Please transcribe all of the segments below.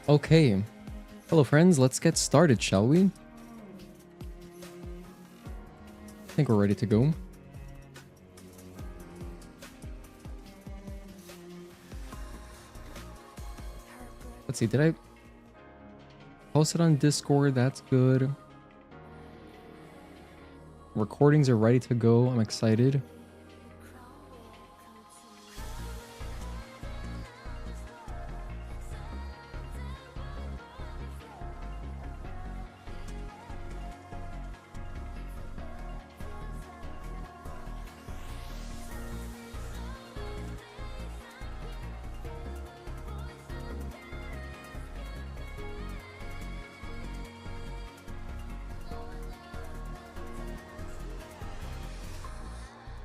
Okay. Hello friends, let's get started, shall we? I think we're ready to go. Let's see, did I post it on Discord? That's good. Recordings are ready to go. I'm excited.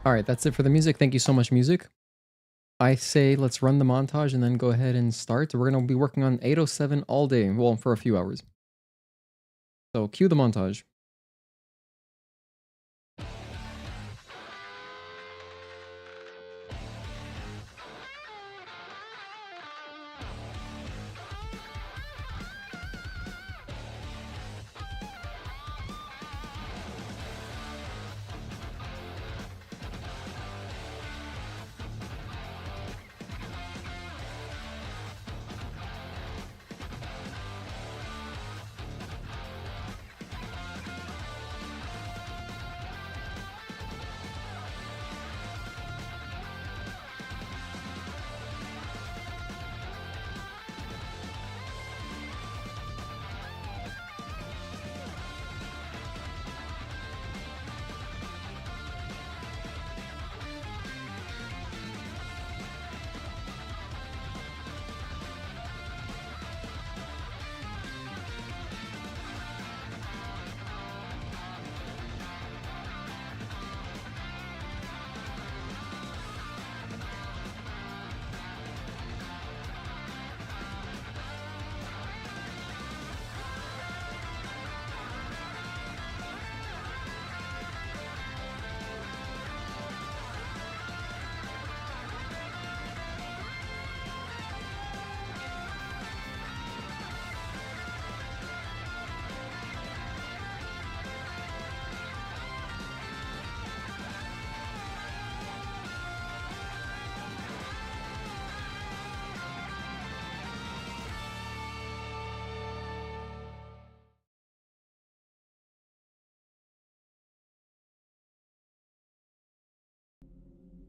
Alright, that's it for the music. Thank you so much, music. I say let's run the montage and then go ahead and start. We're going to be working on 807 all day. Well, for a few hours. So cue the montage.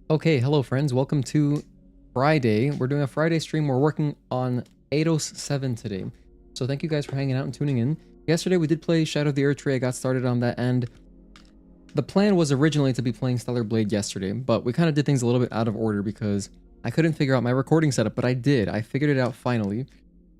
Okay, hello friends, welcome to Friday. We're doing a Friday stream. We're working on Eidos 7 today. So thank you guys for hanging out and tuning in. Yesterday we did play Shadow of the Earth Tree. I got started on that, and the plan was originally to be playing Stellar Blade yesterday, but we kind of did things a little bit out of order because I couldn't figure out my recording setup, but I did. I figured it out finally.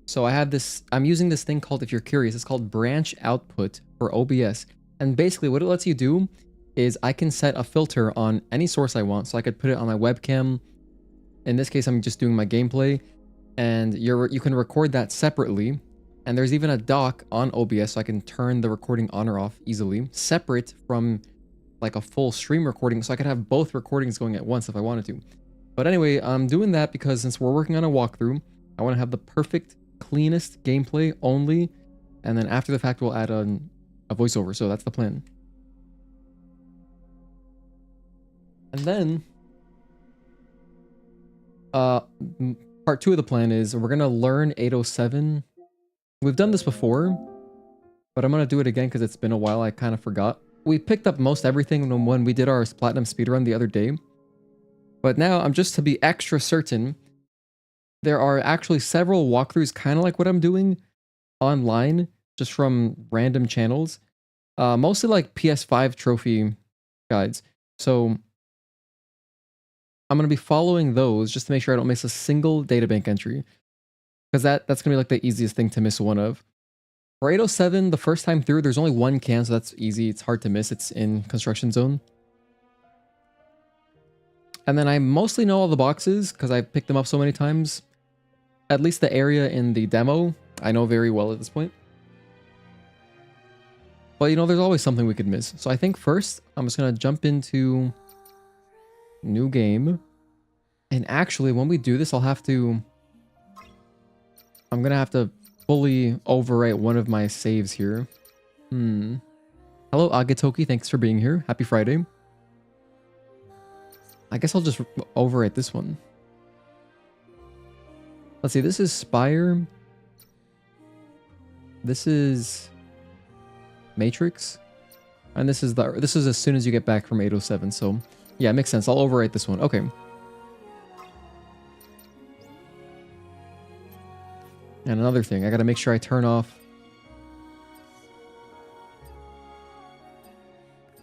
So I have this, I'm using this thing called, if you're curious, it's called branch output for OBS. And basically what it lets you do is I can set a filter on any source I want. So I could put it on my webcam. In this case, I'm just doing my gameplay, and you can record that separately. And there's even a dock on OBS, so I can turn the recording on or off easily, separate from like a full stream recording. So I could have both recordings going at once if I wanted to. But anyway, I'm doing that because since we're working on a walkthrough, I want to have the perfect, cleanest gameplay only. And then after the fact, we'll add a voiceover. So that's the plan. And then, part 2 of the plan is we're going to learn 807. We've done this before, but I'm going to do it again because it's been a while. I kind of forgot. We picked up most everything when we did our platinum speedrun the other day. But now, I'm just to be extra certain, there are actually several walkthroughs kind of like what I'm doing online, just from random channels. Mostly like PS5 trophy guides. So I'm going to be following those just to make sure I don't miss a single databank entry. Because that's going to be like the easiest thing to miss one of. For 807, the first time through, there's only one can, so that's easy. It's hard to miss. It's in construction zone. And then I mostly know all the boxes because I've picked them up so many times. At least the area in the demo, I know very well at this point. But you know, there's always something we could miss. So I think first, I'm just going to jump into new game. And actually, when we do this, I'm going to have to fully overwrite one of my saves here. Hello, Agatoki. Thanks for being here. Happy Friday. I guess I'll just overwrite this one. Let's see. This is Spire. This is Matrix. And this is as soon as you get back from 807. So yeah, it makes sense. I'll overwrite this one. Okay. And another thing, I gotta make sure I turn off.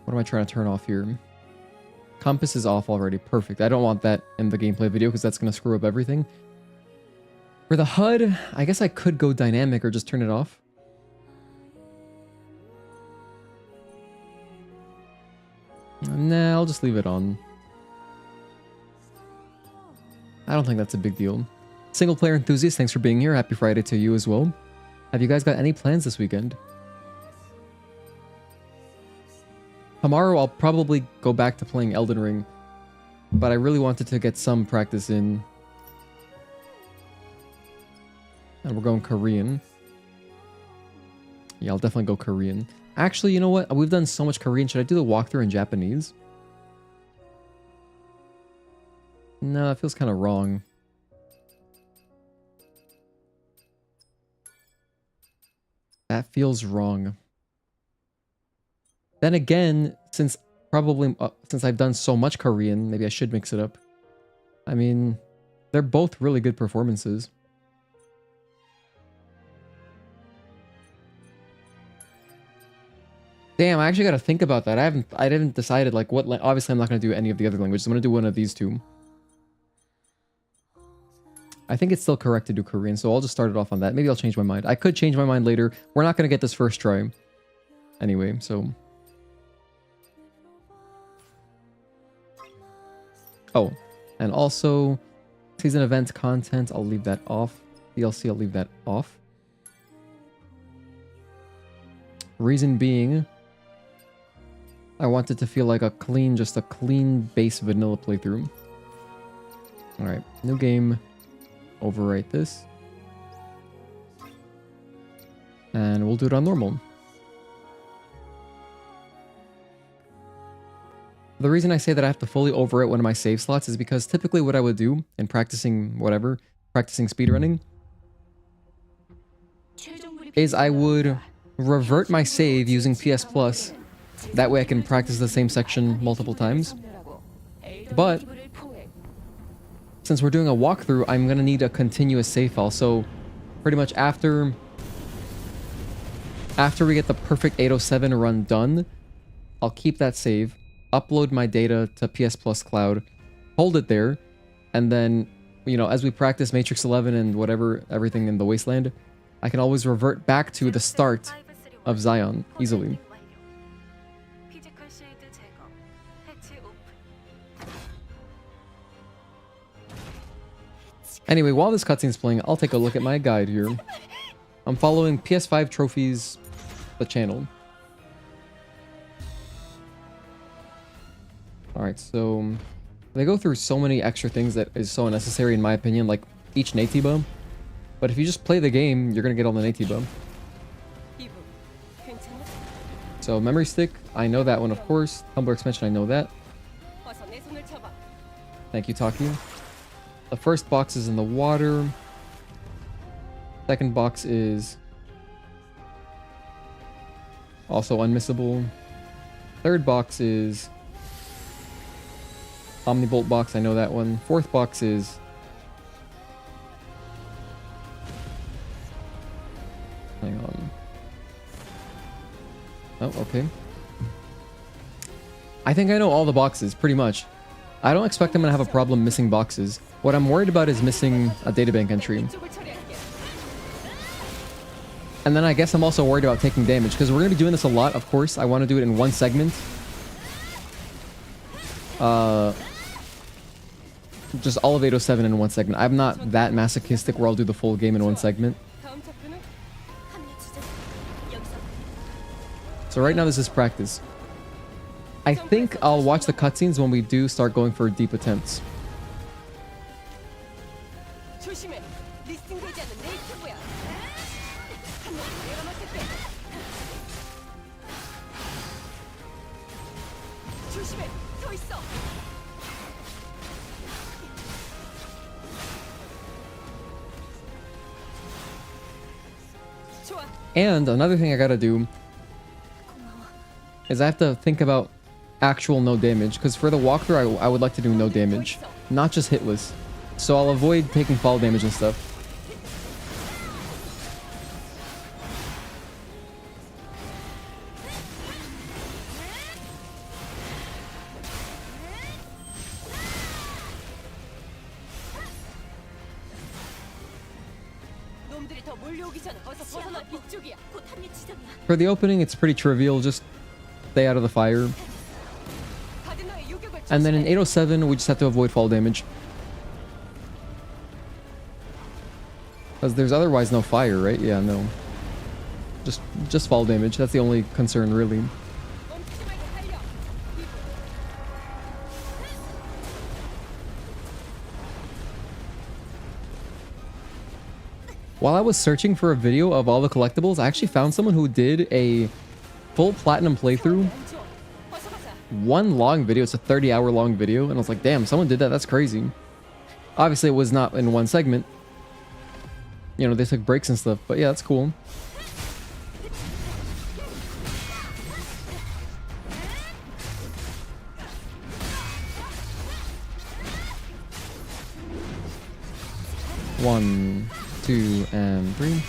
What am I trying to turn off here? Compass is off already. Perfect. I don't want that in the gameplay video because that's gonna screw up everything. For the HUD, I guess I could go dynamic or just turn it off. Nah, I'll just leave it on. I don't think that's a big deal. Single player enthusiast, thanks for being here. Happy Friday to you as well. Have you guys got any plans this weekend? Tomorrow I'll probably go back to playing Elden Ring, but I really wanted to get some practice in. And we're going Korean. Yeah, I'll definitely go Korean. Actually, you know what? We've done so much Korean. Should I do the walkthrough in Japanese? No, it feels kind of wrong. That feels wrong. Then again, since I've done so much Korean, maybe I should mix it up. I mean, they're both really good performances. Damn, I actually got to think about that. I didn't decided like what. Obviously, I'm not going to do any of the other languages. I'm going to do one of these two. I think it's still correct to do Korean, so I'll just start it off on that. Maybe I'll change my mind. I could change my mind later. We're not going to get this first try. Anyway, so... Oh, and also, season event content, I'll leave that off. DLC, I'll leave that off. Reason being, I want it to feel like just a clean base vanilla playthrough. Alright, new game. Overwrite this. And we'll do it on normal. The reason I say that I have to fully overwrite one of my save slots is because typically what I would do in practicing speedrunning, is I would revert my save using PS Plus. That way I can practice the same section multiple times. But since we're doing a walkthrough, I'm going to need a continuous save file. So pretty much after we get the perfect 807 run done, I'll keep that save, upload my data to PS Plus Cloud, hold it there, and then, you know, as we practice Matrix 11 and whatever, everything in the Wasteland, I can always revert back to the start of Zion easily. Anyway, while this cutscene's playing, I'll take a look at my guide here. I'm following PS5 Trophies, the channel. Alright, so they go through so many extra things that is so unnecessary in my opinion, like each Natiba. But if you just play the game, you're gonna get all the Natiba. So memory stick, I know that one of course. Tumblr expansion, I know that. Thank you, Taki. The first box is in the water. Second box is also unmissable. Third box is Omnibolt box, I know that one. Fourth box is hang on. Oh, okay. I think I know all the boxes, pretty much. I don't expect I'm gonna have a problem missing boxes. What I'm worried about is missing a databank entry. And then I guess I'm also worried about taking damage, because we're gonna be doing this a lot, of course. I want to do it in one segment. Just all of 807 in one segment. I'm not that masochistic where I'll do the full game in one segment. So right now this is practice. I think I'll watch the cutscenes when we do start going for deep attempts. And another thing I gotta do is I have to think about actual no damage, because for the walkthrough I would like to do no damage, not just hitless. So I'll avoid taking fall damage and stuff. For the opening, it's pretty trivial, just stay out of the fire. And then in 807, we just have to avoid fall damage. Because there's otherwise no fire, right? Yeah, no. Just fall damage, that's the only concern, really. While I was searching for a video of all the collectibles, I actually found someone who did a full platinum playthrough. One long video, it's a 30-hour long video, and I was like, damn, someone did that, that's crazy. Obviously, it was not in one segment. You know, they took breaks and stuff, but yeah, that's cool. One, 2, and 3.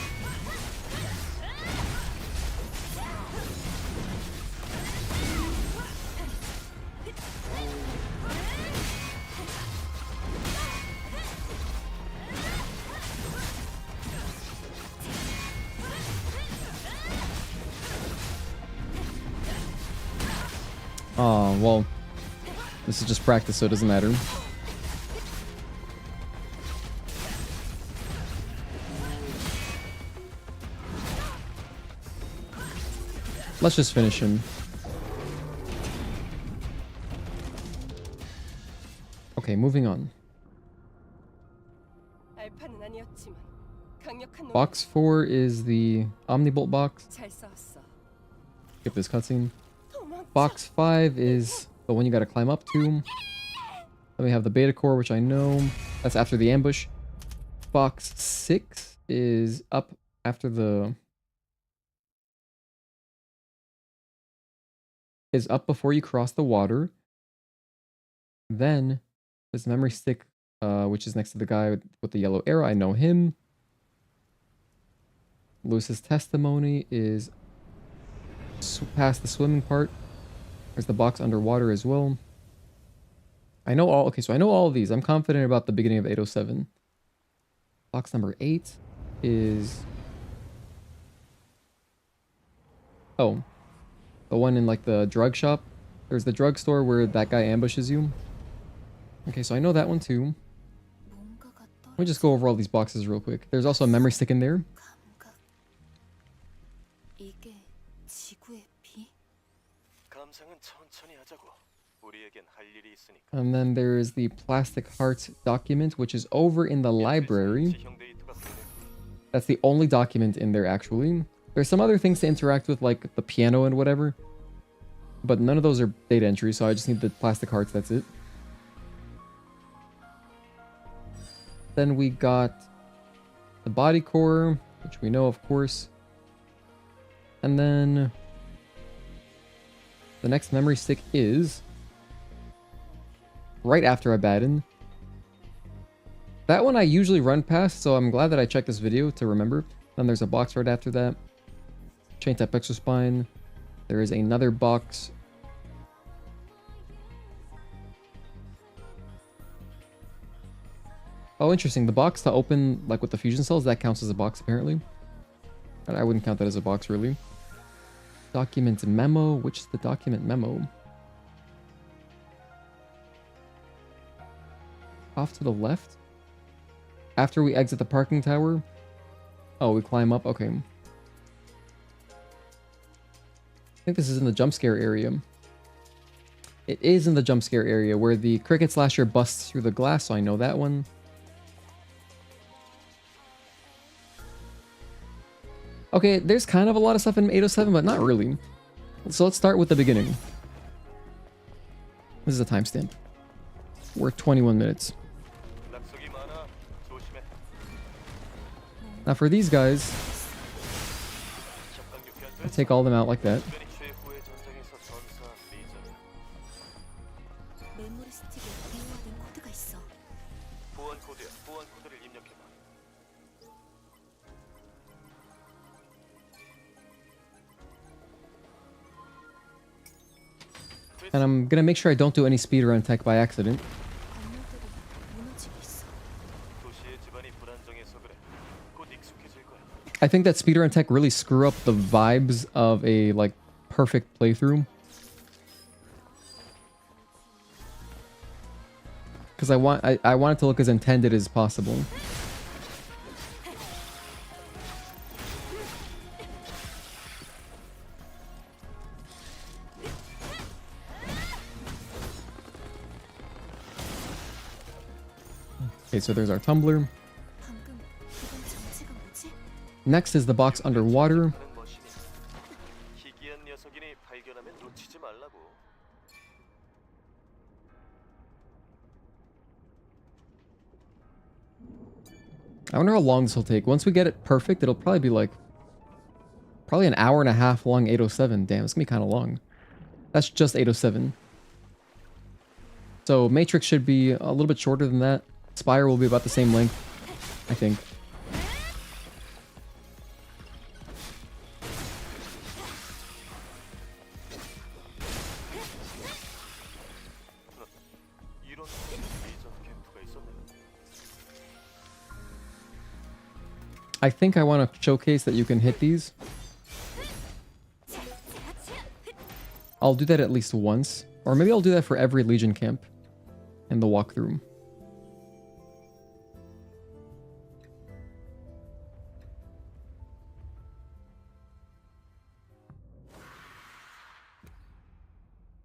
Oh, well, this is just practice, so it doesn't matter. Let's just finish him. Okay, moving on. Box 4 is the Omnibolt box. Skip this cutscene. Box 5 is the one you gotta climb up to. Then we have the beta core, which I know. That's after the ambush. Box 6 is up after the... is up before you cross the water. Then this memory stick, which is next to the guy with the yellow arrow. I know him. Lewis's testimony is past the swimming part. There's the box underwater as well. I know all... okay, so I know all of these. I'm confident about the beginning of 807. Box number 8 is... oh. The one in, like, the drug shop. There's the drugstore where that guy ambushes you. Okay, so I know that one too. Let me just go over all these boxes real quick. There's also a memory stick in there. And then there's the plastic hearts document, which is over in the library. That's the only document in there, actually. There's some other things to interact with, like the piano and whatever. But none of those are data entries, so I just need the plastic hearts, that's it. Then we got the body core, which we know, of course. And then the next memory stick is right after Abaddon. That one I usually run past, so I'm glad that I checked this video to remember. Then there's a box right after that. Chain type exospine. There is another box. Oh, interesting. The box to open, like with the fusion cells, that counts as a box apparently. But I wouldn't count that as a box really. Document memo. Which is the document memo? Off to the left. After we exit the parking tower. Oh, we climb up. Okay. I think this is in the jump scare area. It is in the jump scare area where the cricket slasher busts through the glass, so I know that one. Okay, there's kind of a lot of stuff in 807, but not really. So let's start with the beginning. This is a timestamp. We're 21 minutes. Now for these guys, take all of them out like that. And I'm gonna make sure I don't do any speedrun tech by accident. I think that speedrun tech really screw up the vibes of a like perfect playthrough. Because I want it to look as intended as possible. Okay, so there's our tumbler. Next is the box underwater. I wonder how long this will take. Once we get it perfect, it'll probably be like... probably an hour and a half long 807. Damn, it's gonna be kind of long. That's just 807. So Matrix should be a little bit shorter than that. Spire will be about the same length, I think. I think I want to showcase that you can hit these. I'll do that at least once. Or maybe I'll do that for every Legion camp in the walkthrough.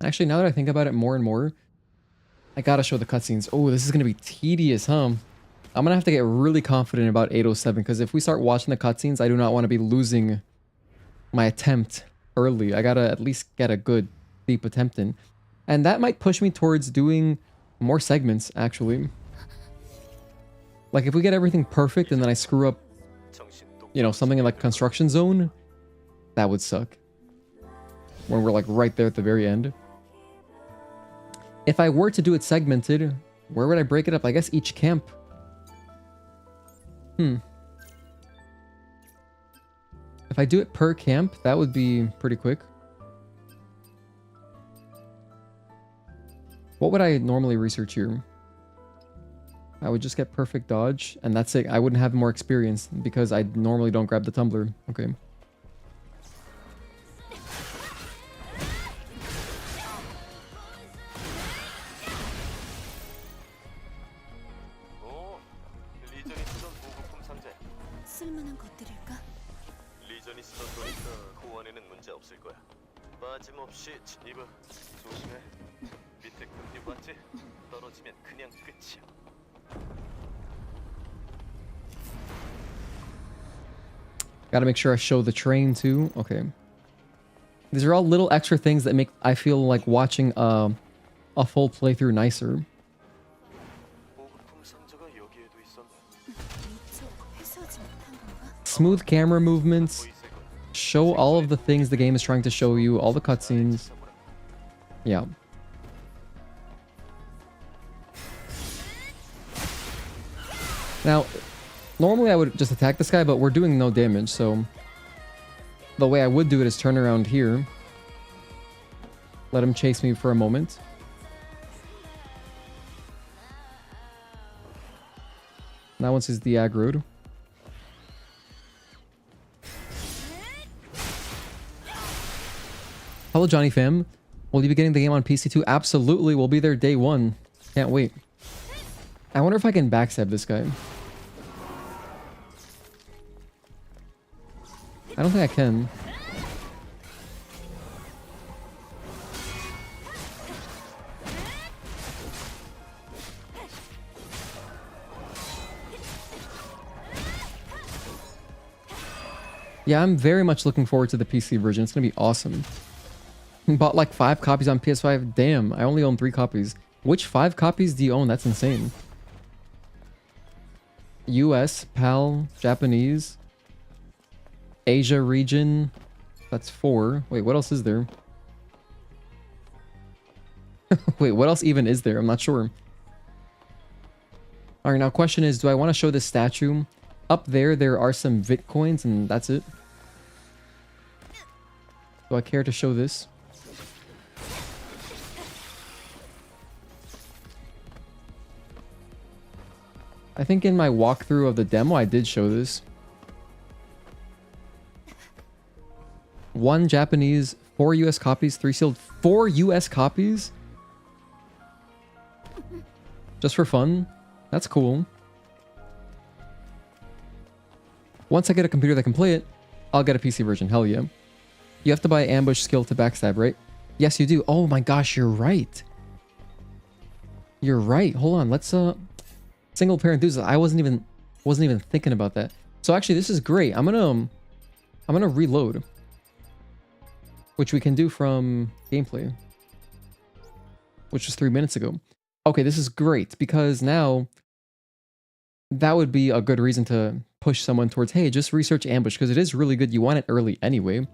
Actually, now that I think about it more and more, I gotta show the cutscenes. Oh, this is gonna be tedious, huh? I'm gonna have to get really confident about 807, because if we start watching the cutscenes, I do not want to be losing my attempt early. I gotta at least get a good, deep attempt in. And that might push me towards doing more segments, actually. Like, if we get everything perfect and then I screw up, you know, something in like construction zone, that would suck. When we're like right there at the very end. If I were to do it segmented, where would I break it up? I guess each camp. If I do it per camp, that would be pretty quick. What would I normally research here? I would just get perfect dodge, and that's it. I wouldn't have more experience because I normally don't grab the tumbler. Okay. Gotta make sure I show the train too. Okay. These are all little extra things that make I feel like watching a full playthrough nicer. Smooth camera movements. Show all of the things the game is trying to show you. All the cutscenes. Yeah. Now, normally I would just attack this guy, but we're doing no damage, so... the way I would do it is turn around here. Let him chase me for a moment. Now once he's de-aggroed. Hello, Johnny Fam. Will you be getting the game on PC too? Absolutely, we'll be there day one. Can't wait. I wonder if I can backstab this guy. I don't think I can. Yeah, I'm very much looking forward to the PC version. It's gonna be awesome. Bought like 5 copies on PS5. Damn, I only own 3 copies. Which 5 copies do you own? That's insane. US, PAL, Japanese, Asia region, That's 4. Wait, what else is there? Wait, what else even is there? I'm not sure. All right, now question is, do I want to show this statue? Up there are some Bitcoins, and that's it. Do I care to show this? I think in my walkthrough of the demo, I did show this. 1 Japanese, 4 US copies, 3 sealed. 4 US copies? Just for fun? That's cool. Once I get a computer that can play it, I'll get a PC version. Hell yeah. You have to buy ambush skill to backstab, right? Yes, you do. Oh my gosh, you're right. You're right. Hold on. Let's single player enthusiast. I wasn't even thinking about that. So actually, this is great. I'm gonna reload, which we can do from gameplay, which was 3 minutes ago. Okay, this is great because now that would be a good reason to push someone towards, hey, just research ambush because it is really good. You want it early anyway.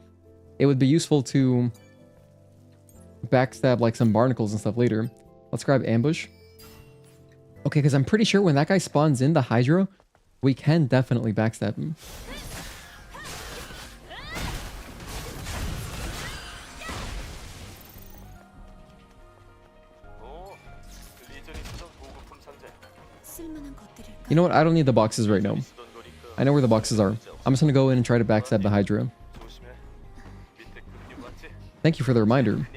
It would be useful to backstab like some barnacles and stuff later. Let's grab ambush. Okay, because I'm pretty sure when that guy spawns in the Hydra, we can definitely backstab him. You know what? I don't need the boxes right now. I know where the boxes are. I'm just gonna go in and try to backstab the Hydra. Thank you for the reminder.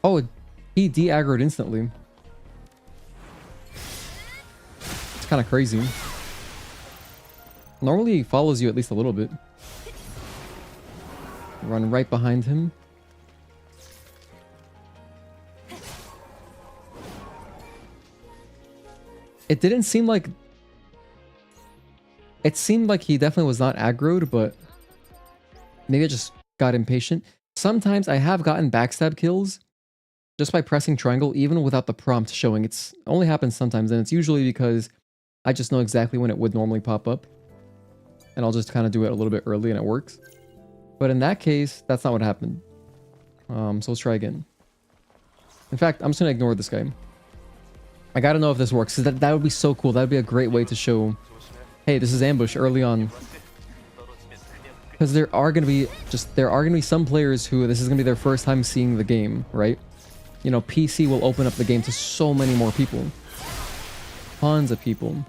Oh, he de-aggroed instantly. It's kind of crazy. Normally he follows you at least a little bit. Run right behind him. It didn't seem like... It seemed like he definitely was not aggroed, but maybe I just got impatient. Sometimes I have gotten backstab kills just by pressing triangle, even without the prompt showing. It's only happens sometimes, and it's usually because I just know exactly when it would normally pop up. And I'll just kind of do it a little bit early and it works. But in that case, that's not what happened. So let's try again. In fact, I'm just going to ignore this guy. I got to know if this works, because that would be so cool. That would be a great way to show, hey, this is ambush early on. Because there are going to be some players who this is going to be their first time seeing the game, right? You know, PC will open up the game to so many more people. Tons of people.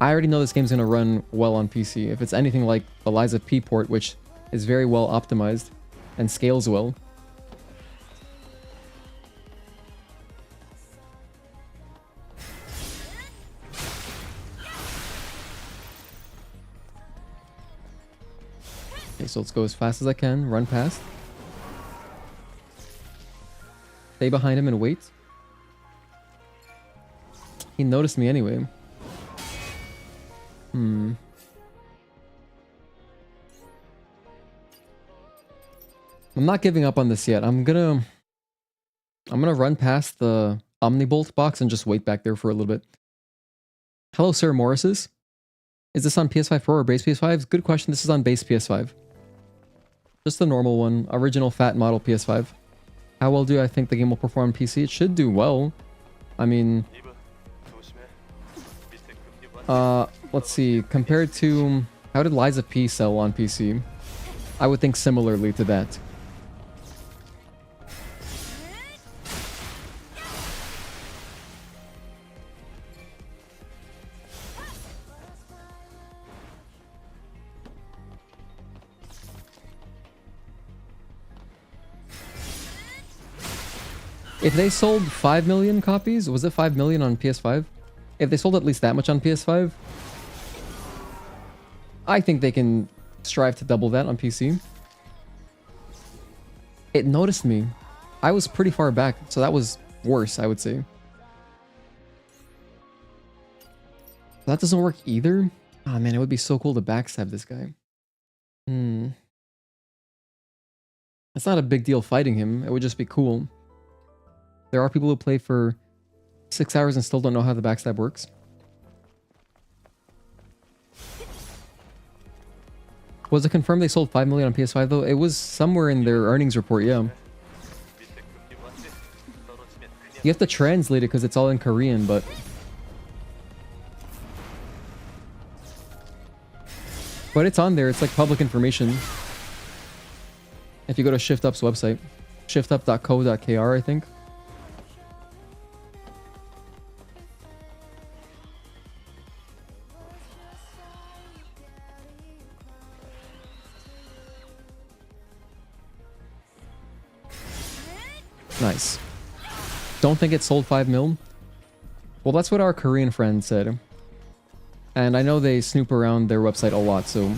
I already know this game's going to run well on PC. If it's anything like Eliza P port, which is very well optimized and scales well. Okay, so let's go as fast as I can. Run past. Stay behind him and wait. He noticed me anyway. I'm not giving up on this yet. I'm gonna run past the Omnibolt box and just wait back there for a little bit. Hello, Sir Morrises. Is this on PS5 Pro or base PS5? Good question. This is on base PS5. Just the normal one. Original fat model PS5. How well do I think the game will perform on PC? It should do well. I mean... let's see. Compared to... How did Liza P sell on PC? I would think similarly to that. If they sold 5 million copies, was it 5 million on PS5? If they sold at least that much on PS5, I think they can strive to double that on PC. It noticed me. I was pretty far back, so that was worse, I would say. That doesn't work either? Oh man, it would be so cool to backstab this guy. It's not a big deal fighting him. It would just be cool. There are people who play for 6 hours and still don't know how the backstab works. Was it confirmed they sold 5 million on PS5 though? It was somewhere in their earnings report, yeah. You have to translate it because it's all in Korean, but... But it's on there. It's like public information. If you go to ShiftUp's website. shiftup.co.kr, I think. Nice. Don't think it sold 5 mil? Well, that's what our Korean friend said. And I know they snoop around their website a lot, so...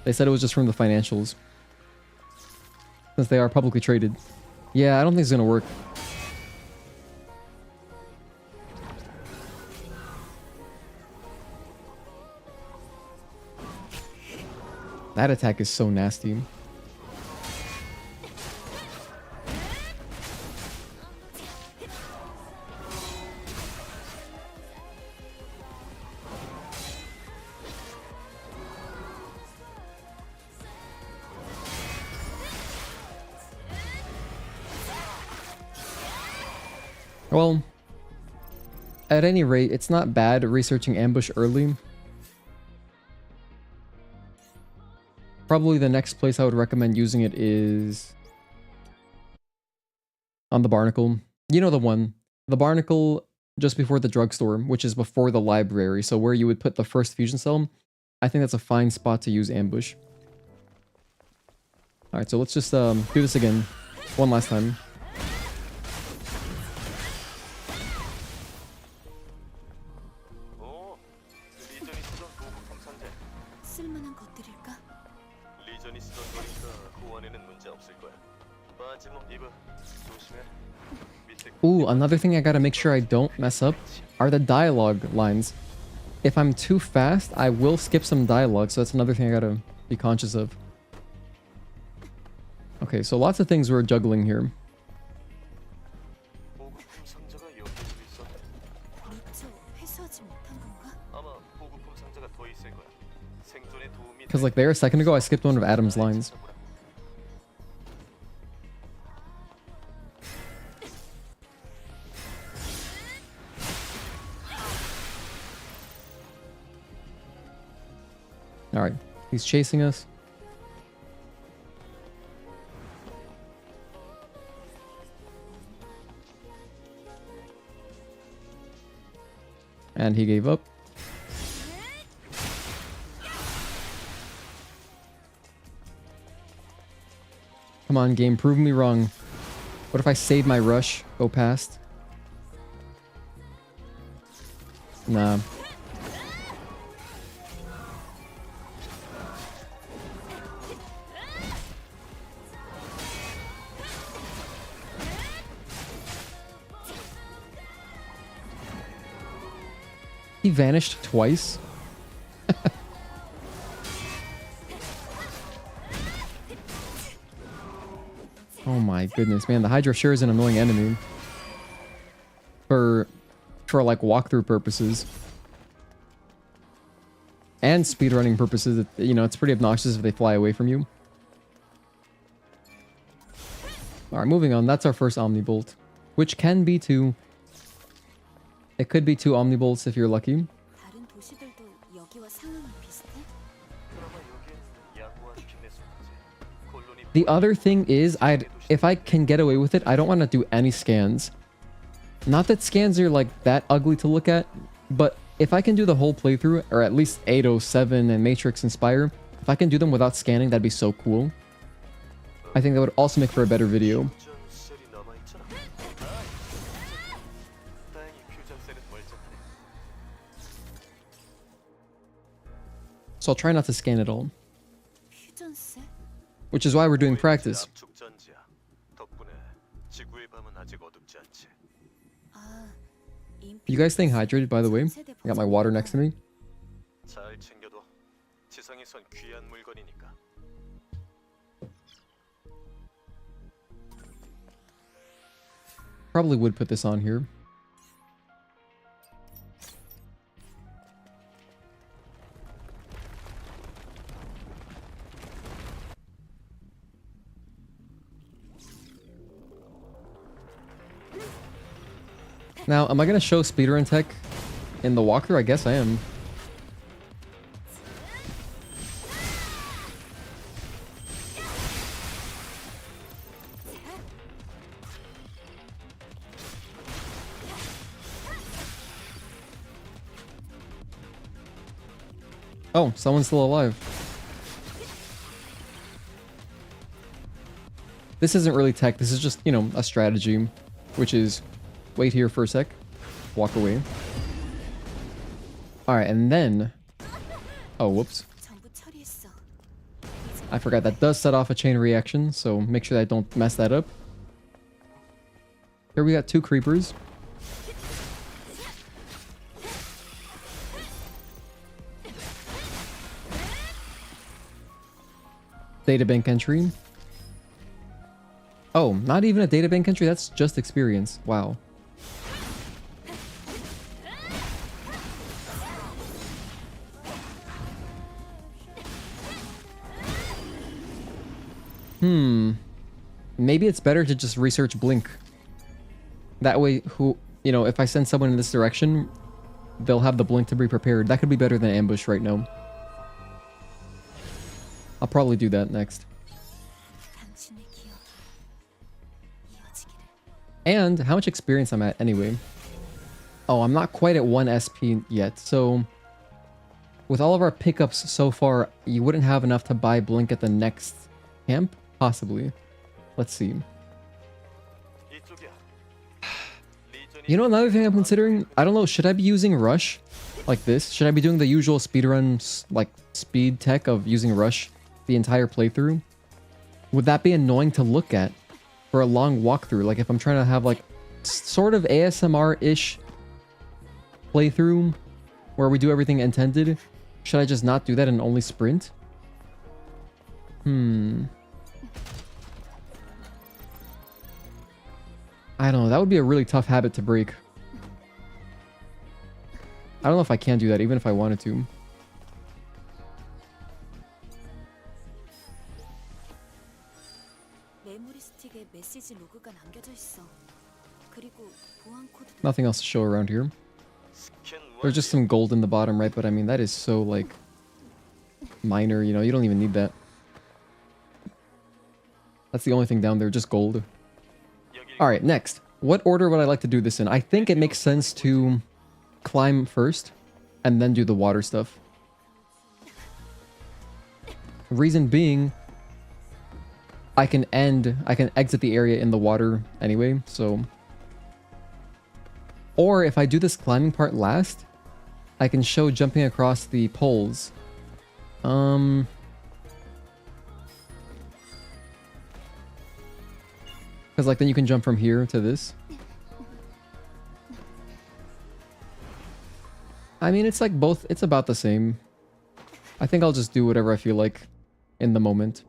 They said it was just from the financials. Since they are publicly traded. Yeah, I don't think it's gonna work. That attack is so nasty. Well, at any rate, it's not bad researching ambush early. Probably the next place I would recommend using it is on the Barnacle. You know the one. The Barnacle just before the drugstore, which is before the library. So where you would put the first fusion cell. I think that's a fine spot to use ambush. Alright, so let's just do this again. One last time. Ooh, another thing I gotta make sure I don't mess up are the dialogue lines. If I'm too fast, I will skip some dialogue, so that's another thing I gotta be conscious of. Okay, so lots of things we're juggling here. Because like there a second ago, I skipped one of Adam's lines. Alright, he's chasing us. And he gave up. Come on, game, prove me wrong. What if I save my rush? Go past? Nah. He vanished twice? Oh my goodness, man. The Hydra sure is an annoying enemy. For like walkthrough purposes. And speedrunning purposes, you know, it's pretty obnoxious if they fly away from you. Alright, moving on. That's our first Omnibolt. Which can be two. It could be 2 Omnibolts if you're lucky. The other thing is, if I can get away with it, I don't want to do any scans. Not that scans are like that ugly to look at, but if I can do the whole playthrough, or at least Eidos 7 and Matrix and Spire, if I can do them without scanning, that'd be so cool. I think that would also make for a better video. So I'll try not to scan at all. Which is why we're doing practice. You guys staying hydrated, by the way? I got my water next to me. probably would put this on here. Now, am I going to show speedrun tech in the walkthrough? I guess I am. Oh, someone's still alive. This isn't really tech. This is just, you know, a strategy, which is wait here for a sec, walk away. All right, and then, oh, whoops. I forgot that does set off a chain reaction, so make sure that I don't mess that up. Here we got 2 creepers. Databank entry. Oh, not even a databank entry, that's just experience. Wow. Maybe it's better to just research blink. That way, you know, if I send someone in this direction, they'll have the blink to be prepared. That could be better than ambush right now. I'll probably do that next. And how much experience I'm at anyway? Oh, I'm not quite at 1 SP yet, so with all of our pickups so far, you wouldn't have enough to buy blink at the next camp? Possibly. Let's see. You know, another thing I'm considering, I don't know, should I be using rush like this? Should I be doing the usual speedrun, like speed tech of using rush the entire playthrough? Would that be annoying to look at for a long walkthrough? Like if I'm trying to have like sort of ASMR-ish playthrough where we do everything intended, should I just not do that and only sprint? I don't know, that would be a really tough habit to break. I don't know if I can do that, even if I wanted to. Nothing else to show around here. There's just some gold in the bottom right, but I mean, that is so, like, minor, you know, you don't even need that. That's the only thing down there, just gold. Alright, next. What order would I like to do this in? I think it makes sense to climb first, and then do the water stuff. Reason being, I can exit the area in the water anyway, so... Or if I do this climbing part last, I can show jumping across the poles. Because like then you can jump from here to this. I mean, it's like both, it's about the same. I think I'll just do whatever I feel like in the moment.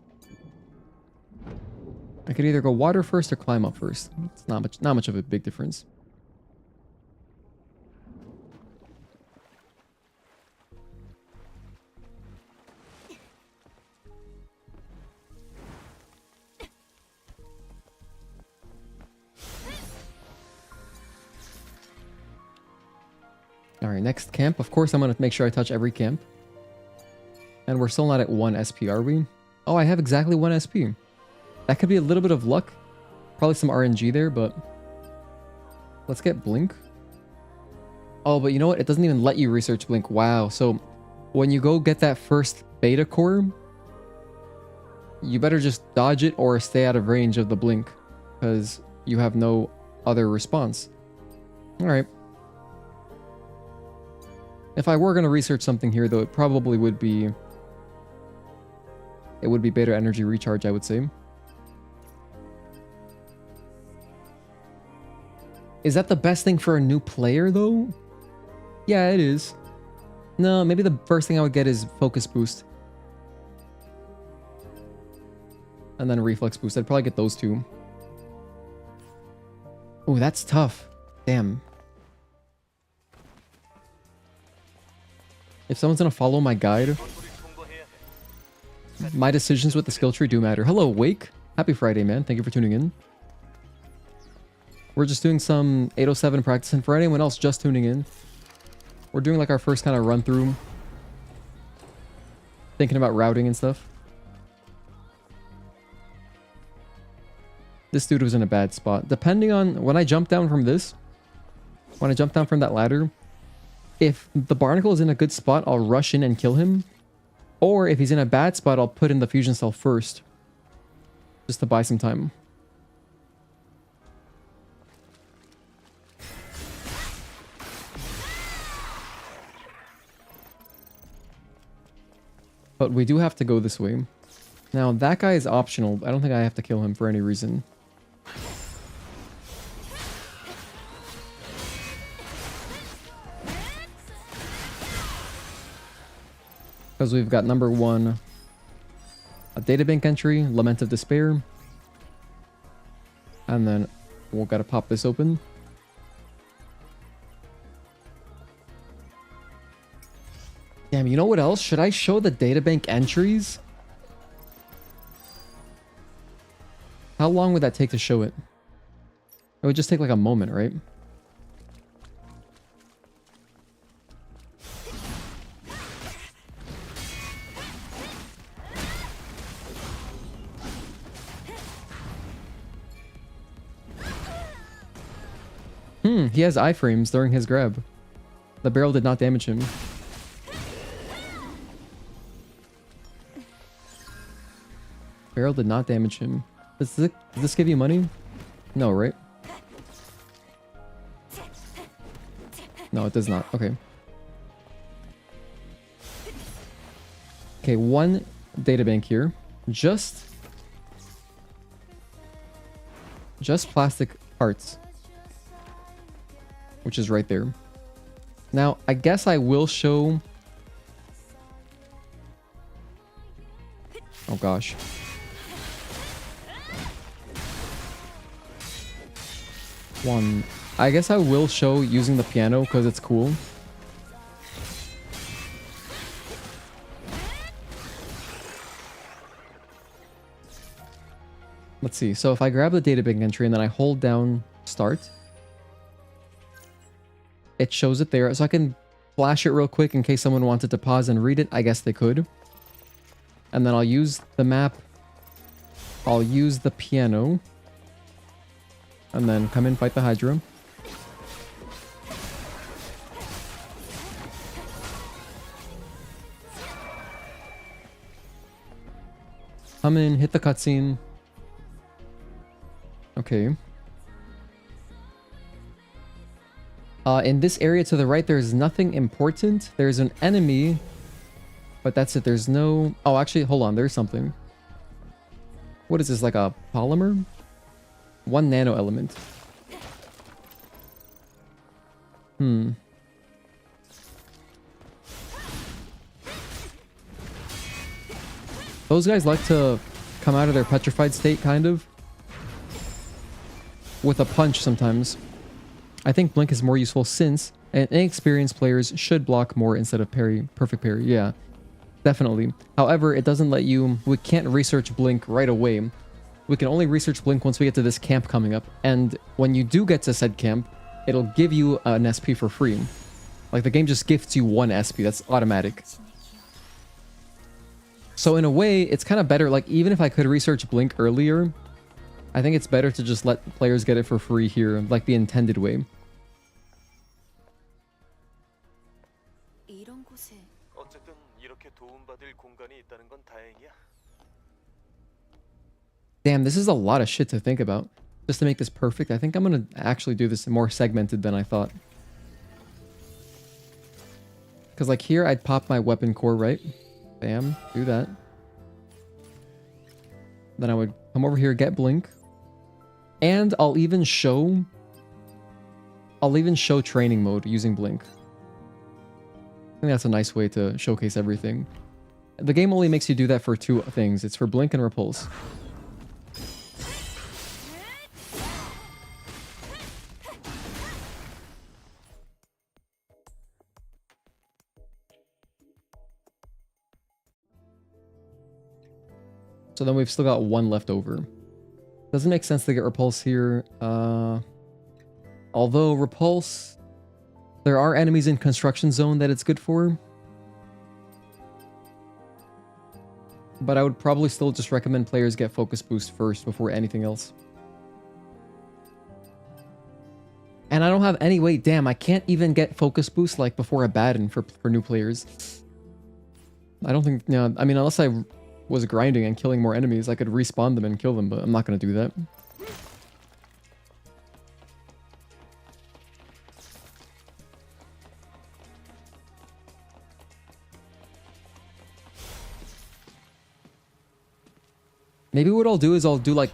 I could either go water first or climb up first. It's not much of a big difference. Alright, next camp. Of course, I'm going to make sure I touch every camp. And we're still not at 1 SP, are we? Oh, I have exactly 1 SP. That could be a little bit of luck. Probably some RNG there, but... Let's get Blink. Oh, but you know what? It doesn't even let you research Blink. Wow. So, when you go get that first beta core, you better just dodge it or stay out of range of the Blink. Because you have no other response. Alright. If I were going to research something here, though, it probably would be... It would be beta energy recharge, I would say. Is that the best thing for a new player, though? Yeah, it is. No, maybe the first thing I would get is focus boost. And then reflex boost. I'd probably get those two. Oh, that's tough. Damn. If someone's gonna follow my guide, my decisions with the skill tree do matter. Hello, Wake. Happy Friday, man. Thank you for tuning in. We're just doing some 807 practice, and for anyone else just tuning in, we're doing like our first kind of run through, thinking about routing and stuff. This dude was in a bad spot. Depending on when I jump down from this, when I jump down from that ladder, if the barnacle is in a good spot, I'll rush in and kill him. Or if he's in a bad spot, I'll put in the fusion cell first, just to buy some time. But we do have to go this way. Now, that guy is optional. I don't think I have to kill him for any reason. Because we've got number 1, a databank entry, Lament of Despair. And then we'll gotta pop this open. Damn, you know what else? Should I show the databank entries? How long would that take to show it? It would just take like a moment, right? He has iframes during his grab. The barrel did not damage him. Barrel did not damage him. Does this give you money? No, right? No, it does not. Okay. Okay, 1 databank here. Just plastic parts. Which is right there. Now, I guess I will show... Oh gosh. I guess I will show using the piano because it's cool. Let's see. So if I grab the databank entry and then I hold down start, it shows it there. So I can flash it real quick in case someone wanted to pause and read it. I guess they could. And then I'll use the map. I'll use the piano. And then come in, fight the Hydra. Come in, hit the cutscene. Okay. In this area to the right, there's nothing important. There's an enemy, but that's it. There's no... Oh, actually, hold on. There's something. What is this, like a polymer? 1 nano element. Those guys like to come out of their petrified state, kind of. With a punch sometimes. I think Blink is more useful since inexperienced players should block more instead of parry. Perfect parry, yeah. Definitely. However, it doesn't let you... We can't research Blink right away. We can only research Blink once we get to this camp coming up. And when you do get to said camp, it'll give you an SP for free. Like, the game just gifts you 1 SP. That's automatic. So in a way, it's kind of better. Like, even if I could research Blink earlier, I think it's better to just let players get it for free here, like the intended way. Damn, this is a lot of shit to think about. Just to make this perfect, I think I'm gonna actually do this more segmented than I thought. Because like here, I'd pop my weapon core, right? Bam, do that. Then I would come over here, get Blink. And I'll even show training mode using Blink. I think that's a nice way to showcase everything. The game only makes you do that for 2 things. It's for Blink and Repulse. So then we've still got one left over. Doesn't make sense to get repulse here. Although repulse, there are enemies in construction zone that it's good for. But I would probably still just recommend players get focus boost first before anything else. And I don't have any way. Damn, I can't even get focus boost like before Abaddon for new players. I don't think, yeah, I mean, unless I was grinding and killing more enemies, I could respawn them and kill them, but I'm not going to do that. Maybe what I'll do is I'll do like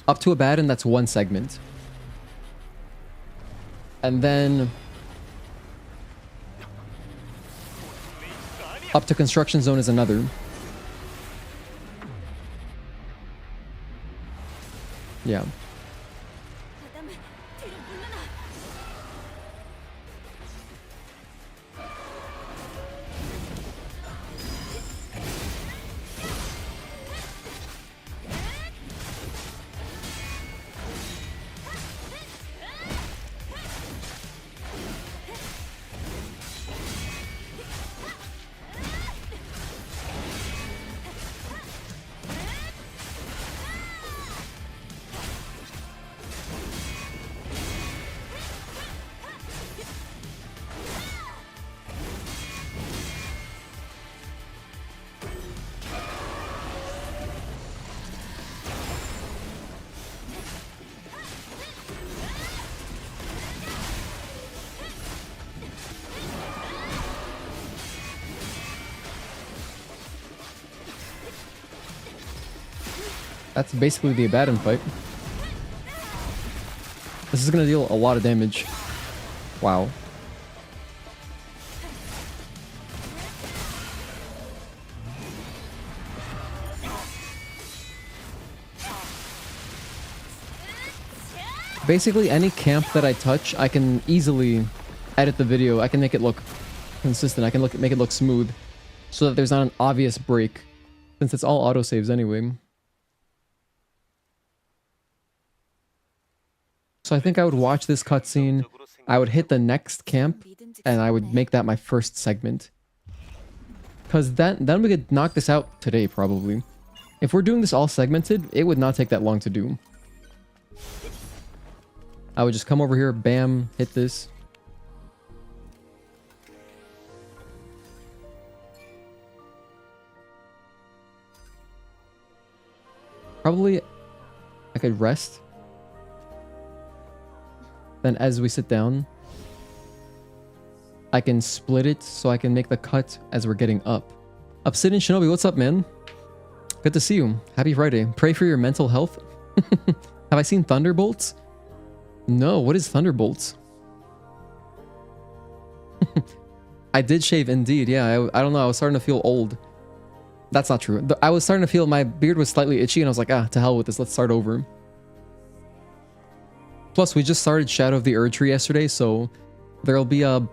up to Abaddon, that's one segment. And then up to construction zone is another. Yeah. That's basically the Abaddon fight. This is going to deal a lot of damage. Wow. Basically, any camp that I touch, I can easily edit the video. I can make it look consistent. I can make it look smooth so that there's not an obvious break, since it's all autosaves anyway. So I think I would watch this cutscene, I would hit the next camp, and I would make that my first segment. Because then we could knock this out today, probably. If we're doing this all segmented, it would not take that long to do. I would just come over here, bam, hit this. Probably I could rest. Then as we sit down, I can split it so I can make the cut as we're getting up. Obsidian Shinobi, what's up, man? Good to see you. Happy Friday. Pray for your mental health. Have I seen Thunderbolts? No, what is Thunderbolts? I did shave indeed, yeah. I don't know, I was starting to feel old. That's not true. I was starting to feel my beard was slightly itchy and I was like, ah, to hell with this, let's start over. Plus, we just started Shadow of the Erdtree yesterday, so there'll be a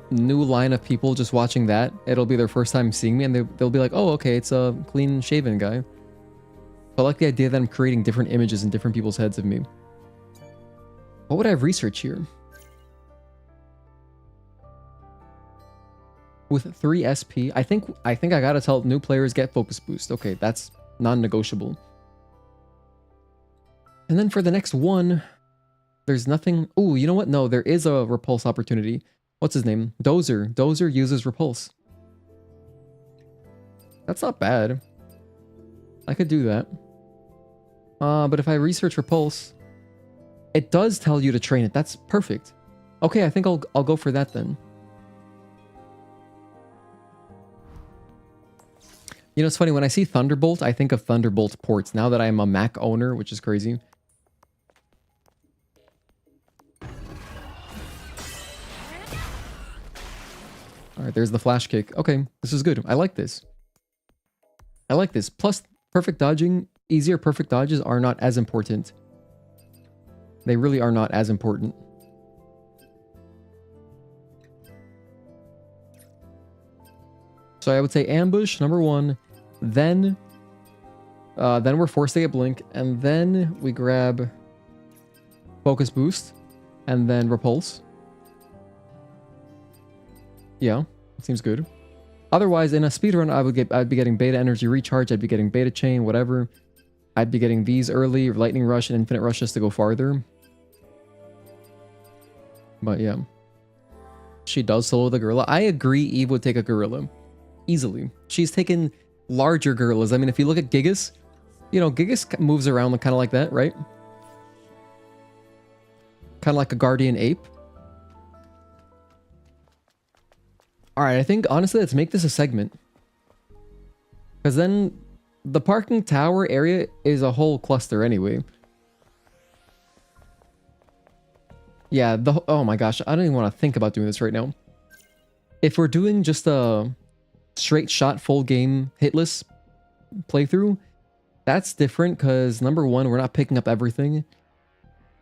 new line of people just watching that. It'll be their first time seeing me, and they'll be like, oh, okay, it's a clean-shaven guy. I like the idea that I'm creating different images in different people's heads of me. What would I have research here? With 3 SP, I think I gotta tell new players get focus boost. Okay, that's non-negotiable. And then for the next one, there's nothing. Ooh, you know what? No, there is a repulse opportunity. What's his name? Dozer. Dozer uses repulse. That's not bad. I could do that. But if I research repulse, it does tell you to train it. That's perfect. Okay, I think I'll go for that then. You know, it's funny, when I see Thunderbolt, I think of Thunderbolt ports, now that I'm a Mac owner, which is crazy. Alright, there's the flash kick. Okay, this is good. I like this. I like this. Plus, perfect dodging, easier perfect dodges are not as important. They really are not as important. So I would say ambush, number 1. Then Then we're forced to get blink, and then we grab focus boost, and then repulse. Yeah, seems good. Otherwise, in a speedrun, I'd be getting beta energy recharge, I'd be getting beta chain, whatever. I'd be getting these early, lightning rush and infinite rush just to go farther. But yeah. She does solo the gorilla. I agree Eve would take a gorilla. Easily. She's taken larger gorillas. I mean, if you look at Gigas, you know, Gigas moves around kind of like that, right? Kind of like a guardian ape. Alright, I think, honestly, let's make this a segment. Because then the parking tower area is a whole cluster anyway. Yeah, oh my gosh, I don't even want to think about doing this right now. If we're doing just a straight shot full game hitless playthrough, that's different because number one, we're not picking up everything.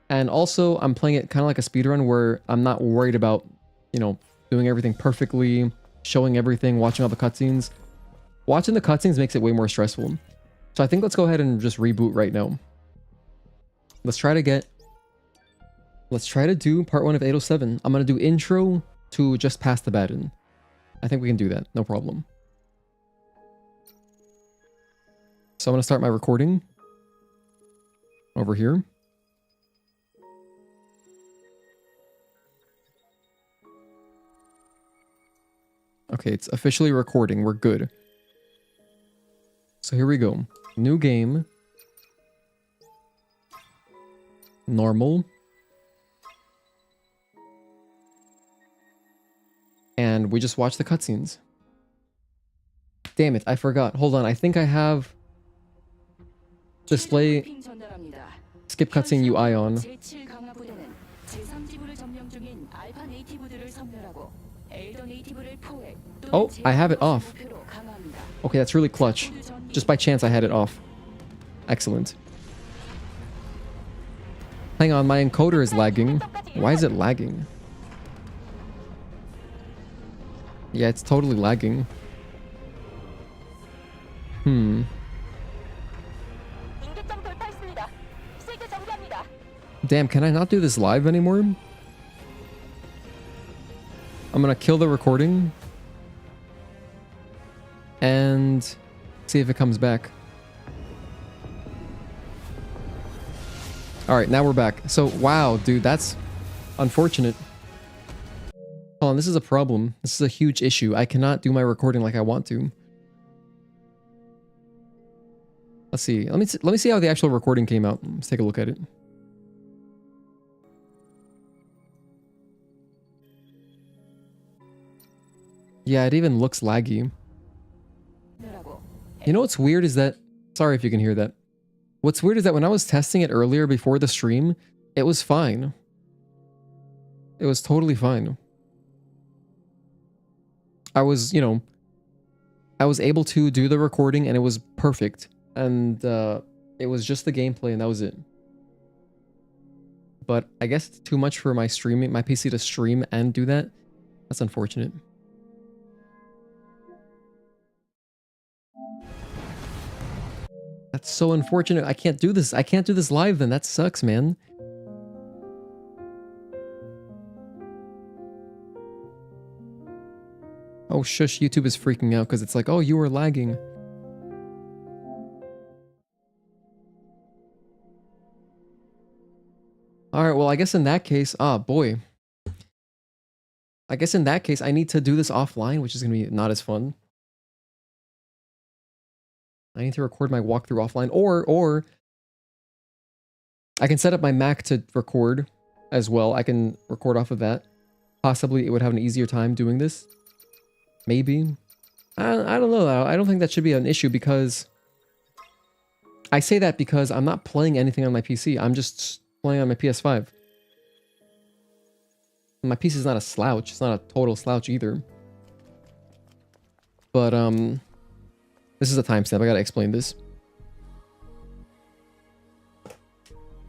And also, I'm playing it kind of like a speedrun where I'm not worried about, you know, doing everything perfectly, showing everything, watching all the cutscenes. Watching the cutscenes makes it way more stressful. So I think let's go ahead and just reboot right now. Let's try to do part 1 of 807. I'm going to do intro to just past Abaddon. I think we can do that, no problem. So I'm going to start my recording over here. Okay, it's officially recording. We're good. So here we go. New game. Normal. And we just watch the cutscenes. Damn it, I forgot. Hold on, I think I have display skip cutscene UI on. Oh, I have it off. Okay, that's really clutch. Just by chance I had it off. Excellent. Hang on, my encoder is lagging. Why is it lagging? Yeah, it's totally lagging. Damn, can I not do this live anymore? I'm gonna kill the recording and see if it comes back. Alright, now we're back. So, wow, dude, that's unfortunate. Hold on, this is a problem. This is a huge issue. I cannot do my recording like I want to. Let's see. Let me see how the actual recording came out. Let's take a look at it. Yeah, it even looks laggy. You know what's weird is that... Sorry if you can hear that. What's weird is that when I was testing it earlier before the stream, it was fine. It was totally fine. I was, you know... I was able to do the recording and it was perfect. And it was just the gameplay and that was it. But I guess it's too much for my streaming, my PC to stream and do that. That's unfortunate. That's so unfortunate. I can't do this. I can't do this live then. That sucks, man. Oh, shush. YouTube is freaking out because it's like, oh, you were lagging. Alright, well, I guess in that case... Ah, boy. I guess in that case, I need to do this offline, which is going to be not as fun. I need to record my walkthrough offline, or I can set up my Mac to record as well. I can record off of that. Possibly it would have an easier time doing this. Maybe. I don't know. I don't think that should be an issue because... I say that because I'm not playing anything on my PC. I'm just playing on my PS5. My PC is not a slouch. It's not a total slouch either. But, this is a timestamp. I gotta explain this.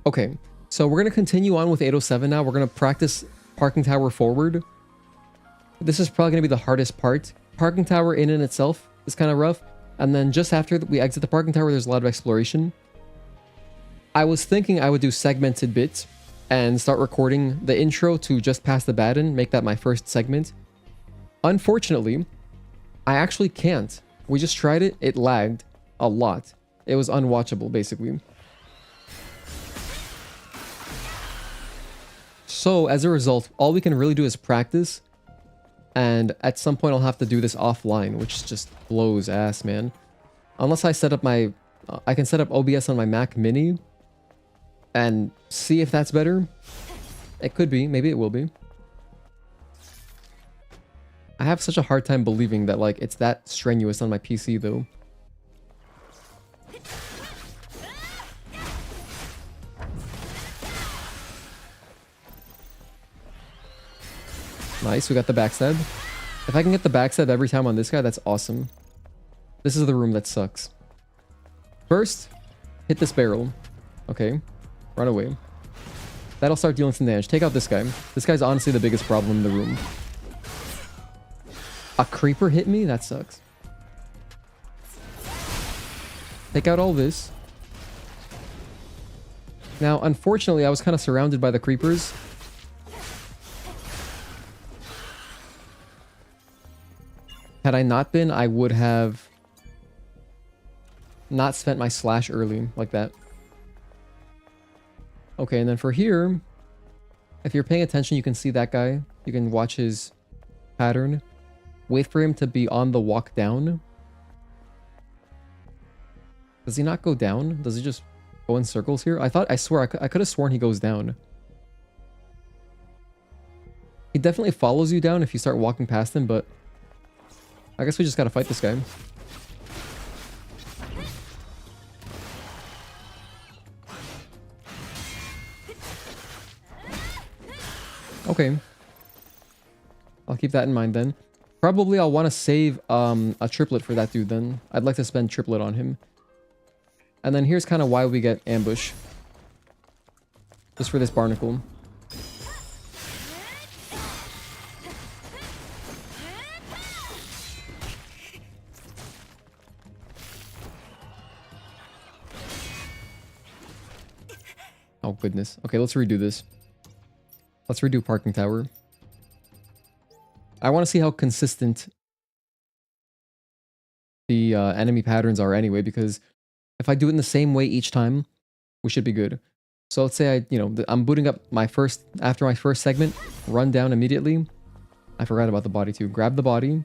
Okay, so we're gonna continue on with 807 now. We're gonna practice parking tower forward. This is probably gonna be the hardest part. Parking tower in and itself is kind of rough. And then just after we exit the parking tower, there's a lot of exploration. I was thinking I would do segmented bits and start recording the intro to just past Abaddon, make that my first segment. Unfortunately, I actually can't. We just tried it, it lagged a lot. It was unwatchable, basically. So, as a result, all we can really do is practice. And at some point, I'll have to do this offline, which just blows ass, man. Unless I set up my... I can set up OBS on my Mac Mini and see if that's better. It could be. Maybe it will be. I have such a hard time believing that, like, it's that strenuous on my PC, though. Nice, we got the backstab. If I can get the backstab every time on this guy, that's awesome. This is the room that sucks. First, hit this barrel. Okay, run away. That'll start dealing some damage. Take out this guy. This guy's honestly the biggest problem in the room. A creeper hit me? That sucks. Take out all this. Now, unfortunately, I was kind of surrounded by the creepers. Had I not been, I would have not spent my slash early like that. Okay, and then for here, if you're paying attention, you can see that guy. You can watch his pattern. Wait for him to be on the walk down. Does he not go down? Does he just go in circles here? I swear, I could have sworn he goes down. He definitely follows you down if you start walking past him, but I guess we just gotta fight this guy. Okay. I'll keep that in mind then. Probably I'll want to save a triplet for that dude then. I'd like to spend triplet on him. And then here's kind of why we get ambush. Just for this barnacle. Oh goodness. Okay, let's redo this. Let's redo parking tower. I want to see how consistent the enemy patterns are anyway, because if I do it in the same way each time, we should be good. So let's say I'm booting up after my first segment, run down immediately. I forgot about the body too. Grab the body.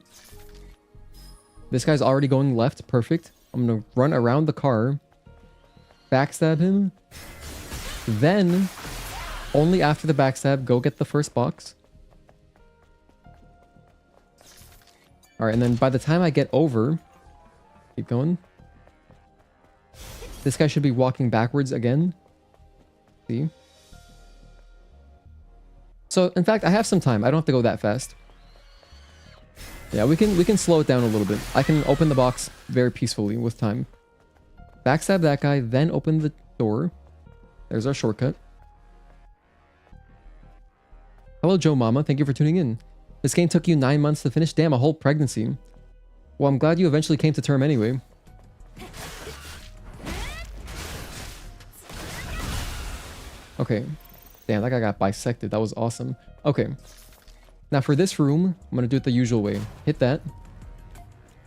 This guy's already going left. Perfect. I'm going to run around the car. Backstab him. Then, only after the backstab, go get the first box. Alright, and then by the time I get over... Keep going. This guy should be walking backwards again. See? So, in fact, I have some time. I don't have to go that fast. Yeah, we can slow it down a little bit. I can open the box very peacefully with time. Backstab that guy, then open the door. There's our shortcut. Hello, Joe Mama. Thank you for tuning in. This game took you 9 months to finish. Damn, a whole pregnancy. Well, I'm glad you eventually came to term anyway. Okay. Damn, that guy got bisected. That was awesome. Okay. Now for this room, I'm going to do it the usual way. Hit that.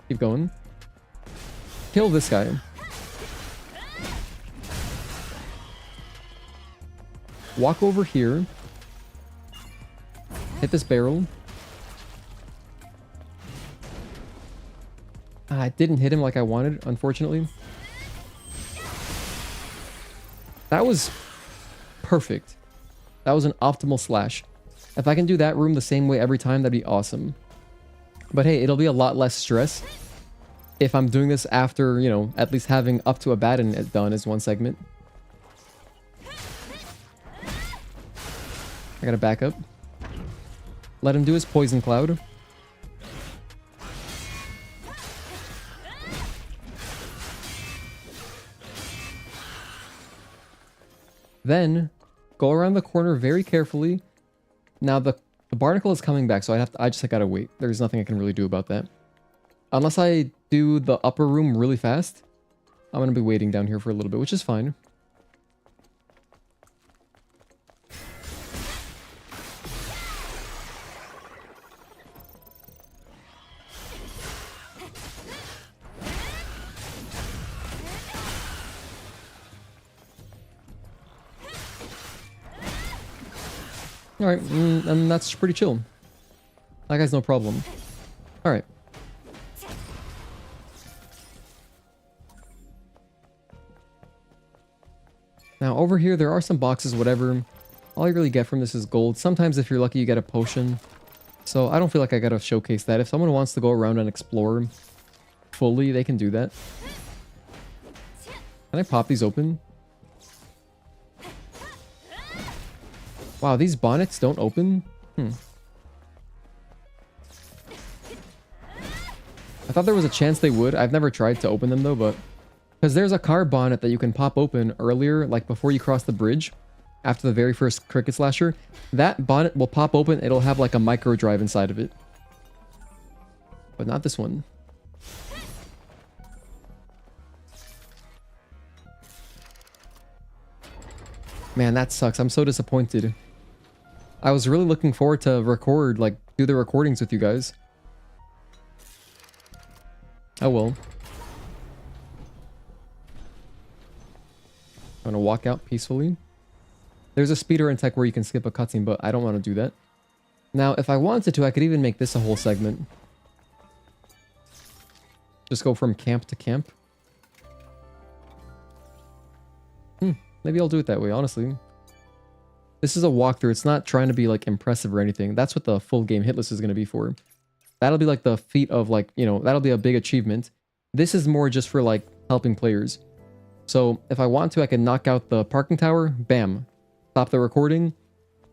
Keep going. Kill this guy. Walk over here. Hit this barrel. I didn't hit him like I wanted, unfortunately. That was perfect. That was an optimal slash. If I can do that room the same way every time, that'd be awesome. But hey, it'll be a lot less stress if I'm doing this after, at least having up to Abaddon done as one segment. I gotta back up. Let him do his poison cloud. Then go around the corner very carefully. Now the barnacle is coming back, so I just gotta wait. There's nothing I can really do about that. Unless I do the upper room really fast, I'm going to be waiting down here for a little bit, which is fine. Alright, and that's pretty chill. That guy's no problem. Alright. Now over here, there are some boxes, whatever. All you really get from this is gold. Sometimes if you're lucky, you get a potion. So I don't feel like I gotta showcase that. If someone wants to go around and explore fully, they can do that. Can I pop these open? Wow, these bonnets don't open? I thought there was a chance they would. I've never tried to open them though, but... Because there's a car bonnet that you can pop open earlier, like before you cross the bridge, after the very first cricket slasher. That bonnet will pop open, it'll have like a micro drive inside of it. But not this one. Man, that sucks. I'm so disappointed. I was really looking forward to record, like, do the recordings with you guys. Oh well. I'm gonna walk out peacefully. There's a speedrun tech where you can skip a cutscene, but I don't want to do that. Now, if I wanted to, I could even make this a whole segment. Just go from camp to camp. Maybe I'll do it that way, honestly. This is a walkthrough. It's not trying to be, like, impressive or anything. That's what the full game hit list is going to be for. That'll be, like, the feat of, like, you know, that'll be a big achievement. This is more just for, like, helping players. So, if I want to, I can knock out the parking tower. Bam. Stop the recording.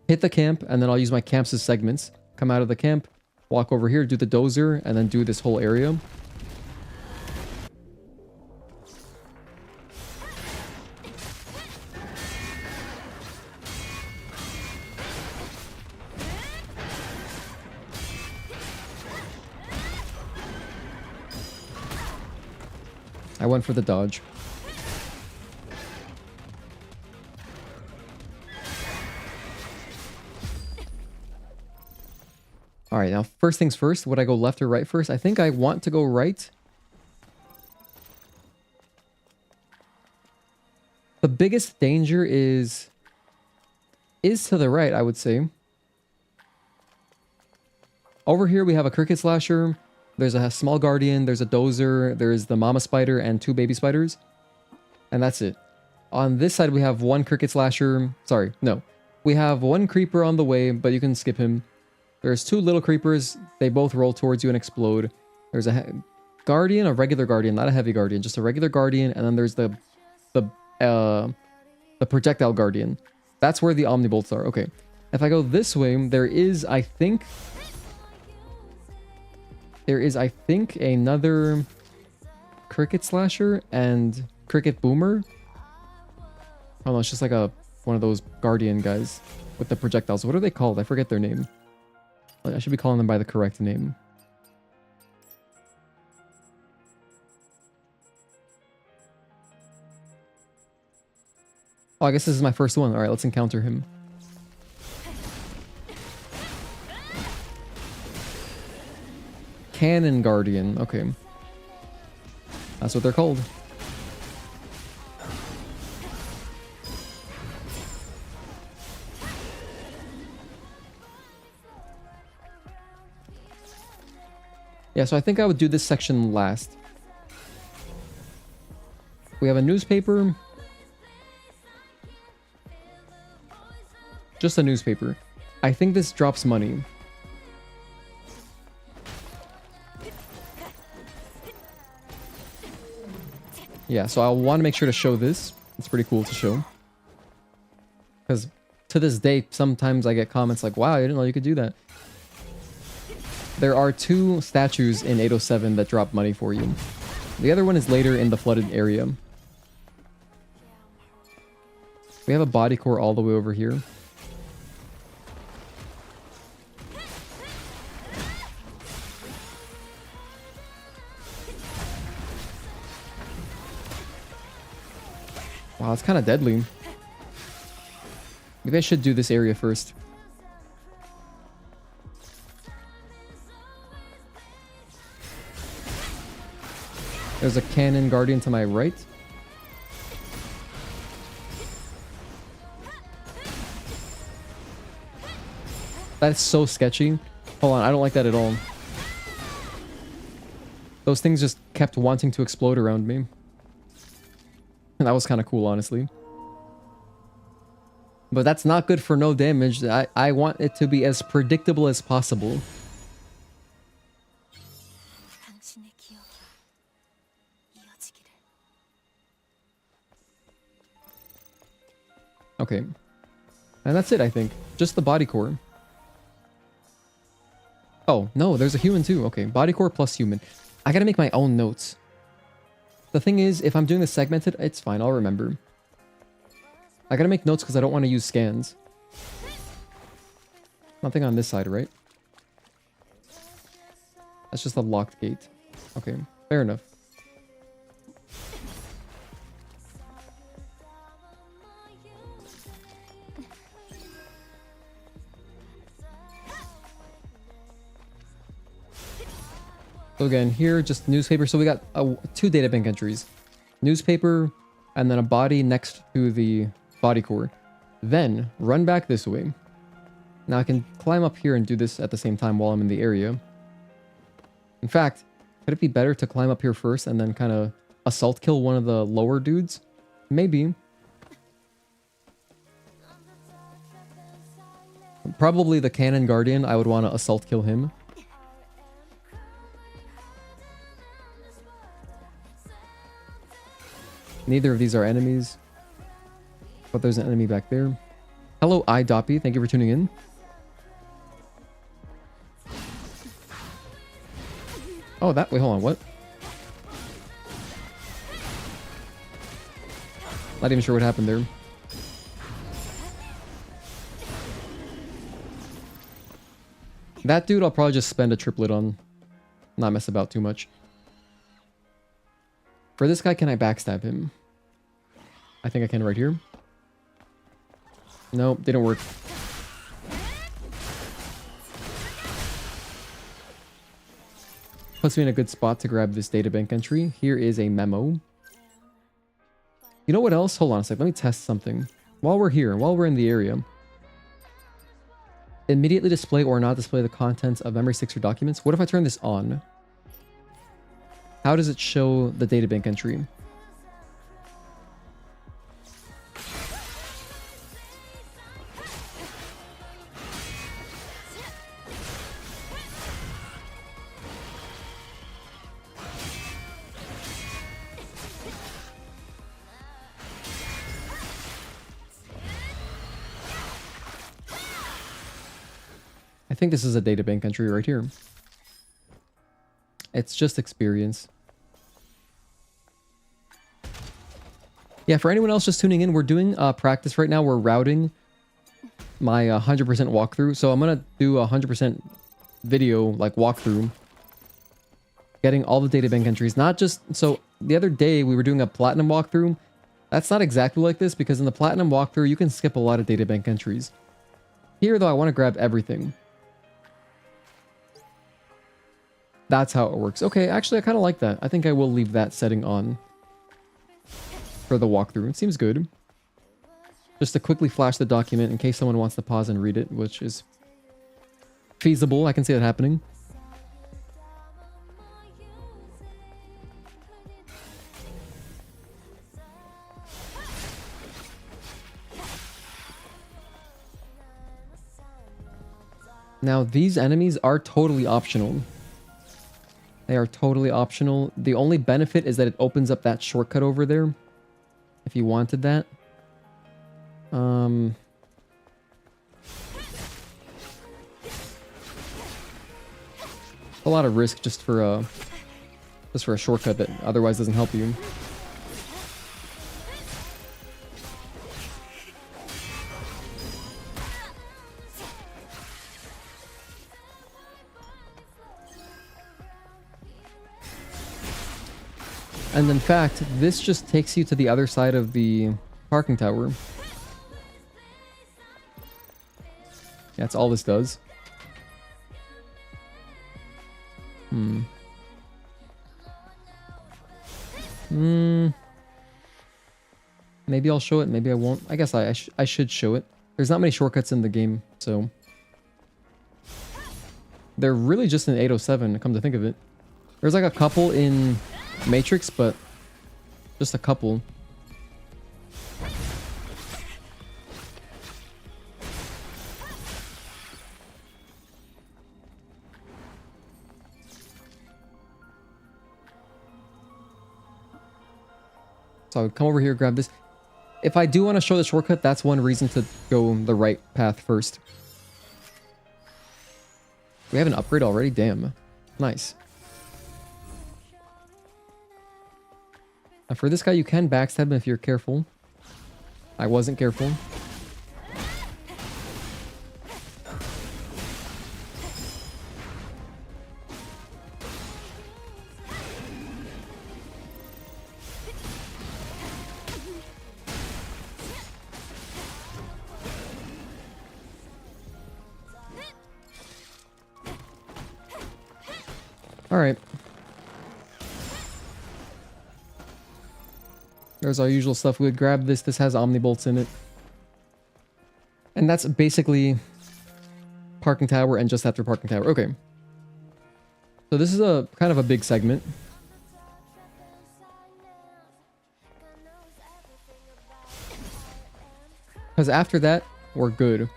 Hit the camp, and then I'll use my camps as segments. Come out of the camp. Walk over here, do the dozer, and then do this whole area. I went for the dodge. Alright, now first things first, would I go left or right first? I think I want to go right. The biggest danger is to the right, I would say. Over here we have a cricket slasher. There's a small guardian, there's a dozer, there's the mama spider, and 2 baby spiders. And that's it. On this side, we have 1 cricket slasher. Sorry, no. We have 1 creeper on the way, but you can skip him. There's 2 little creepers. They both roll towards you and explode. There's a guardian, a regular guardian, not a heavy guardian, just a regular guardian. And then there's the projectile guardian. That's where the omnibolts are. Okay. If I go this way, there is, I think, another cricket slasher and cricket boomer. Oh no, it's just like one of those guardian guys with the projectiles. What are they called? I forget their name. I should be calling them by the correct name. Oh, I guess this is my first one. Alright, let's encounter him. Cannon Guardian. Okay. That's what they're called. Yeah, so I think I would do this section last. We have a newspaper. Just a newspaper. I think this drops money. Yeah, so I'll want to make sure to show this. It's pretty cool to show. Because to this day, sometimes I get comments like, wow, I didn't know you could do that. There are 2 statues in 807 that drop money for you. The other one is later in the flooded area. We have a body core all the way over here. Wow, it's kind of deadly. Maybe I should do this area first. There's a cannon guardian to my right. That's so sketchy. Hold on, I don't like that at all. Those things just kept wanting to explode around me. And that was kind of cool, honestly. But that's not good for no damage. I want it to be as predictable as possible. Okay. And that's it, I think. Just the body core. Oh, no, there's a human too. Okay, body core plus human. I gotta make my own notes. The thing is, if I'm doing this segmented, it's fine, I'll remember. I gotta make notes because I don't want to use scans. Nothing on this side, right? That's just a locked gate. Okay, fair enough. So again, here, just newspaper. So we got 2 databank entries. Newspaper, and then a body next to the body core. Then, run back this way. Now I can climb up here and do this at the same time while I'm in the area. In fact, could it be better to climb up here first and then kind of assault kill one of the lower dudes? Maybe. Probably the cannon guardian, I would want to assault kill him. Neither of these are enemies. But there's an enemy back there. Hello, Idoppy. Thank you for tuning in. Oh, that... Wait, hold on. What? Not even sure what happened there. That dude I'll probably just spend a triplet on. Not mess about too much. For this guy, can I backstab him? I think I can right here. Nope, didn't work. Puts me in a good spot to grab this databank entry. Here is a memo. You know what else? Hold on a sec. Let me test something. While we're here, while we're in the area. Immediately display or not display the contents of memory sticks or documents. What if I turn this on? How does it show the databank entry? I think this is a databank entry right here. It's just experience. Yeah, for anyone else just tuning in, we're doing practice right now. We're routing my 100% walkthrough. So I'm going to do a 100% video, like walkthrough. Getting all the databank entries. Not just... So the other day we were doing a platinum walkthrough. That's not exactly like this because in the platinum walkthrough you can skip a lot of databank entries. Here though, I want to grab everything. That's how it works. Okay, actually I kind of like that. I think I will leave that setting on. For the walkthrough. It seems good. Just to quickly flash the document in case someone wants to pause and read it, which is feasible. I can see that happening. Now, these enemies are totally optional. They are totally optional. The only benefit is that it opens up that shortcut over there. If you wanted that. A lot of risk just for a shortcut that otherwise doesn't help you. And in fact, this just takes you to the other side of the parking tower. Yeah, that's all this does. Maybe I'll show it, maybe I won't. I guess I should show it. There's not many shortcuts in the game, so... They're really just in 807, come to think of it. There's like a couple in Matrix, but just a couple. So I would come over here, grab this. If I do want to show the shortcut, that's one reason to go the right path first. We have an upgrade already? Damn. Nice. Now for this guy, you can backstab him if you're careful. I wasn't careful. Alright. There's our usual stuff. We would grab this. This has omnibolts in it. And that's basically parking tower and just after parking tower. Okay. So this is a kind of a big segment. Because after that, we're good.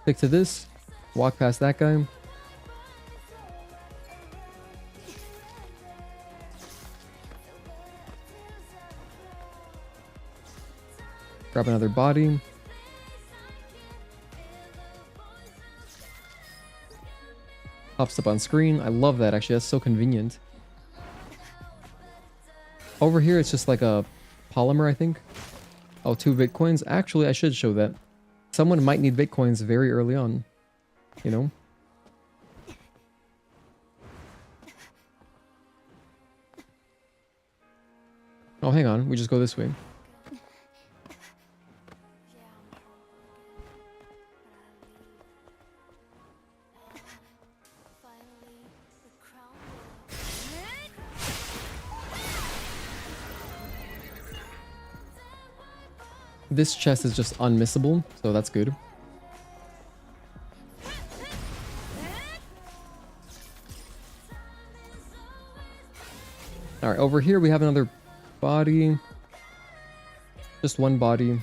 Stick to this. Walk past that guy. Grab another body. Pops up on screen. I love that, actually. That's so convenient. Over here, it's just like a polymer, I think. Oh, 2 Bitcoins. Actually, I should show that. Someone might need Bitcoins very early on. You know? Oh, hang on. We just go this way. This chest is just unmissable, so that's good. Alright, over here we have another body. Just one body.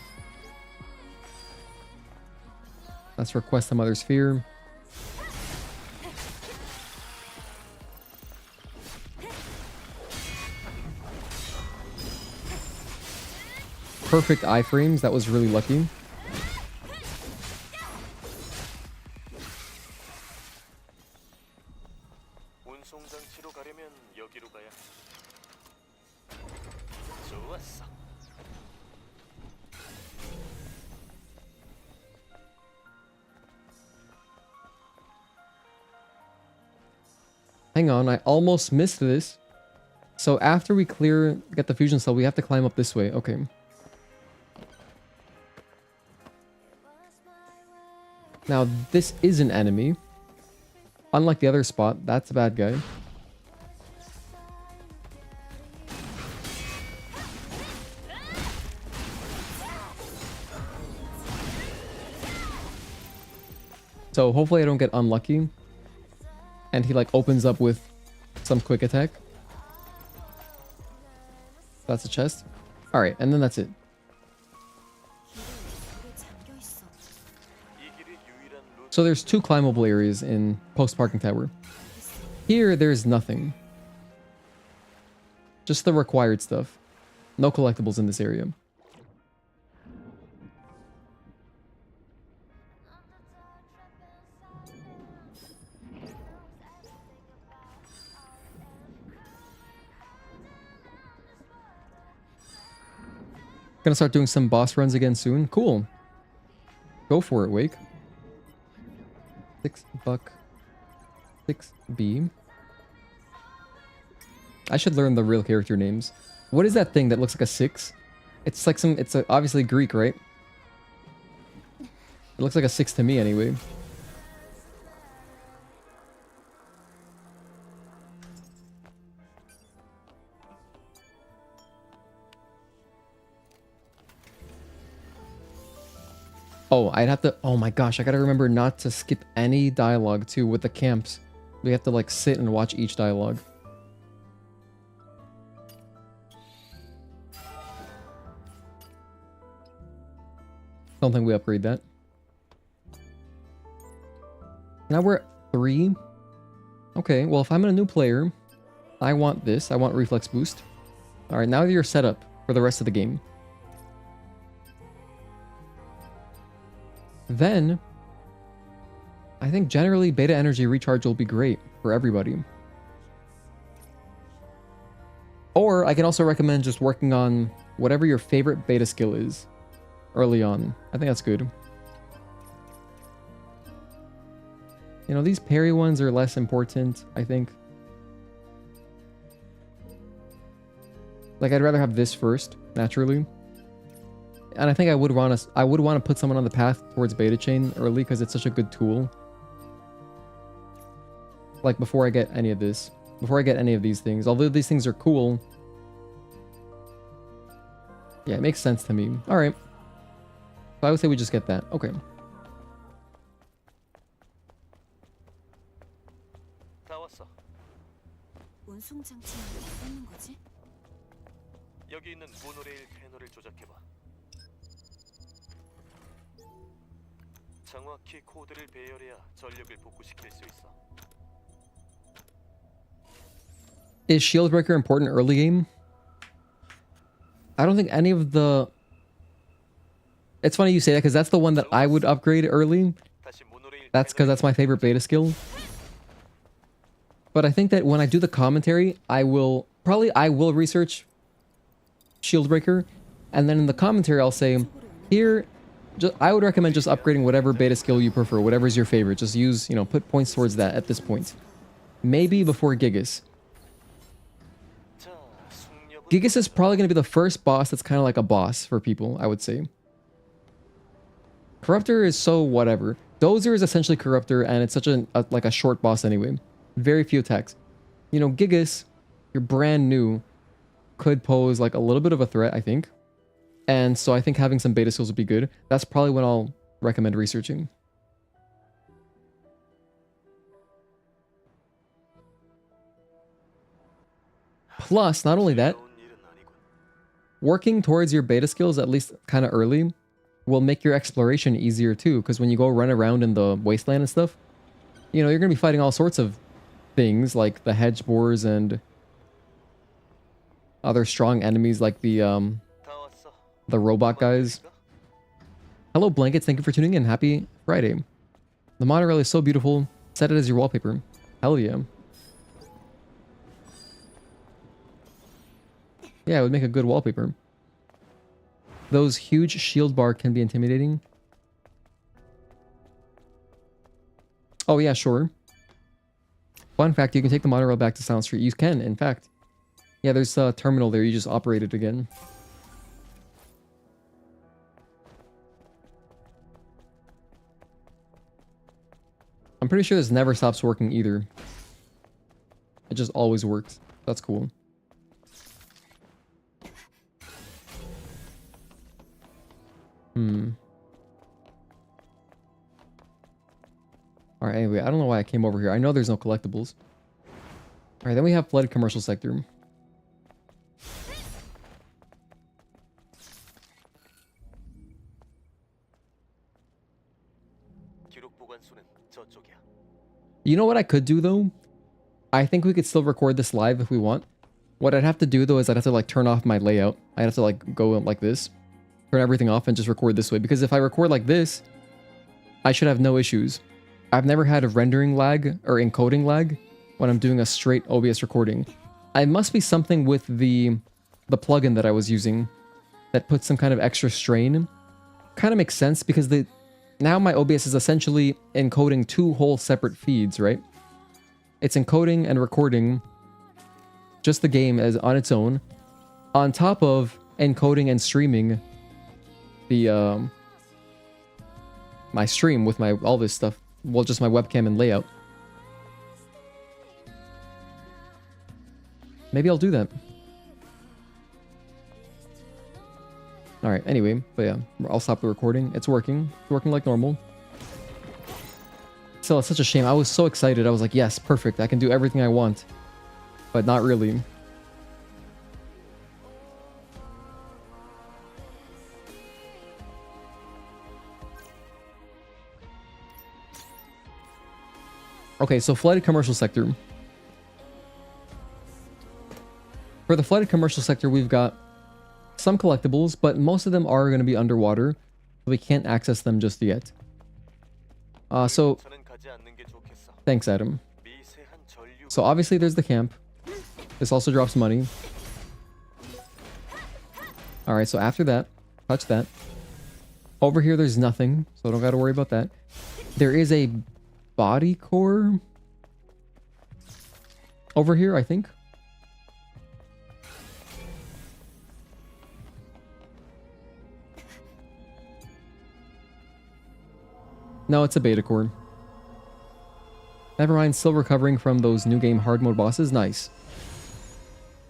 Let's request some other sphere. Perfect iframes. That was really lucky. Hang on, I almost missed this. So after we get the fusion cell, we have to climb up this way. Okay. Now, this is an enemy. Unlike the other spot, that's a bad guy. So hopefully I don't get unlucky. And he like opens up with some quick attack. That's a chest. Alright, and then that's it. So there's 2 climbable areas in post-parking tower. Here, there's nothing. Just the required stuff. No collectibles in this area. Gonna start doing some boss runs again soon. Cool. Go for it, Wake. $6. 6B. I should learn the real character names. What is that thing that looks like a 6? It's like some, it's obviously Greek, right? It looks like a 6 to me anyway. Oh, I'd have to, oh my gosh, I gotta remember not to skip any dialogue too with the camps. We have to like sit and watch each dialogue. Don't think we upgrade that. Now we're at 3. Okay, well, if I'm a new player, I want this. I want reflex boost. All right, now you're set up for the rest of the game. Then, I think generally beta energy recharge will be great for everybody. Or I can also recommend just working on whatever your favorite beta skill is early on. I think that's good. You know, these parry ones are less important, I think. Like, I'd rather have this first, naturally. And I think I would want to put someone on the path towards beta chain early because it's such a good tool. Like, before I get any of this. Before I get any of these things. Although these things are cool. Yeah, it makes sense to me. Alright. So I would say we just get that. Okay. 여기 있는 모노레일 캐널을 조작해봐. 정확히 코드를 배열해야 전력을 복구시킬 수 있어. Is Shieldbreaker important early game? I don't think any of the... It's funny you say that because that's the one that I would upgrade early. That's because that's my favorite beta skill. But I think that when I do the commentary, I will research Shieldbreaker, and then in the commentary I'll say, here, I would recommend just upgrading whatever beta skill you prefer, whatever is your favorite. Just use, you know, put points towards that at this point. Maybe before Gigas. Gigas is probably going to be the first boss that's kind of like a boss for people, I would say. Corruptor is so whatever. Dozer is essentially Corruptor, and it's such like a short boss anyway. Very few attacks. You know, Gigas, you're brand new, could pose like a little bit of a threat, I think. And so I think having some beta skills would be good. That's probably when I'll recommend researching. Plus, not only that, working towards your beta skills, at least kind of early, will make your exploration easier too. Because when you go run around in the wasteland and stuff, you know, you're going to be fighting all sorts of things like the hedge boars and other strong enemies like the robot guys. Hello, Blankets. Thank you for tuning in. Happy Friday. The monorail is so beautiful. Set it as your wallpaper. Hell yeah. Yeah, it would make a good wallpaper. Those huge shield bar can be intimidating. Oh yeah, sure. Fun fact, you can take the monorail back to Silent Street. You can, in fact. Yeah, there's a terminal there. You just operate it again. I'm pretty sure this never stops working either. It just always works. That's cool. Alright, anyway, I don't know why I came over here. I know there's no collectibles. Alright, then we have flooded commercial sector. You know what I could do though? I think we could still record this live if we want. What I'd have to do though is I'd have to like turn off my layout. I'd have to like go like this, turn everything off and just record this way. Because if I record like this, I should have no issues. I've never had a rendering lag or encoding lag when I'm doing a straight OBS recording. It must be something with the plugin that I was using that puts some kind of extra strain. Kind of makes sense because now my OBS is essentially encoding 2 whole separate feeds, right? It's encoding and recording just the game as on its own, on top of encoding and streaming the my stream with my all this stuff. Well, just my webcam and layout. Maybe I'll do that. Alright, anyway, but yeah, I'll stop the recording. It's working. It's working like normal. Still, it's such a shame. I was so excited. I was like, yes, perfect. I can do everything I want. But not really. Okay, so flooded commercial sector. For the flooded commercial sector, we've got some collectibles, but most of them are going to be underwater, so we can't access them just yet. So thanks, Adam. So obviously there's the camp. This also drops money. Alright, so after that, touch that. Over here there's nothing, so don't gotta worry about that. There is a body core over here, I think. No, it's a beta core. Never mind, still recovering from those new game hard mode bosses. Nice.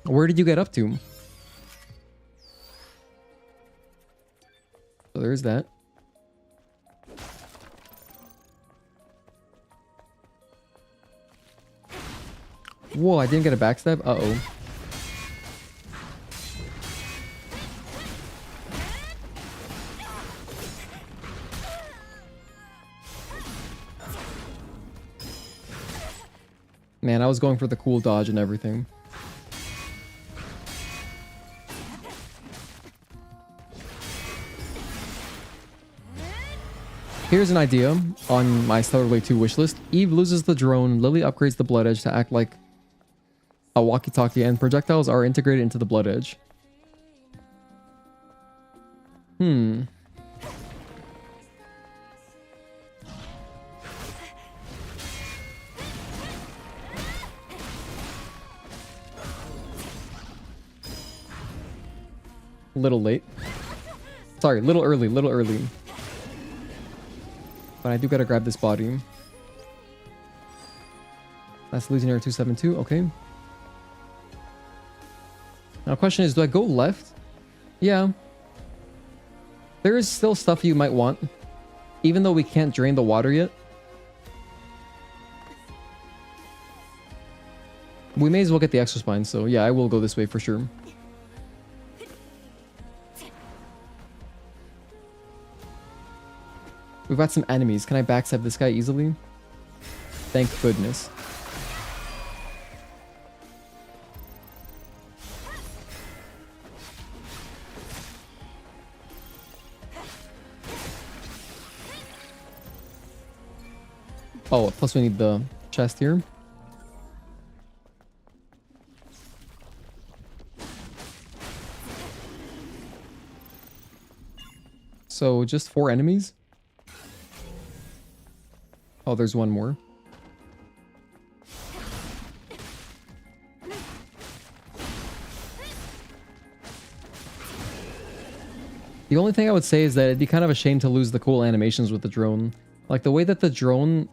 Where did you get up to? So there's that. Whoa, I didn't get a backstab? Uh-oh. Man, I was going for the cool dodge and everything. Here's an idea on my Stellar Blade 2 wishlist. Eve loses the drone, Lily upgrades the Blood Edge to act like a walkie-talkie, and projectiles are integrated into the Blood Edge. Little late. Sorry, little early. But I do gotta grab this body. That's Legionnaire 272, okay. Now the question is, do I go left? Yeah. There is still stuff you might want. Even though we can't drain the water yet. We may as well get the extra spine, so yeah, I will go this way for sure. We've got some enemies. Can I backstab this guy easily? Thank goodness. Oh, plus we need the chest here. So just 4 enemies? Oh, there's one more. The only thing I would say is that it'd be kind of a shame to lose the cool animations with the drone. Like the way that the drone,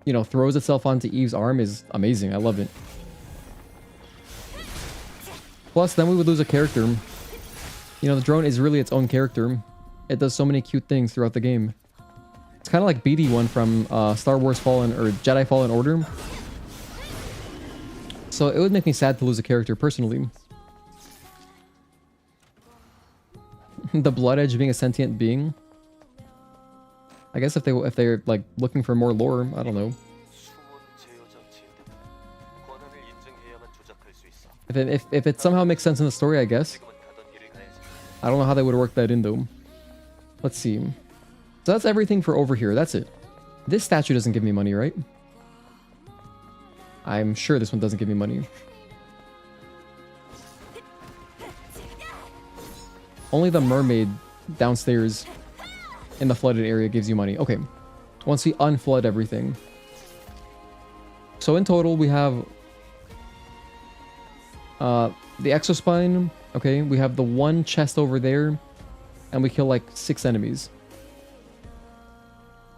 you know, throws itself onto Eve's arm is amazing. I love it. Plus, then we would lose a character. You know, the drone is really its own character. It does so many cute things throughout the game. It's kind of like BD1 from Star Wars Fallen or Jedi Fallen Order. So it would make me sad to lose a character personally. The Blood Edge being a sentient being. I guess if they're like looking for more lore, I don't know. If it somehow makes sense in the story, I guess. I don't know how they would work that in though. Let's see. So that's everything for over here. That's it. This statue doesn't give me money, right? I'm sure this one doesn't give me money. Only the mermaid downstairs in the flooded area gives you money. Okay. Once we unflood everything. So in total, we have The exospine. Okay, we have the one chest over there, and we kill like 6 enemies.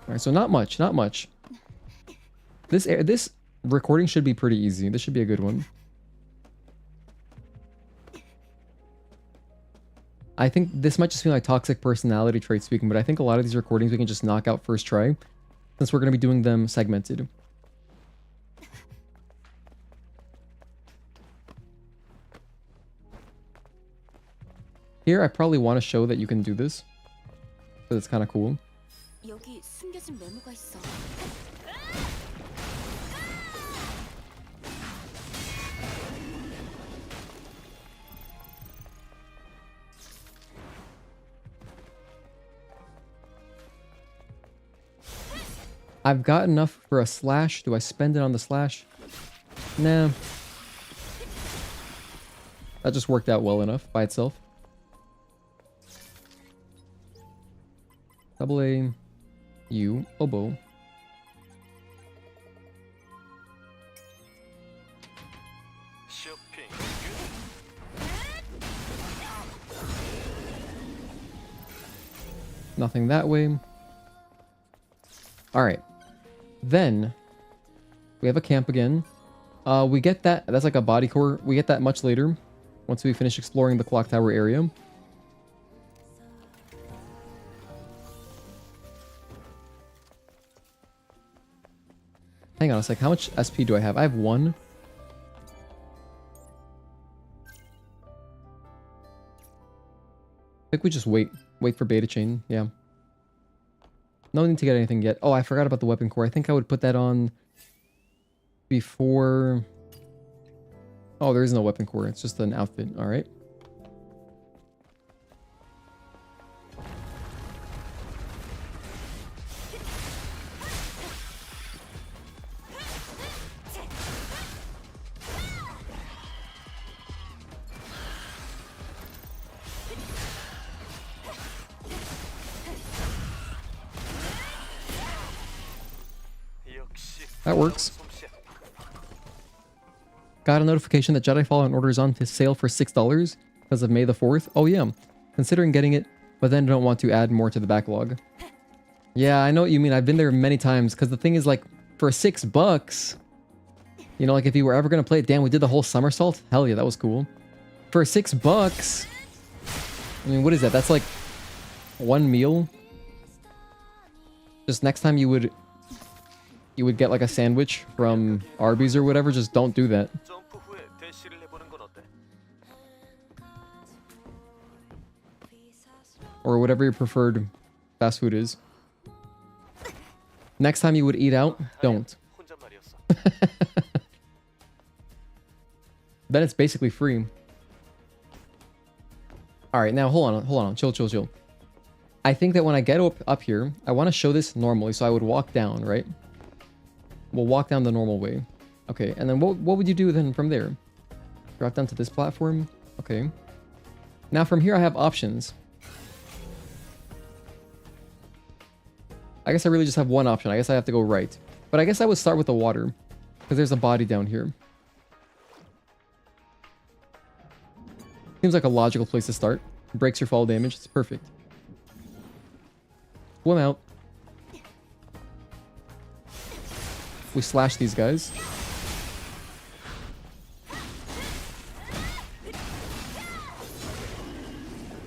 All right, so not much, not much. This recording should be pretty easy. This should be a good one. I think this might just feel like toxic personality trait speaking, but I think a lot of these recordings we can just knock out first try, since we're going to be doing them segmented. Here, I probably want to show that you can do this, because it's kind of cool. 여기 숨겨진 메모가 있어. I've got enough for a slash. Do I spend it on the slash? Nah. That just worked out well enough by itself. Double A, U, oboe. 쇼핑. Nothing that way. All right. Then we have a camp again. We get that. That's like a body core. We get that much later once we finish exploring the clock tower area. Hang on a sec. How much SP do I have? I have 1. I think we just wait for beta chain. Yeah. No need to get anything yet. Oh, I forgot about the weapon core. I think I would put that on before... Oh, there is no weapon core. It's just an outfit. All right. That works. Got a notification that Jedi Fallen Order is on sale for $6 because of May the 4th. Oh yeah, considering getting it, but then don't want to add more to the backlog. Yeah, I know what you mean. I've been there many times because the thing is like for $6, you know, like if you were ever going to play it, damn, we did the whole somersault. Hell yeah, that was cool. For $6, I mean, what is that? That's like 1 meal. Just next time you would get like a sandwich from Arby's or whatever, just don't do that. 점프 후에 대시를 해보는 건 어때? Or whatever your preferred fast food is. Next time you would eat out, don't. 혼잣말이었어. Then it's basically free. Alright, now hold on. Chill. I think that when I get up here, I want to show this normally, so I would walk down, right? We'll walk down the normal way. Okay, and then what would you do then from there? Drop down to this platform. Okay. Now from here I have options. I guess I really just have one option. I guess I have to go right. But I guess I would start with the water, because there's a body down here. Seems like a logical place to start. Breaks your fall damage. It's perfect. Swim out. We slash these guys.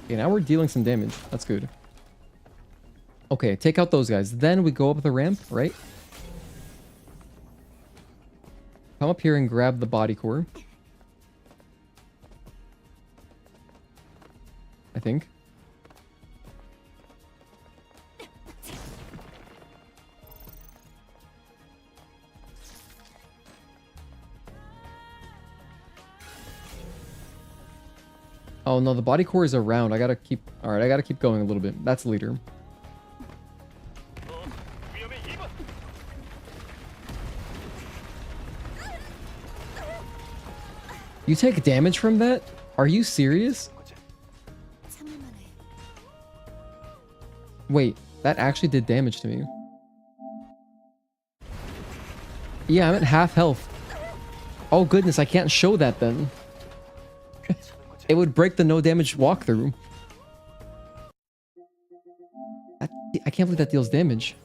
Okay, now we're dealing some damage. That's good. Okay, take out those guys. Then we go up the ramp, right? Come up here and grab the body core. I think. Oh no, the body core is around. I gotta keep... Alright, I gotta keep going a little bit. That's leader. You take damage from that? Are you serious? Wait, that actually did damage to me. Yeah, I'm at half health. Oh goodness, I can't show that then. 괜찮은 거지? It would break the no damage walkthrough. I can't believe that deals damage.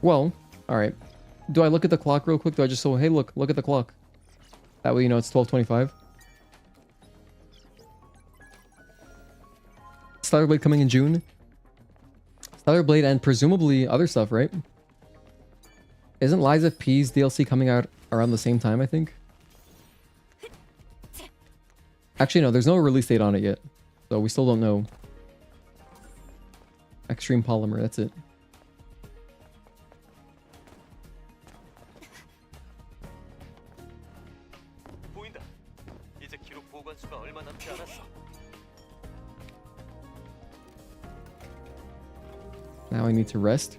Well, alright. Do I look at the clock real quick? Do I just say, hey, look at the clock? That way you know it's 12:25. Stellar Blade coming in June. Stellar Blade and presumably other stuff, right? Isn't Lies of P's DLC coming out around the same time, I think? Actually, no, there's no release date on it yet. So we still don't know. Extreme Polymer, that's it. 보인다. 이제 기록 보관수가 얼마 남지 않았어. Now I need to rest.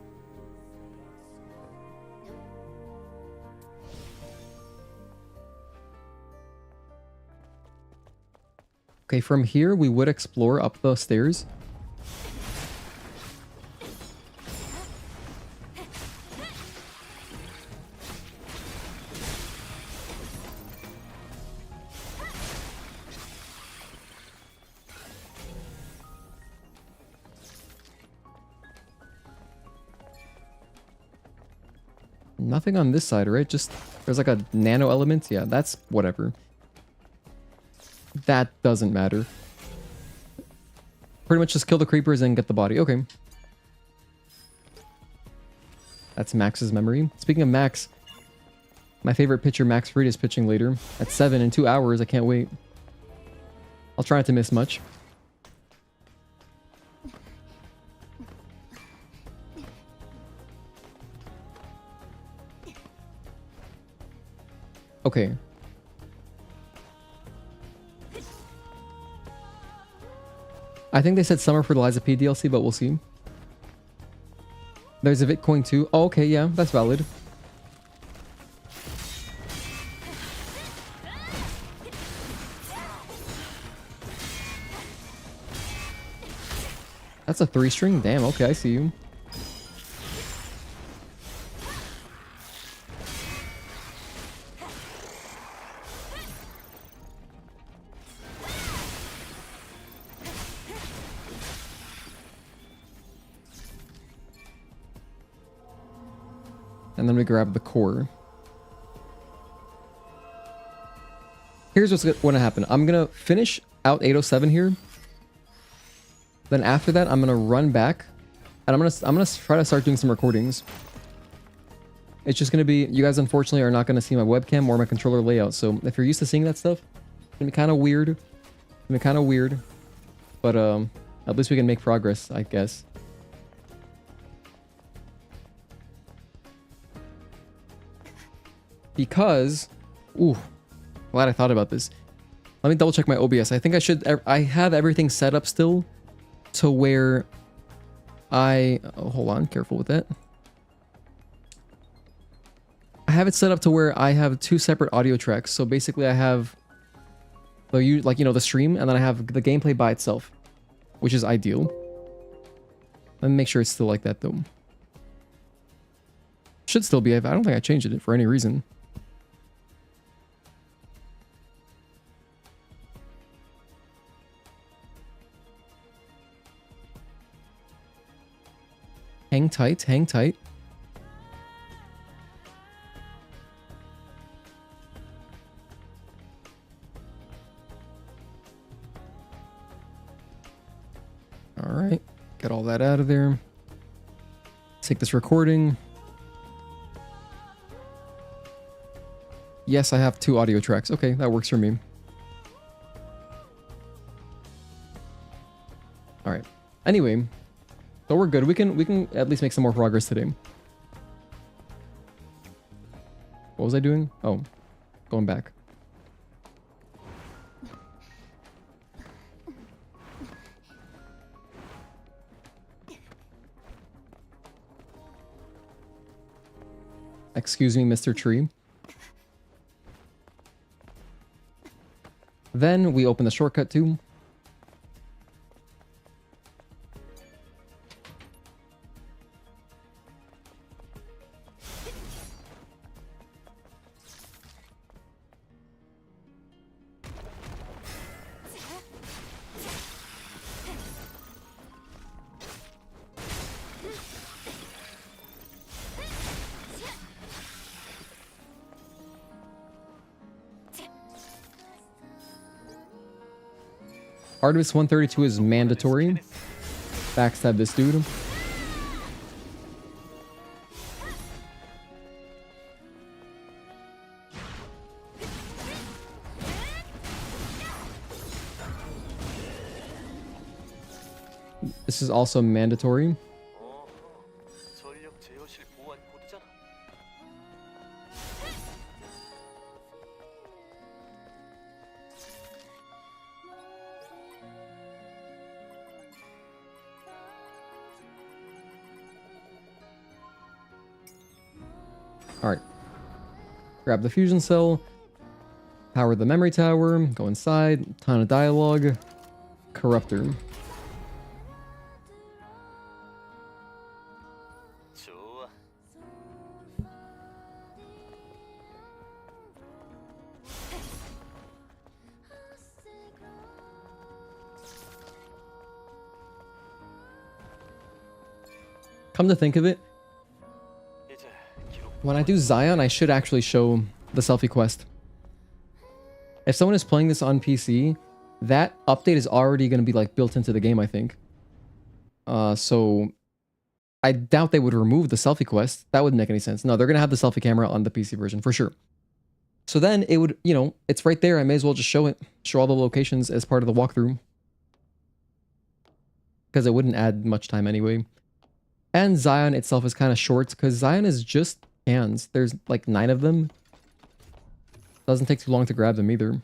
Okay, from here we would explore up the stairs. Nothing on this side, right? Just there's like a nano element. Yeah, that's whatever. That doesn't matter. Pretty much just kill the creepers and get the body. Okay. That's Max's memory. Speaking of Max, my favorite pitcher, Max Fried, is pitching later at 7 in 2 hours. I can't wait. I'll try not to miss much. Okay. I think they said summer for the Lies of P DLC, but we'll see. There's a Bitcoin too. Oh, okay, yeah, that's valid. That's a 3-string? Damn, okay, I see you. And then we grab the core. Here's what's going to happen. I'm going to finish out 807 here. Then after that, I'm going to run back. And I'm going to try to start doing some recordings. It's just going to be... You guys, unfortunately, are not going to see my webcam or my controller layout. So if you're used to seeing that stuff, it's going to be kind of weird. It's going to be kind of weird. But at least we can make progress, I guess. Because, ooh, glad I thought about this. Let me double check my OBS. I think I have everything set up still to where oh, hold on, careful with that. I have it set up to where I have 2 separate audio tracks. So basically I have the stream, and then I have the gameplay by itself, which is ideal. Let me make sure it's still like that though. Should still be. I don't think I changed it for any reason. Hang tight, hang tight. All right, get all that out of there. Take this recording. Yes, I have 2 audio tracks. Okay, that works for me. All right. Anyway, so we're good. We can at least make some more progress today. What was I doing? Oh, going back. Excuse me, Mr. Tree. Then we open the shortcut too. Artemis 132 is mandatory. Backstab this dude. This is also mandatory. 전력 제어실 보안 코드잖아. Alright. Grab the fusion cell. Power the memory tower. Go inside. Ton of dialogue. Corruptor. 좋아. Come to think of it, 이제 기록 when I do Zion, I should actually show the selfie quest. If someone is playing this on PC, that update is already going to be like built into the game, I think. So I doubt they would remove the selfie quest. That wouldn't make any sense. No, they're going to have the selfie camera on the PC version for sure. So then it would, you know, it's right there. I may as well just show it, show all the locations as part of the walkthrough. Because it wouldn't add much time anyway. And Zion itself is kind of short because Zion is just hands. There's like 9 of them. Doesn't take too long to grab them either.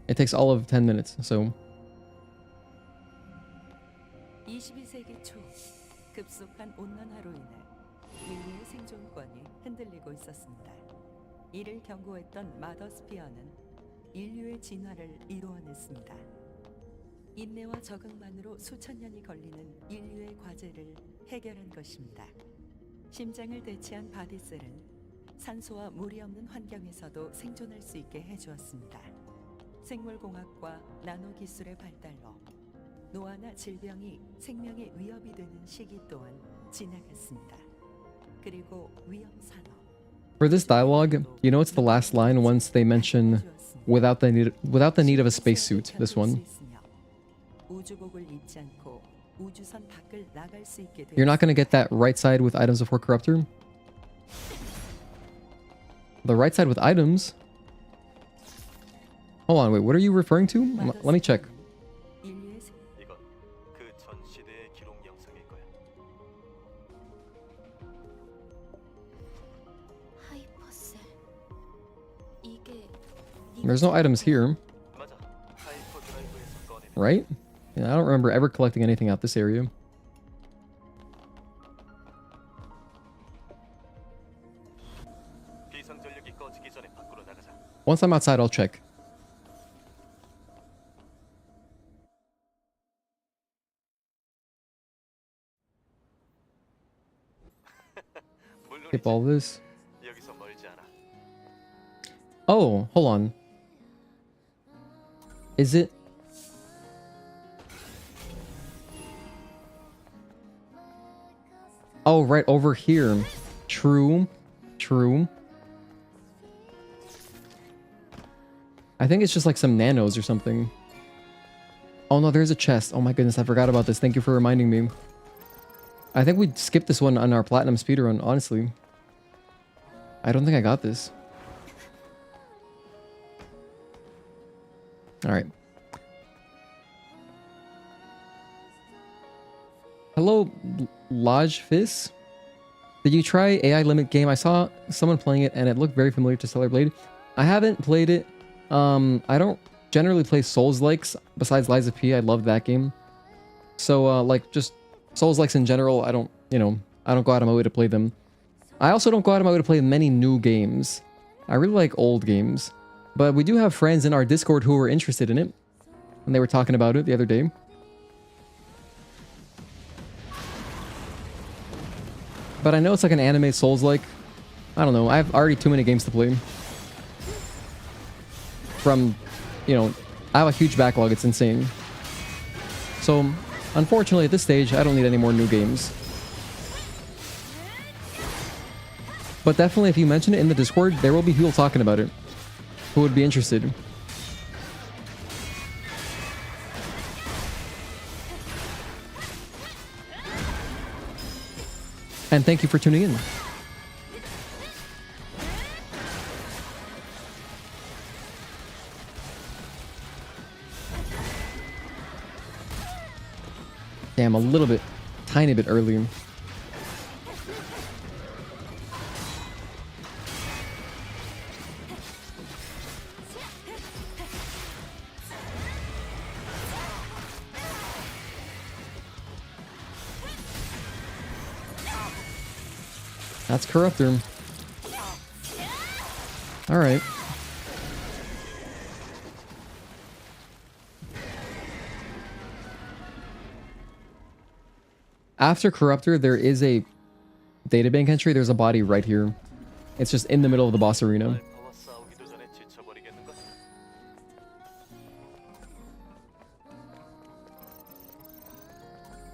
It takes all of 10 minutes, so. 22세기 초 급속한 온난화로 인해 인류의 생존권이 흔들리고 있었습니다. 이를 경고했던 마더 스피어는 인류의 진화를 이루어냈습니다. 인내와 적응만으로 수천 년이 걸리는 인류의 과제를 해결한 것입니다. 심장을 대체한 바디셀은 산소와 물이 없는 환경에서도 생존할 수 있게 해주었습니다. 생물공학과 나노기술의 발달로 노화나 질병이 생명의 위협이 되는 시기 또한 지나갔습니다. 그리고 위험 산업. For this dialogue, you know it's the last line once they mention without the need of a spacesuit. This one. You're not going to get that right side with items before Corruptor. The right side with items? Hold on, wait, what are you referring to? Let me check. 이건 그 전 시대의 기록 영상일 거야. 하이퍼셀. 이게 There's no items here, 맞아. 하이퍼 드라이브에서 꺼내는 right? Yeah, I don't remember ever collecting anything out this area. 비상 전력이 꺼지기 전에 밖으로 나가자. Once I'm outside, I'll check. Skip all this. 여기서 멀지 않아. Oh, hold on. Is it? Oh, right over here. True. True. I think it's just like some nanos or something. Oh no, there's a chest. Oh my goodness, I forgot about this. Thank you for reminding me. I think we skipped this one on our platinum speedrun, honestly. I don't think I got this. Alright. Hello, Lodge Fizz. Did you try AI Limit Game? I saw someone playing it and it looked very familiar to Stellar Blade. I haven't played it. I don't generally play Souls-likes besides Lies of P. I love that game. So, like, just Souls-likes in general, I don't, you know, I don't go out of my way to play them. I also don't go out of my way to play many new games. I really like old games. But we do have friends in our Discord who were interested in it. And they were talking about it the other day. But I know it's like an anime Souls-like. I don't know. I have already too many games to play. From, you know, I have a huge backlog. It's insane. So, unfortunately, at this stage, I don't need any more new games. But definitely, if you mention it in the Discord, there will be people talking about it who would be interested. And thank you for tuning in. Damn, a little bit, tiny bit earlier. That's Corruptor. All right. After Corruptor, there is a databank entry. There's a body right here. It's just in the middle of the boss arena. 날 파워 싸우기도 전에 지쳐버리겠는걸?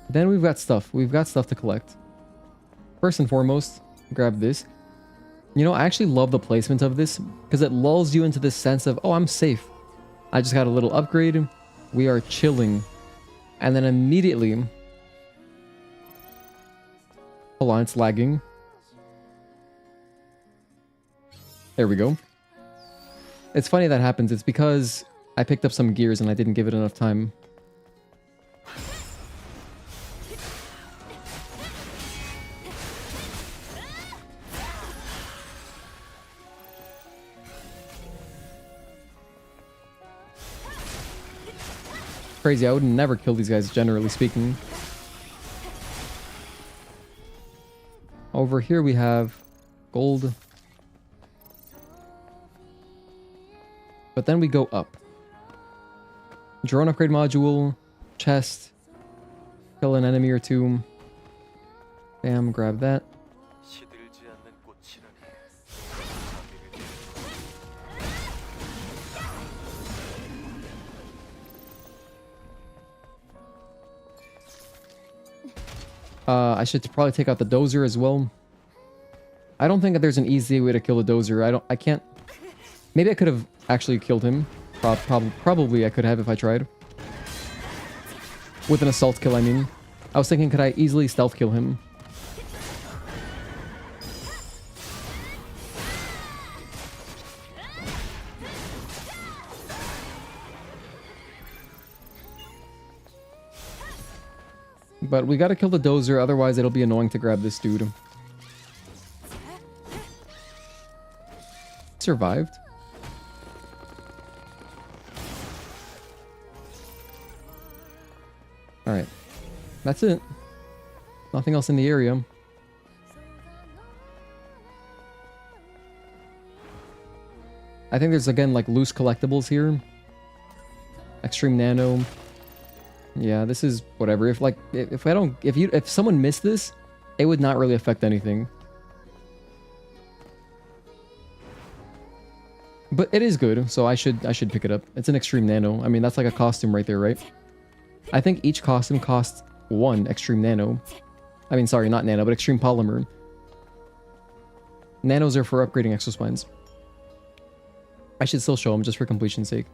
Then we've got stuff. We've got stuff to collect. First and foremost, grab this. You know, I actually love the placement of this because it lulls you into this sense of, oh, I'm safe. I just got a little upgrade. We are chilling. And then immediately... Hold on, it's lagging. There we go. It's funny that happens. It's because I picked up some gears and I didn't give it enough time. Crazy, I would never kill these guys, generally speaking. Over here we have gold. But then we go up. Drone upgrade module, chest, kill an enemy or two. Bam, grab that. 시들지 않는 꽃이라니. I should probably take out the dozer as well. I don't think that there's an easy way to kill a dozer. I can't. Maybe I could have actually killed him. Probably I could have if I tried. With an assault kill, I mean. I was thinking, could I easily stealth kill him? But we gotta kill the dozer, otherwise it'll be annoying to grab this dude. Survived. Alright. That's it. Nothing else in the area. I think there's again like loose collectibles here. Extreme Nano. Yeah, this is whatever. If someone missed this, it would not really affect anything. But it is good, so I should pick it up. It's an Extreme Nano. I mean, that's like a costume right there, right? I think each costume costs 1 Extreme Nano. I mean, sorry, not Nano, but Extreme Polymer. Nanos are for upgrading exospines. I should still show them just for completion's sake.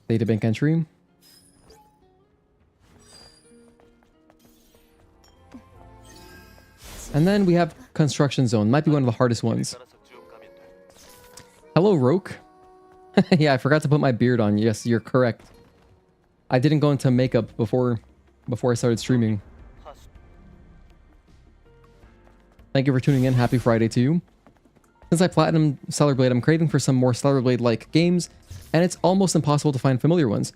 Databank entry. And then we have Construction Zone. Might be one of the hardest ones. 따라서 쭉 가면 돼. Hello, Roke. Yeah, I forgot to put my beard on. Yes, you're correct. I didn't go into makeup before I started streaming. 하수. Thank you for tuning in. Happy Friday to you. Since I platinum Stellar Blade, I'm craving for some more Stellar Blade-like games, and it's almost impossible to find familiar ones.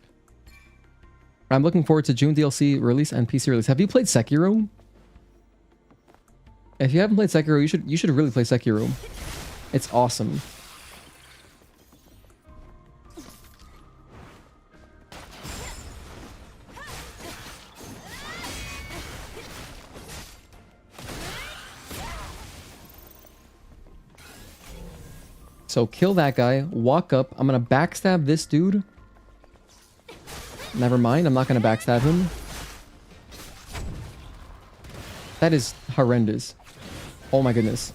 I'm looking forward to June DLC release and PC release. Have you played Sekiro? If you haven't played Sekiro, you should really play Sekiro. It's awesome. So kill that guy, walk up. I'm gonna backstab this dude. Never mind, I'm not gonna backstab him. That is horrendous. Oh my goodness.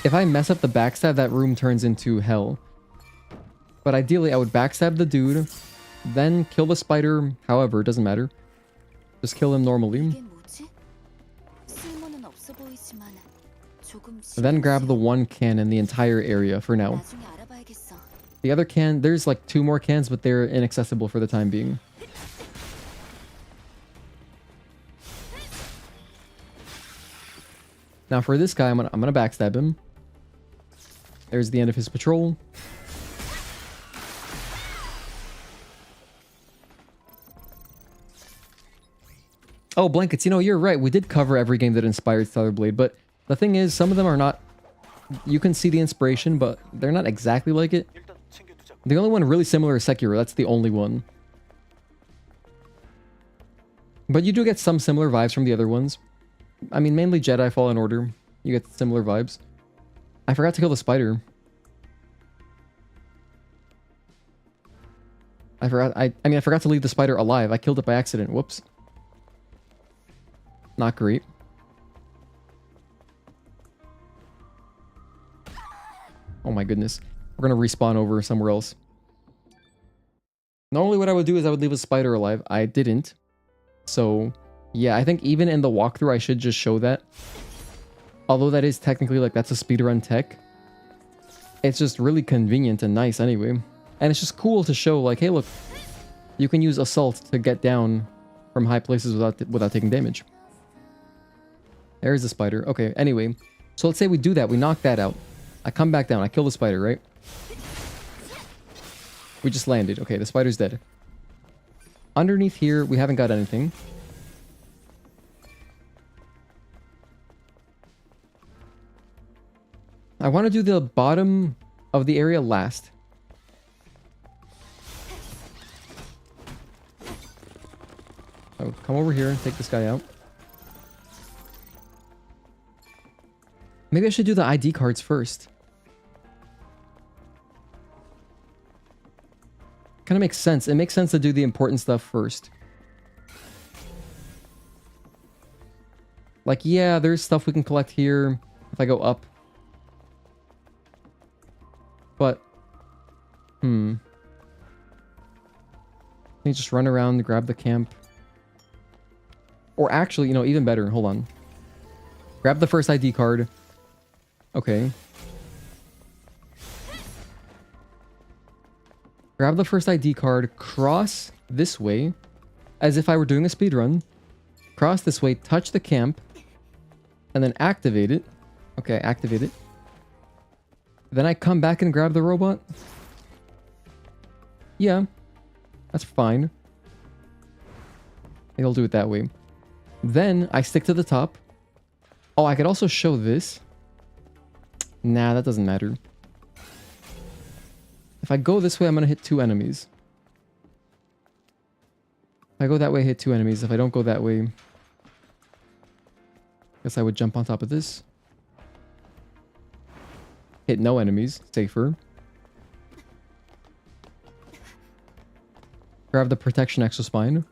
if I mess up the backstab, that room turns into hell. But ideally, I would backstab the dude, then kill the spider. However, it doesn't matter. Just kill him normally. 이게 뭐지? 쓸모는 없어 보이지만 조금 Then grab the one can in the entire area for now. 나중에 알아봐야겠어. The other can, there's like 2 more cans, but they're inaccessible for the time being. Now for this guy, I'm gonna backstab him. There's the end of his patrol. Oh, Blankets, you know, you're right. We did cover every game that inspired Stellar Blade, but the thing is, some of them are not... You can see the inspiration, but they're not exactly like it. 일단 챙겨두자고. The only one really similar is Sekiro. That's the only one. But you do get some similar vibes from the other ones. I mean, mainly Jedi Fallen Order. You get similar vibes. I forgot to kill the spider. I forgot to leave the spider alive. I killed it by accident. Whoops. Not great. Oh my goodness. We're gonna respawn over somewhere else. Normally what I would do is I would leave a spider alive. I didn't. So, yeah, I think even in the walkthrough I should just show that. Although that is technically like that's a speedrun tech. It's just really convenient and nice anyway. And it's just cool to show like, hey look, you can use assault to get down from high places without taking damage. There's the spider. Okay, anyway. So let's say we do that. We knock that out. I come back down. I kill the spider, right? We just landed. Okay, the spider's dead. Underneath here, we haven't got anything. I want to do the bottom of the area last. Oh, come over here and take this guy out. Maybe I should do the ID cards first. Kind of makes sense. It makes sense to do the important stuff first. Like, yeah, there's stuff we can collect here if I go up. But, let me just run around, grab the camp. Or actually, you know, even better, hold on. Grab the first ID card. Okay. Grab the first ID card, cross this way, as if I were doing a speedrun. Cross this way, touch the camp, and then activate it. Okay, activate it. Then I come back and grab the robot. Yeah, that's fine. Maybe I'll do it that way. Then I stick to the top. Oh, I could also show this. Nah, that doesn't matter. If I go this way, I'm going to hit 2 enemies. If I go that way, hit 2 enemies. If I don't go that way, guess I would jump on top of this. Hit no enemies. Safer. Grab the protection exospine.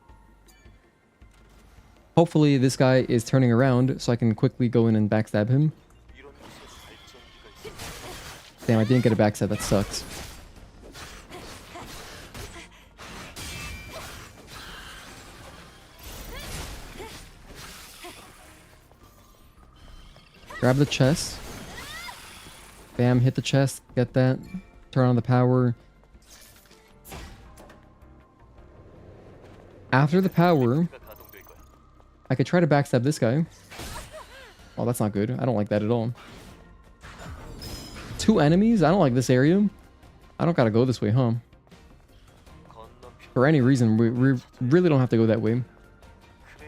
Hopefully this guy is turning around so I can quickly go in and backstab him. 이런 곳에 발전기가 있어. Damn, I didn't get a backstab. That sucks. Grab the chest. Bam, hit the chest. Get that. Turn on the power. After the power, 가동될 거야. I could try to backstab this guy. Oh, that's not good. I don't like that at all. 2 enemies? I don't like this area. I don't gotta go this way, huh? For any reason, we really don't have to go that way.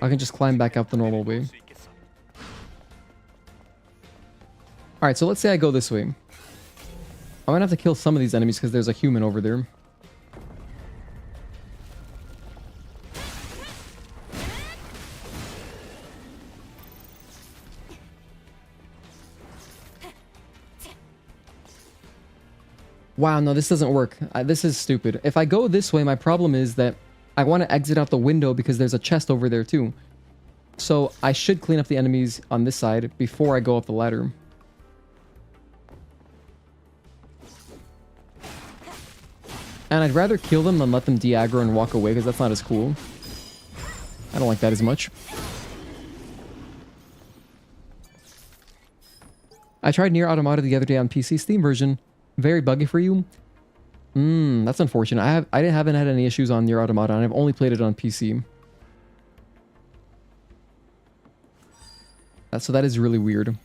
I can just climb back up the normal way. 수 있겠어. Alright, so let's say I go this way. I'm gonna have to kill some of these enemies because there's a human over there. Wow, no, this doesn't work. This is stupid. If I go this way, my problem is that I want to exit out the window because there's a chest over there too. So I should clean up the enemies on this side before I go up the ladder. And I'd rather kill them than let them de-aggro and walk away, because that's not as cool. I don't like that as much. I tried Nier Automata the other day on PC Steam version. Very buggy for you. That's unfortunate. I haven't had any issues on Nier Automata, and I've only played it on PC. So that is really weird. A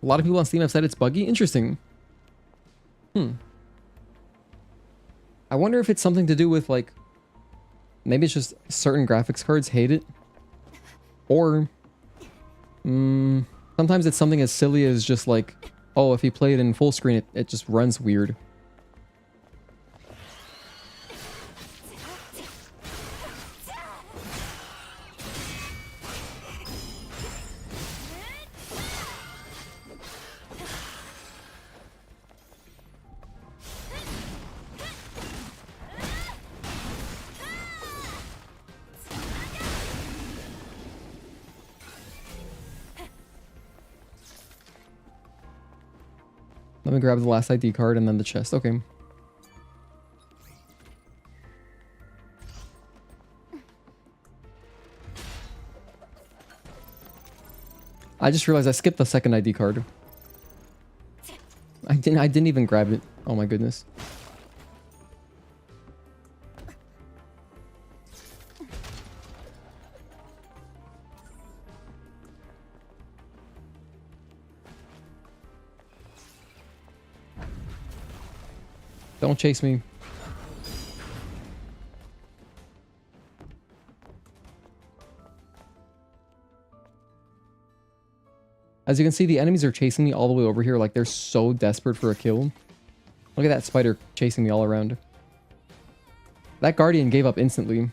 lot of people on Steam have said it's buggy. Interesting. I wonder if it's something to do with, like, maybe it's just certain graphics cards hate it. Or sometimes it's something as silly as just like, oh, if you play it in full screen, it just runs weird. Let me grab the last ID card and then the chest. Okay. I just realized I skipped the second ID card. I didn't even grab it. Oh my goodness. Don't chase me. As you can see, the enemies are chasing me all the way over here. Like, they're so desperate for a kill. Look at that spider chasing me all around. That guardian gave up instantly.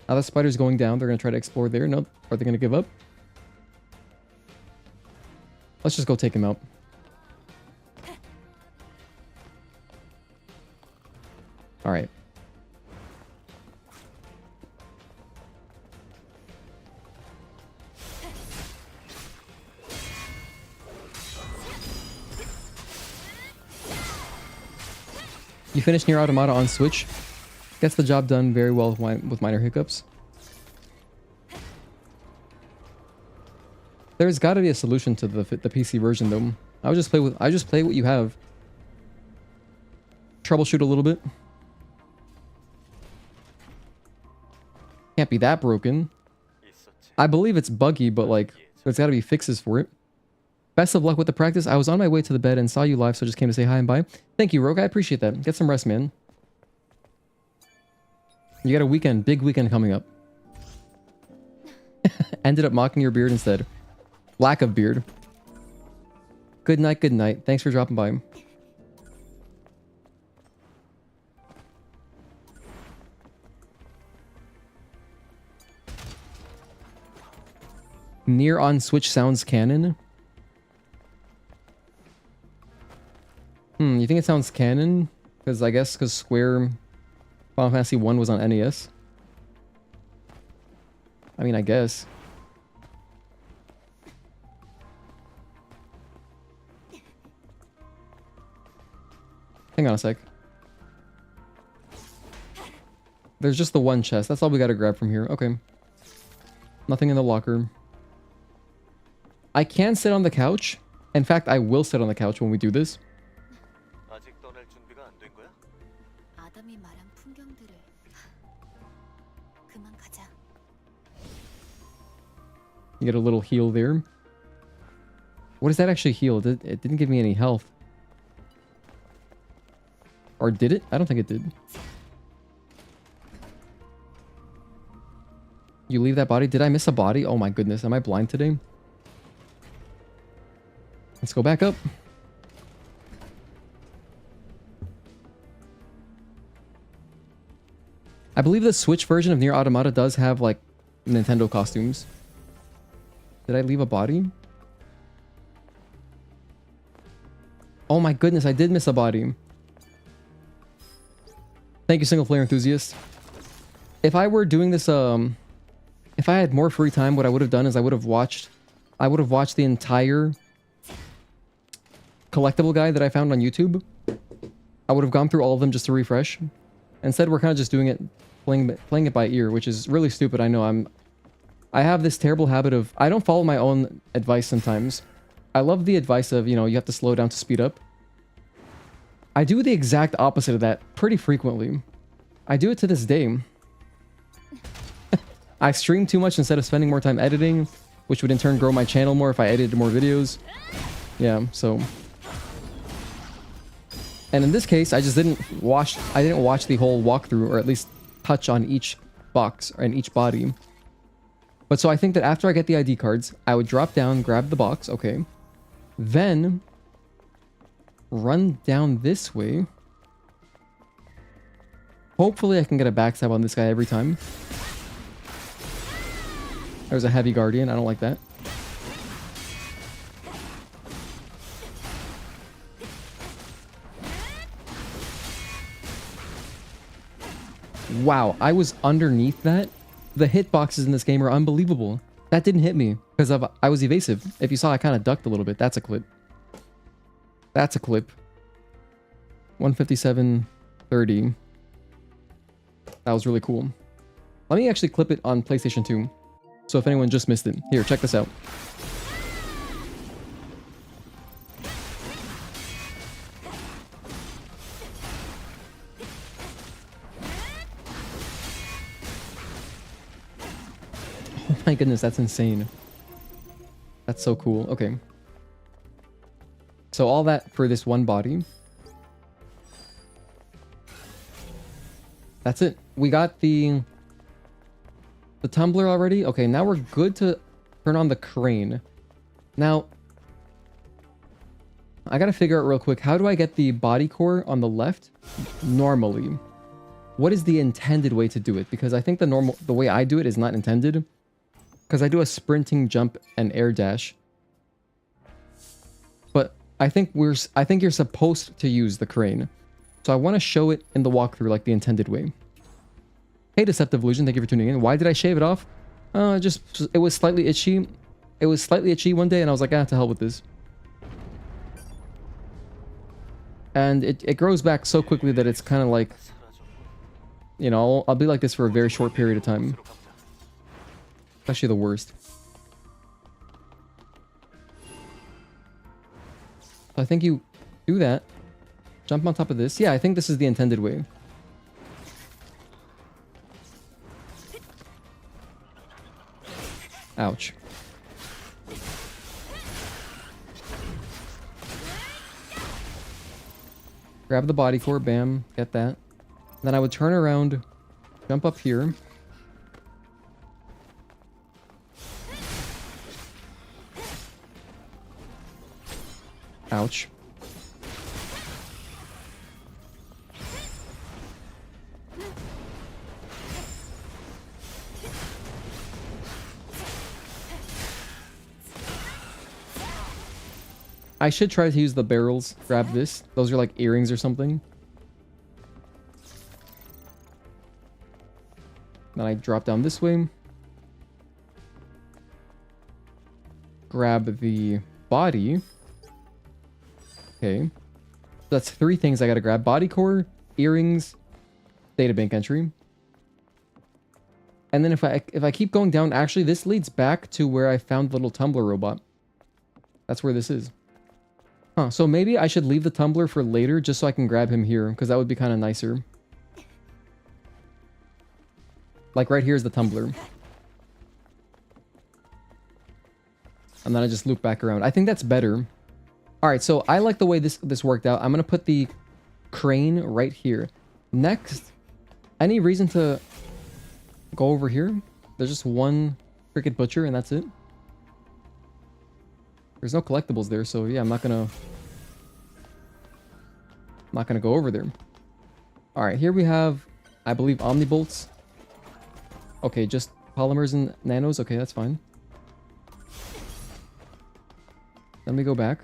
Now the spider's going down. They're going to try to explore there. Nope. Are they going to give up? Let's just go take him out. Alright. You finished Nier Automata on Switch. Gets the job done very well with minor hiccups. There's got to be a solution to the PC version though. I just play what you have. Troubleshoot a little bit. Can't be that broken. I believe it's buggy, but like, there's got to be fixes for it. Best of luck with the practice. I was on my way to the bed and saw you live, so just came to say hi and bye. Thank you, Rogue. I appreciate that. Get some rest, man. You got a weekend, big weekend coming up. Ended up mocking your beard instead. Lack of beard. Good night, good night. Thanks for dropping by. Nier on Switch sounds canon. You think it sounds canon? Because I guess because Square Final Fantasy 1 was on NES. I mean, I guess. Hang on a sec. There's just the one chest. That's all we gotta grab from here. Okay. Nothing in the locker. I can sit on the couch. In fact, I will sit on the couch when we do this. 아직 떠날 준비가 안 된 거야? 아담이 말한 풍경들을 그만 가자. You get a little heal there. What does that actually heal? It didn't give me any health. Or did it? I don't think it did. You leave that body? Did I miss a body? Oh my goodness. Am I blind today? Let's go back up. I believe the Switch version of Nier Automata does have, like, Nintendo costumes. Did I leave a body? Oh my goodness, I did miss a body. Thank you, single player enthusiast. If I were doing this, if I had more free time, what I would have done is I would have watched the entire collectible guide that I found on YouTube, I would have gone through all of them just to refresh. Instead, we're kind of just doing it, playing it by ear, which is really stupid. I know I have this terrible habit of, I don't follow my own advice sometimes. I love the advice of, you know, you have to slow down to speed up. I do the exact opposite of that pretty frequently. I do it to this day. I stream too much instead of spending more time editing, which would in turn grow my channel more if I edited more videos. Yeah, so. And in this case, I just didn't watch the whole walkthrough, or at least touch on each box and each body. But so I think that after I get the ID cards, I would drop down, grab the box, okay. Then run down this way. Hopefully I can get a backstab on this guy every time. There's a heavy guardian. I don't like that. Wow, I was underneath that. The hitboxes in this game are unbelievable. That didn't hit me because I was evasive. If you saw, I kind of ducked a little bit. That's a clip. That's a clip. 157.30. That was really cool. Let me actually clip it on PlayStation 2. So if anyone just missed it. Here, check this out. Oh my goodness, that's insane. That's so cool. Okay. So all that for this one body. That's it. We got the tumbler already. Okay, now we're good to turn on the crane. Now, I gotta figure out real quick, how do I get the body core on the left normally? What is the intended way to do it? Because I think the way I do it is not intended. Because I do a sprinting jump and air dash. But I think you're supposed to use the crane. So I want to show it in the walkthrough like the intended way. Hey Deceptive Illusion, thank you for tuning in. Why did I shave it off? It was slightly itchy. It was slightly itchy one day and I was like, ah, to hell with this. And it grows back so quickly that it's kind of like, you know, I'll be like this for a very short period of time. It's actually the worst. So I think you do that. Jump on top of this. Yeah, I think this is the intended way. Ouch. Grab the body core, bam, get that. Then I would turn around, jump up here. Ouch. I should try to use the barrels. Grab this. Those are like earrings or something. Then I drop down this way. Grab the body. Okay. That's 3 things I gotta grab. Body core, earrings, databank entry. And then if I keep going down, actually this leads back to where I found the little tumbler robot. That's where this is. Huh, so maybe I should leave the tumbler for later just so I can grab him here, because that would be kind of nicer. Like right here is the tumbler. And then I just loop back around. I think that's better. Alright, so I like the way this worked out. I'm going to put the crane right here. Next, any reason to go over here? There's just one cricket butcher and that's it. There's no collectibles there, so yeah, I'm not gonna go over there. Alright, here we have, I believe, omnibolts. Okay, just polymers and nanos. Okay, that's fine. Let me go back.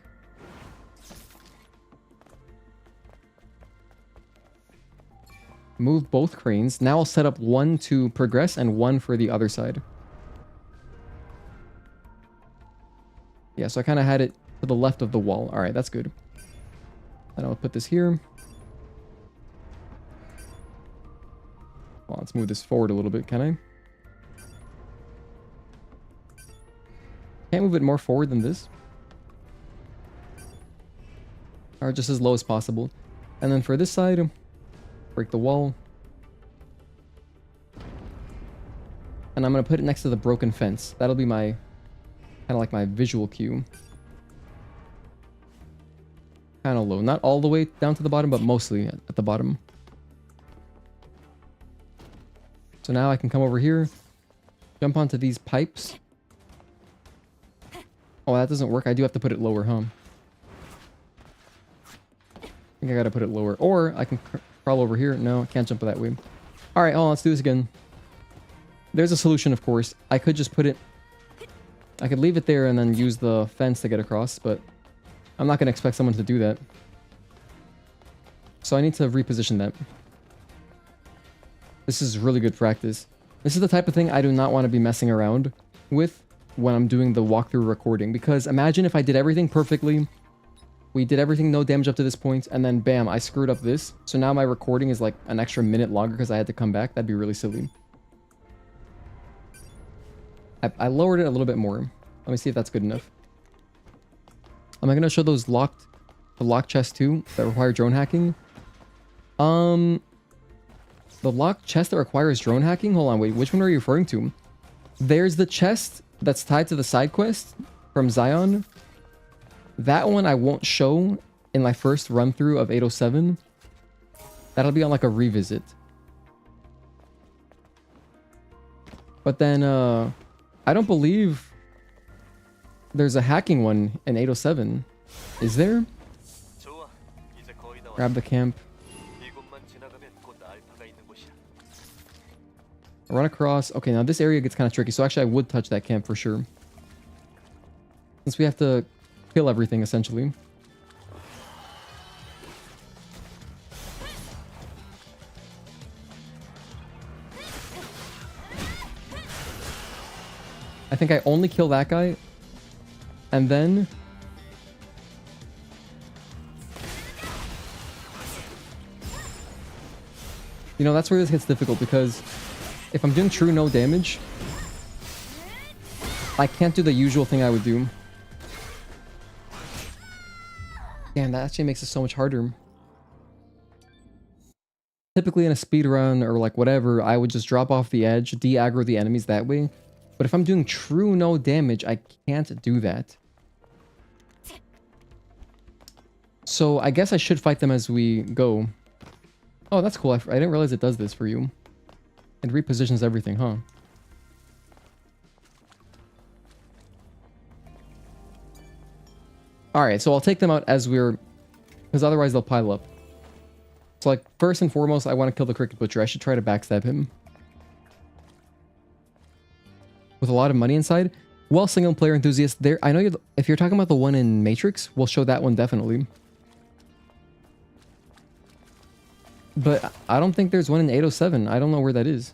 Move both cranes. Now I'll set up one to progress and one for the other side. Yeah, so I kind of had it to the left of the wall. All right, that's good. And I'll put this here. Well, let's move this forward a little bit, can I? Can't move it more forward than this. Or just as low as possible. And then for this side, break the wall. And I'm going to put it next to the broken fence. That'll be my, kind of like my visual cue. Kind of low. Not all the way down to the bottom, but mostly at the bottom. So now I can come over here, jump onto these pipes. Oh, that doesn't work. I do have to put it lower, huh? I think I gotta put it lower. Or I can crawl over here. No, I can't jump that way. Alright, hold on, let's do this again. There's a solution, of course. I could just put it... I could leave it there and then use the fence to get across, but I'm not gonna expect someone to do that. So I need to reposition that. This is really good practice. This is the type of thing I do not want to be messing around with when I'm doing the walkthrough recording. Because imagine if I did everything perfectly. We did everything no damage up to this point. And then bam, I screwed up this. So now my recording is like an extra minute longer because I had to come back. That'd be really silly. I lowered it a little bit more. Let me see if that's good enough. Am I going to show those the lock chests too that require drone hacking? The locked chest that requires drone hacking? Hold on, wait, which one are you referring to? There's the chest that's tied to the side quest from Zion. That one I won't show in my first run through of 807. That'll be on like a revisit. But then, I don't believe there's a hacking one in 807. Is there? 좋아. 이제 거의 다 Grab the camp. 이곳만 지나가면 곧 알파가 있는 곳이야. Run across. Okay, now this area gets kind of tricky. So actually I would touch that camp for sure. Since we have to kill everything essentially. I think I only kill that guy. And then... You know, that's where this gets difficult because if I'm doing true no damage, I can't do the usual thing I would do. Damn, that actually makes it so much harder. Typically in a speedrun or like whatever, I would just drop off the edge, de-aggro the enemies that way. But if I'm doing true no damage, I can't do that. So I guess I should fight them as we go. Oh, that's cool. I didn't realize it does this for you. It repositions everything, huh? Alright, so I'll take them out as we're... Because otherwise they'll pile up. So like, first and foremost, I want to kill the Cricket Butcher. I should try to backstab him. With a lot of money inside. Well, single player enthusiast, there. I know if you're talking about the one in Matrix, we'll show that one definitely. But I don't think there's one in 807. I don't know where that is.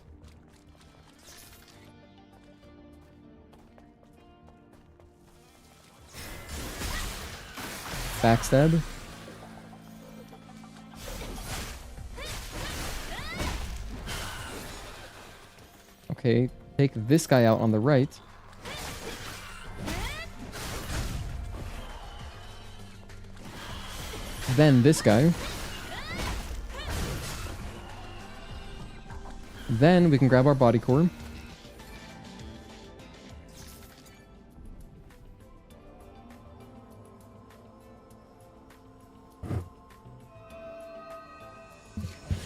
Backstab. Okay, take this guy out on the right. Then this guy. Then we can grab our body core.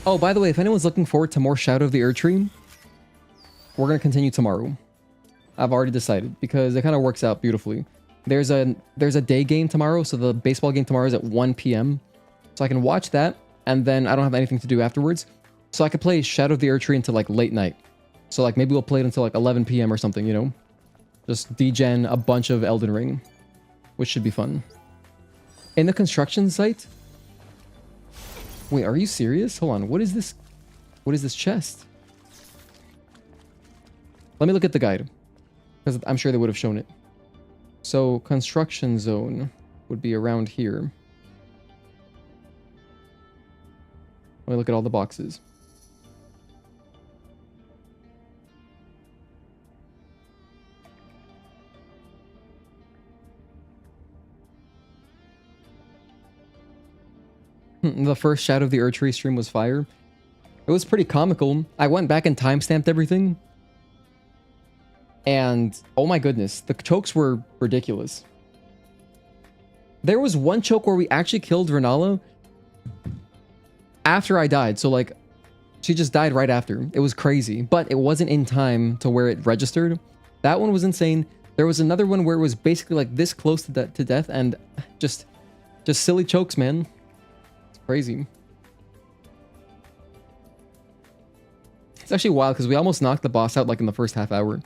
Oh, by the way, if anyone's looking forward to more Shadow of the Erdtree, we're going to continue tomorrow. I've already decided because it kind of works out beautifully. There's a day game tomorrow, so the baseball game tomorrow is at 1 p.m. So I can watch that, and then I don't have anything to do afterwards. So I could play Shadow of the Erdtree until like late night. So like maybe we'll play it until like 11 p.m. or something, you know? Just degen a bunch of Elden Ring, which should be fun. In the construction site? Wait, are you serious? Hold on, what is this? What is this chest? Let me look at the guide, because I'm sure they would have shown it. So construction zone would be around here. Let me look at all the boxes. The first Shadow of the Erdtree stream was fire. It was pretty comical. I went back and timestamped everything. And oh my goodness, the chokes were ridiculous. There was one choke where we actually killed Renala after I died. So like, she just died right after. It was crazy, but it wasn't in time to where it registered. That one was insane. There was another one where it was basically like this close to death, and just silly chokes, man. It's crazy. It's actually wild because we almost knocked the boss out like in the first half hour.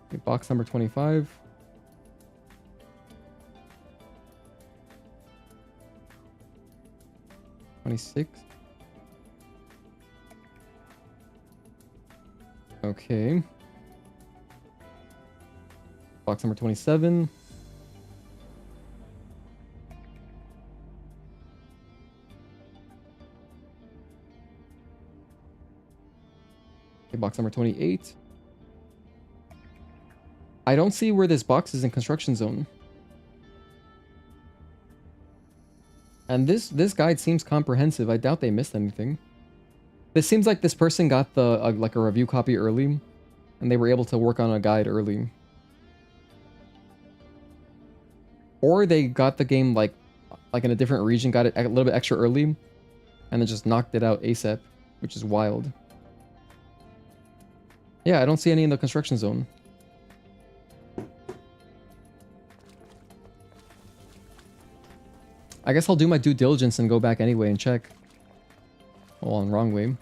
Okay, box number 25. Okay. Box number 27. Okay, box number 28. I don't see where this box is in construction zone. And this guide seems comprehensive. I doubt they missed anything. This seems like this person got the like a review copy early, and they were able to work on a guide early. Or they got the game like in a different region, got it a little bit extra early, and then just knocked it out ASAP, which is wild. Yeah, I don't see any in the construction zone. I guess I'll do my due diligence and go back anyway and check. Oh, on wrong way.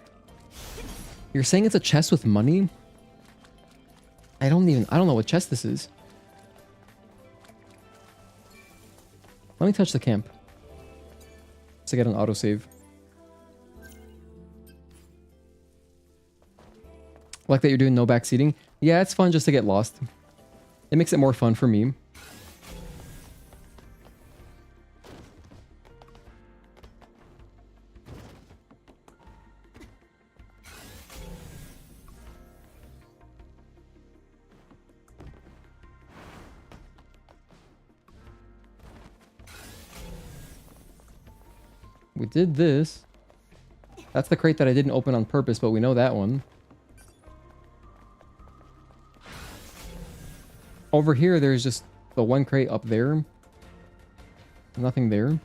You're saying it's a chest with money? I don't know what chest this is. Let me touch the camp. Just to get an autosave. Like that you're doing no backseating. Yeah, it's fun just to get lost. It makes it more fun for me. We did this. That's the crate that I didn't open on purpose, but we know that one. Over here, there's just the one crate up there. Nothing there.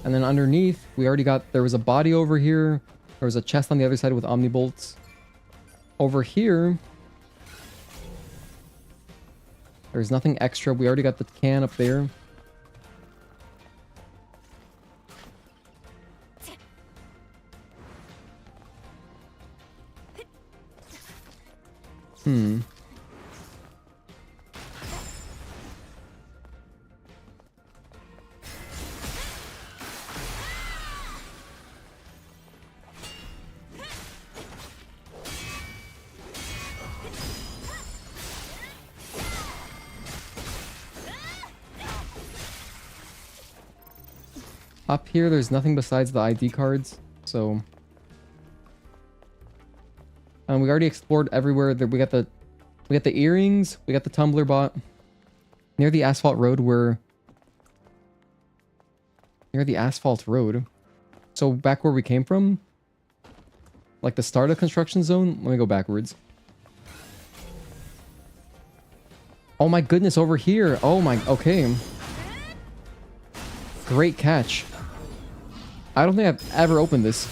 And then underneath, we already got... There was a body over here. There was a chest on the other side with omnibolts. Over here... There's nothing extra. We already got the can up there. Up here, there's nothing besides the ID cards, so... And we already explored everywhere. We got the earrings, we got the tumbler bot. Near the asphalt road, near the asphalt road. So back where we came from? Like the start of construction zone? Let me go backwards. Oh my goodness, over here. Oh my, okay. Great catch. I don't think I've ever opened this.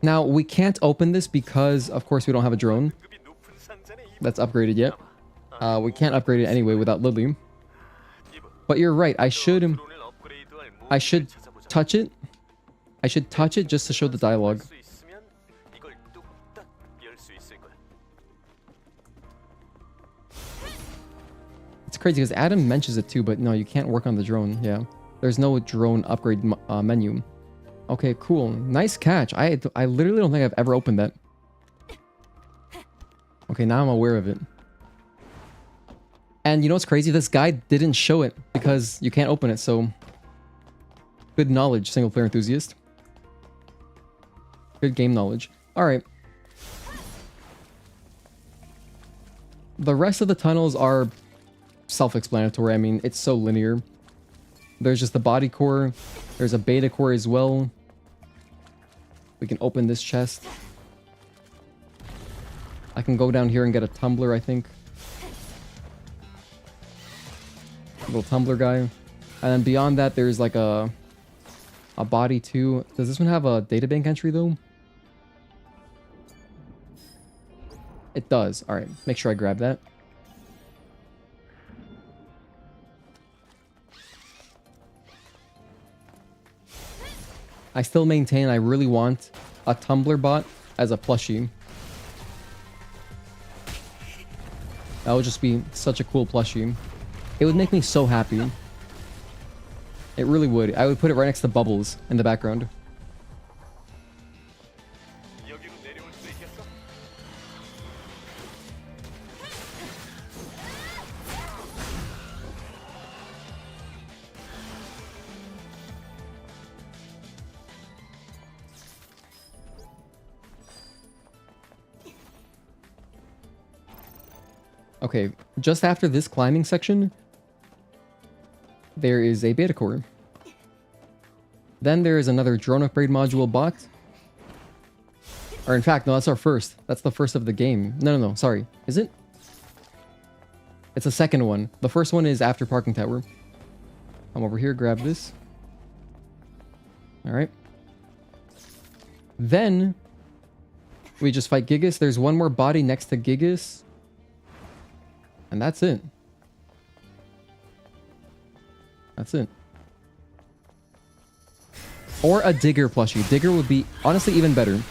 Now, we can't open this because, of course, we don't have a drone that's upgraded yet. We can't upgrade it anyway without Lily. But you're right, I should touch it. I should touch it just to show the dialogue. crazy because Adam mentions it too, but no, you can't work on the drone. Yeah, there's no drone upgrade menu. Okay, cool. Nice catch. I literally don't think I've ever opened that. Okay, now I'm aware of it. And you know what's crazy? This guy didn't show it because you can't open it, so... Good knowledge, single player enthusiast. Good game knowledge. Alright. The rest of the tunnels are self-explanatory. I mean, it's so linear. There's just the body core. There's a beta core as well. We can open this chest. I can go down here and get a tumbler, I think. Little tumbler guy. And then beyond that, there's like a body too. Does this one have a databank entry though? It does. Alright, make sure I grab that. I still maintain I really want a tumbler bot as a plushie. That would just be such a cool plushie. It would make me so happy. It really would. I would put it right next to Bubbles in the background. Okay, just after this climbing section, there is a beta core. Then there is another drone upgrade module bot. Or in fact, no, that's our first. That's the first of the game. No, sorry. Is it? It's the second one. The first one is after parking tower. Come over here, grab this. Alright. Then, we just fight Gigas. There's one more body next to Gigas. And that's it. That's it. Or a Digger plushie. Digger would be honestly even better.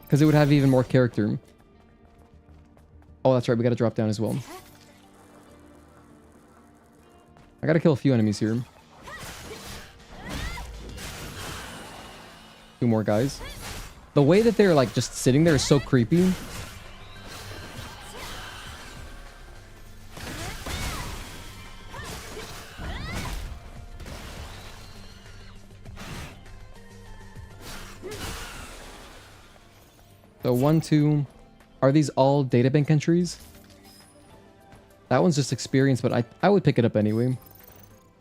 Because it would have even more character. Oh, that's right. We got to drop down as well. I got to kill a few enemies here. 2 more guys. The way that they're like just sitting there is so creepy. So 1, 2. Are these all databank entries? That one's just experience, but I would pick it up anyway.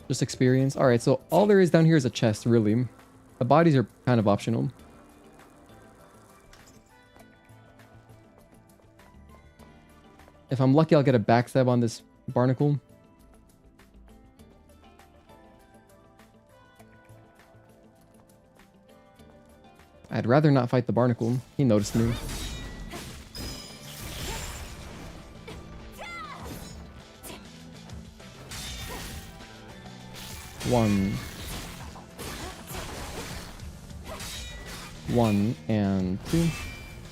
Just experience. Alright, so all there is down here is a chest, really. The bodies are kind of optional. If I'm lucky, I'll get a backstab on this barnacle. I'd rather not fight the barnacle. He noticed me. One and 2,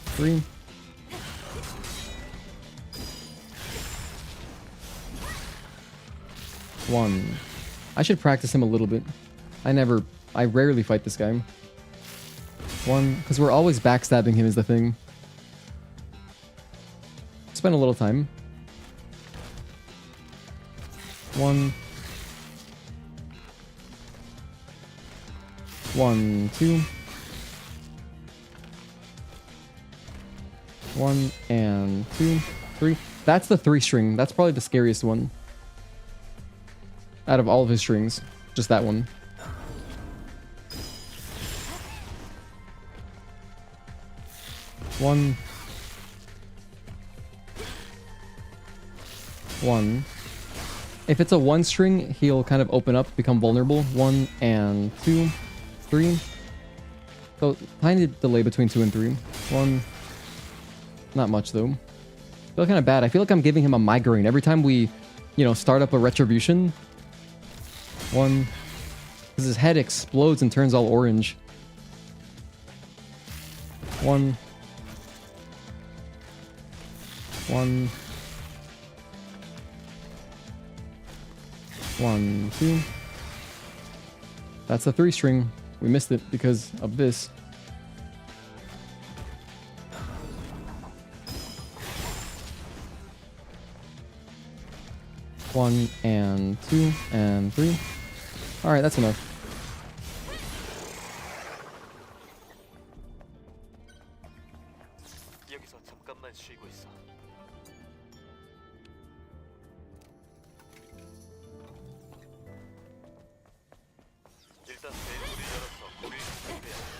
3. One. I should practice him a little bit. I rarely fight this guy. 1, because we're always backstabbing him is the thing. Spend a little time. 1. 1, 2. 1 and 2, 3. That's the 3 string. That's probably the scariest one. Out of all of his strings. Just that one. One. If it's a 1 string, he'll kind of open up, become vulnerable. 1 and 2, 3. So tiny delay between 2 and 3. 1. Not much though. I feel kind of bad. I feel like I'm giving him a migraine every time we, start up a retribution. 1. Because his head explodes and turns all orange. 1. 1. 1, 2. That's a 3 string. We missed it because of this. One and 2 and 3. All right, that's enough. 여기서 잠깐만 쉬고 있어. 일단 벨문을 열어서 불을 준비해야 돼.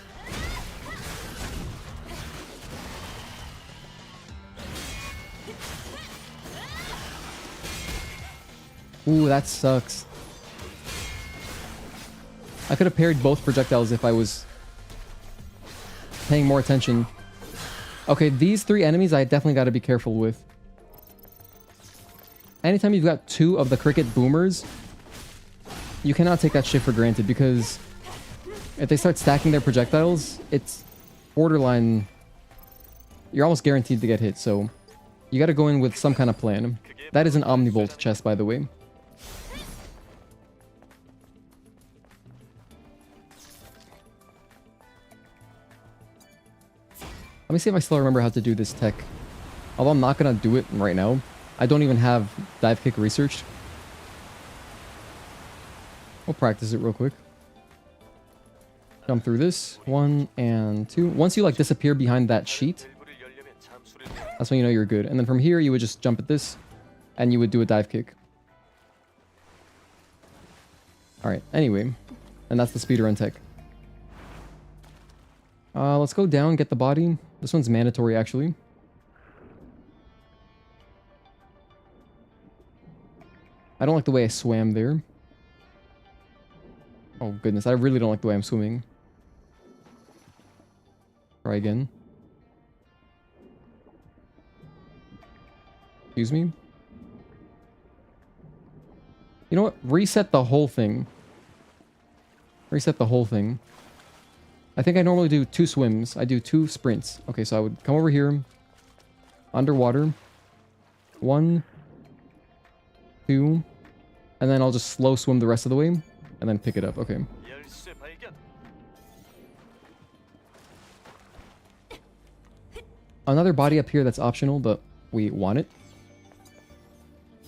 Ooh, that sucks. I could have parried both projectiles if I was paying more attention. Okay, these 3 enemies I definitely got to be careful with. Anytime you've got 2 of the cricket boomers, you cannot take that shit for granted, because if they start stacking their projectiles, it's borderline. You're almost guaranteed to get hit, so you got to go in with some kind of plan. That is an Omnivolt chest, by the way. Let me see if I still remember how to do this tech. Although I'm not going to do it right now. I don't even have dive kick researched. We'll practice it real quick. Jump through this. 1 and 2. Once you like disappear behind that sheet, 벨문을 열려면 잠수를 내야 that's when you know you're good. And then from here, you would just jump at this, and you would do a dive kick. Alright, anyway. And that's the speedrun tech. Let's go down, get the body. This one's mandatory, actually. I don't like the way I swam there. Oh, goodness. I really don't like the way I'm swimming. Try again. Excuse me? You know what? Reset the whole thing. Reset the whole thing. I think I normally do 2 swims. I do 2 sprints. Okay, so I would come over here. Underwater. 1, 2. And then I'll just slow swim the rest of the way. And then pick it up. Okay. 열쇠 발견. Another body up here that's optional, but we want it.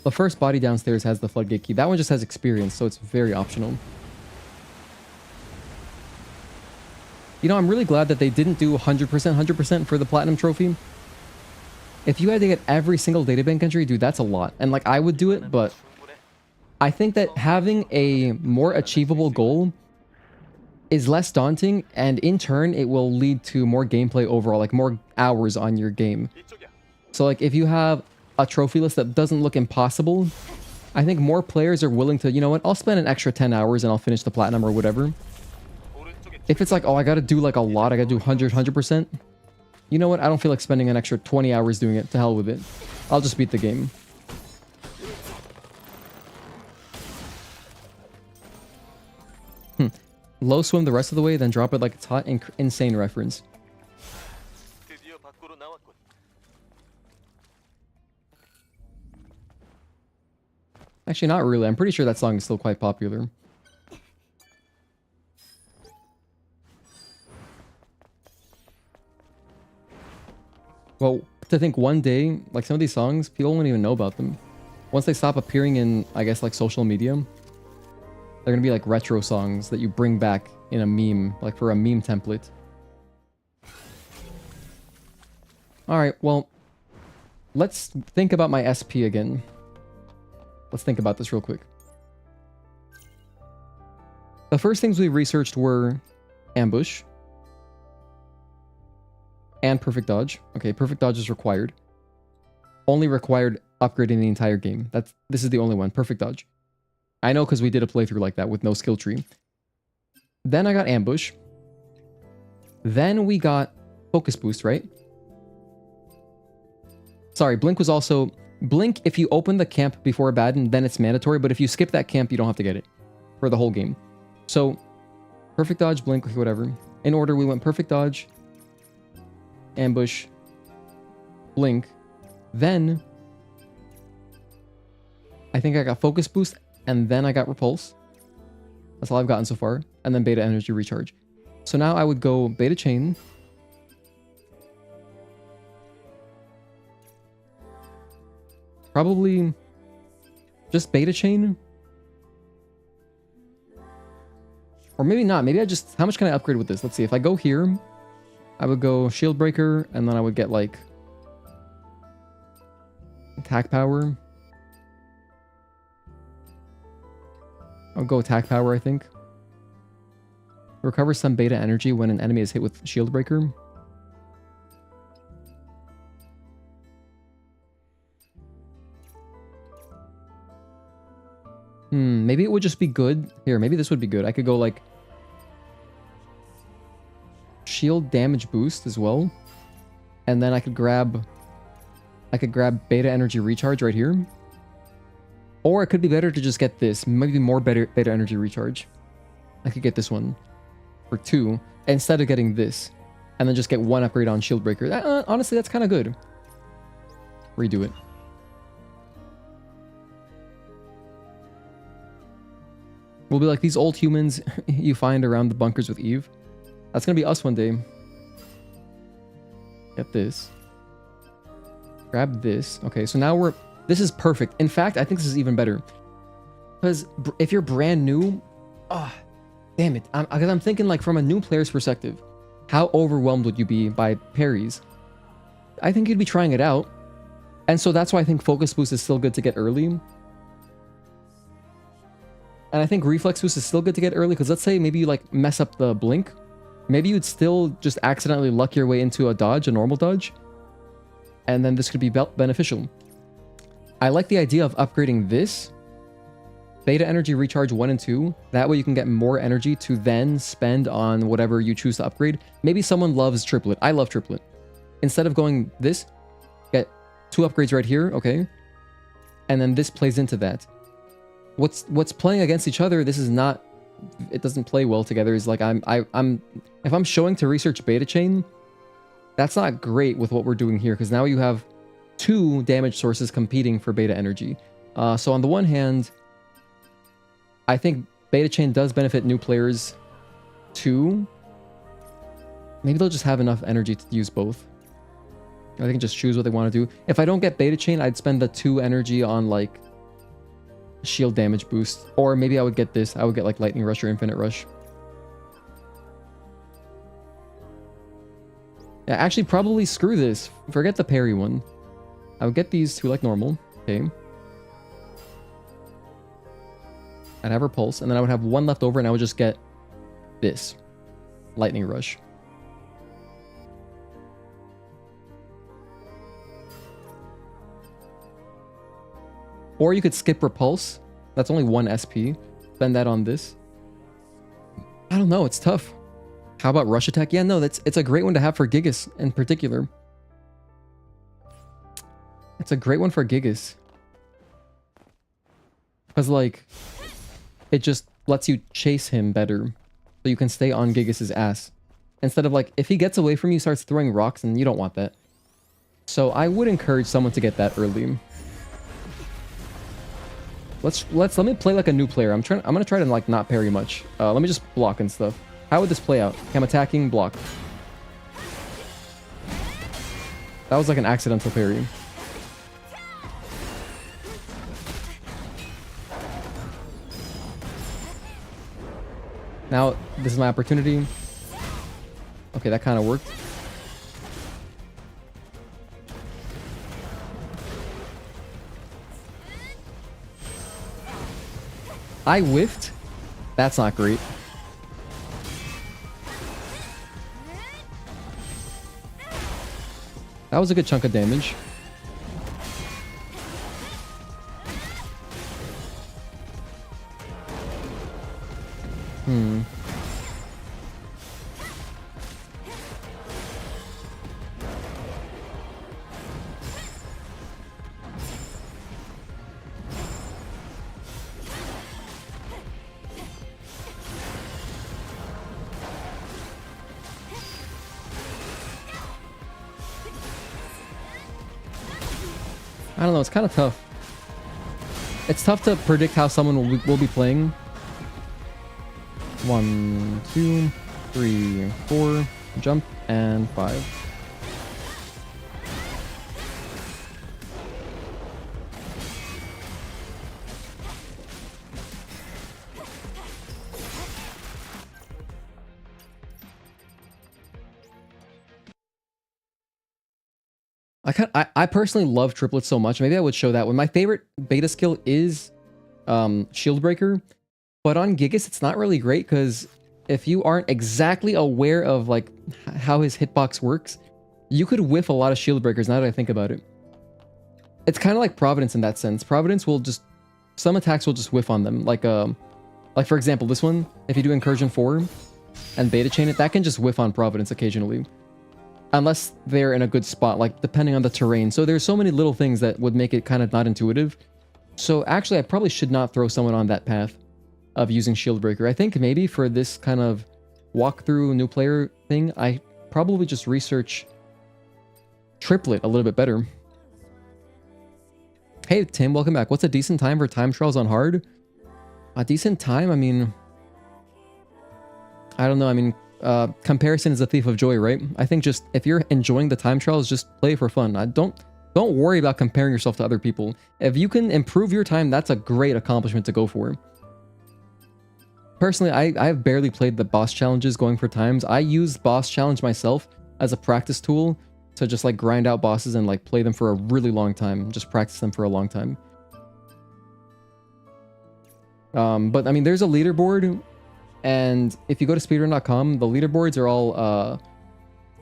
The first body downstairs has the floodgate key. That one just has experience, so it's very optional. You know, I'm really glad that they didn't do 100% for the platinum trophy. If you had to get every single databank entry, dude, that's a lot. And like, I would do it, but I think that having a more achievable goal is less daunting, and in turn, it will lead to more gameplay overall, like more hours on your game. 이쪽이야. So like, if you have a trophy list that doesn't look impossible, I think more players are willing to, you know what, I'll spend an extra 10 hours and I'll finish the platinum or whatever. 오른쪽에 If it's like, oh, I gotta do like a lot, I gotta do 100%. You know what? I don't feel like spending an extra 20 hours doing it. To hell with it. I'll just beat the game. Low swim the rest of the way, then drop it like it's hot. Insane reference. 드디어 밖으로 나왔군. Actually, not really. I'm pretty sure that song is still quite popular. Well, to think one day, like some of these songs, people won't even know about them. Once they stop appearing in, I guess, like social media, they're gonna be like retro songs that you bring back in a meme, like for a meme template. Alright, well, let's think about my SP again. Let's think about this real quick. The first things we researched were ambush and perfect dodge. Okay, perfect dodge is required. Only required upgrading the entire game. This is the only one, perfect dodge. I know because we did a playthrough like that with no skill tree. Then I got ambush. Then we got focus boost, right? Sorry, blink was also... Blink, if you open the camp before Abaddon, then it's mandatory, but if you skip that camp, you don't have to get it for the whole game. So, perfect dodge, blink, okay, whatever. In order, we went perfect dodge, ambush, blink, then I think I got focus boost, and then I got repulse. That's all I've gotten so far. And then beta energy recharge. So now I would go beta chain. Probably just beta chain. Or maybe not. Maybe I just... How much can I upgrade with this? Let's see. If I go here, I would go shield breaker, and then I would get like attack power. I'll go attack power, I think. Recover some beta energy when an enemy is hit with shield breaker. Maybe it would just be good. Here, maybe this would be good. I could go like shield damage boost as well. And then I could grab beta energy recharge right here. Or it could be better to just get this. Maybe more beta energy recharge. I could get this one for 2 instead of getting this. And then just get 1 upgrade on shield breaker. Honestly, that's kind of good. Redo it. We'll be like these old humans you find around the bunkers with Eve. That's gonna be us one day. Get this. Grab this. Okay, so now this is perfect. In fact, I think this is even better. Because if you're brand new... damn it. Because I'm thinking like from a new player's perspective. How overwhelmed would you be by parries? I think you'd be trying it out. And so that's why I think focus boost is still good to get early. And I think reflex boost is still good to get early, because let's say maybe you like mess up the blink. Maybe you'd still just accidentally luck your way into a dodge, a normal dodge. And then this could be beneficial. I like the idea of upgrading this. Beta energy recharge 1 and 2. That way you can get more energy to then spend on whatever you choose to upgrade. Maybe someone loves triplet. I love triplet. Instead of going this, get 2 upgrades right here, okay? And then this plays into that. What's playing against each other, this is not, it doesn't play well together, is like if I'm showing to research beta chain, that's not great with what we're doing here, because now you have 2 damage sources competing for beta energy. So on the one hand, I think beta chain does benefit new players too. Maybe they'll just have enough energy to use both. They can just choose what they want to do. If I don't get beta chain, I'd spend the 2 energy on like shield damage boost, or maybe I would get this. I would get like lightning rush or infinite rush. Yeah, actually probably screw this. Forget the parry one. I would get these 2 like normal. Okay. I'd have repulse, and then I would have 1 left over, and I would just get this lightning rush. Or you could skip repulse. That's only 1 SP. Spend that on this. I don't know. It's tough. How about rush attack? Yeah, no, it's a great one to have for Gigas in particular. It's a great one for Gigas. Because, like, it just lets you chase him better. So you can stay on Gigas' ass. Instead of, like, if he gets away from you, starts throwing rocks, and you don't want that. So I would encourage someone to get that early. Let me play like a new player. I'm gonna try to like not parry much. Let me just block and stuff. How would this play out? I'm attacking, block. That was like an accidental parry. Now this is my opportunity. Okay, that kind of worked. I whiffed. That's not great. That was a good chunk of damage. I don't know, it's kind of tough. It's tough to predict how someone will be playing. 1, 2, 3, 4, jump, and 5. I personally love triplets so much. Maybe I would show that one. My favorite beta skill is Shield Breaker, but on Gigas it's not really great because if you aren't exactly aware of like how his hitbox works, you could whiff a lot of Shield Breakers. Now that I think about it, it's kind of like Providence in that sense. Providence will just some attacks will just whiff on them. Like for example, this one. If you do Incursion 4 and beta chain it, that can just whiff on Providence occasionally. Unless they're in a good spot, like depending on the terrain. So there's so many little things that would make it kind of not intuitive. So actually, I probably should not throw someone on that path of using Shield Breaker. I think maybe for this kind of walkthrough new player thing, I probably just research Triplet a little bit better. Hey Tim, welcome back. What's a decent time for time trials on hard? A decent time? I mean, I don't know. I mean, comparison is a thief of joy, right? I think just if you're enjoying the time trials, just play for fun. Don't worry about comparing yourself to other people. If you can improve your time, that's a great accomplishment to go for. Personally, I've barely played the boss challenges going for times. I use boss challenge myself as a practice tool to just like grind out bosses and like play them for a really long time. Just practice them for a long time. But I mean, there's a leaderboard. And if you go to speedrun.com, the leaderboards are all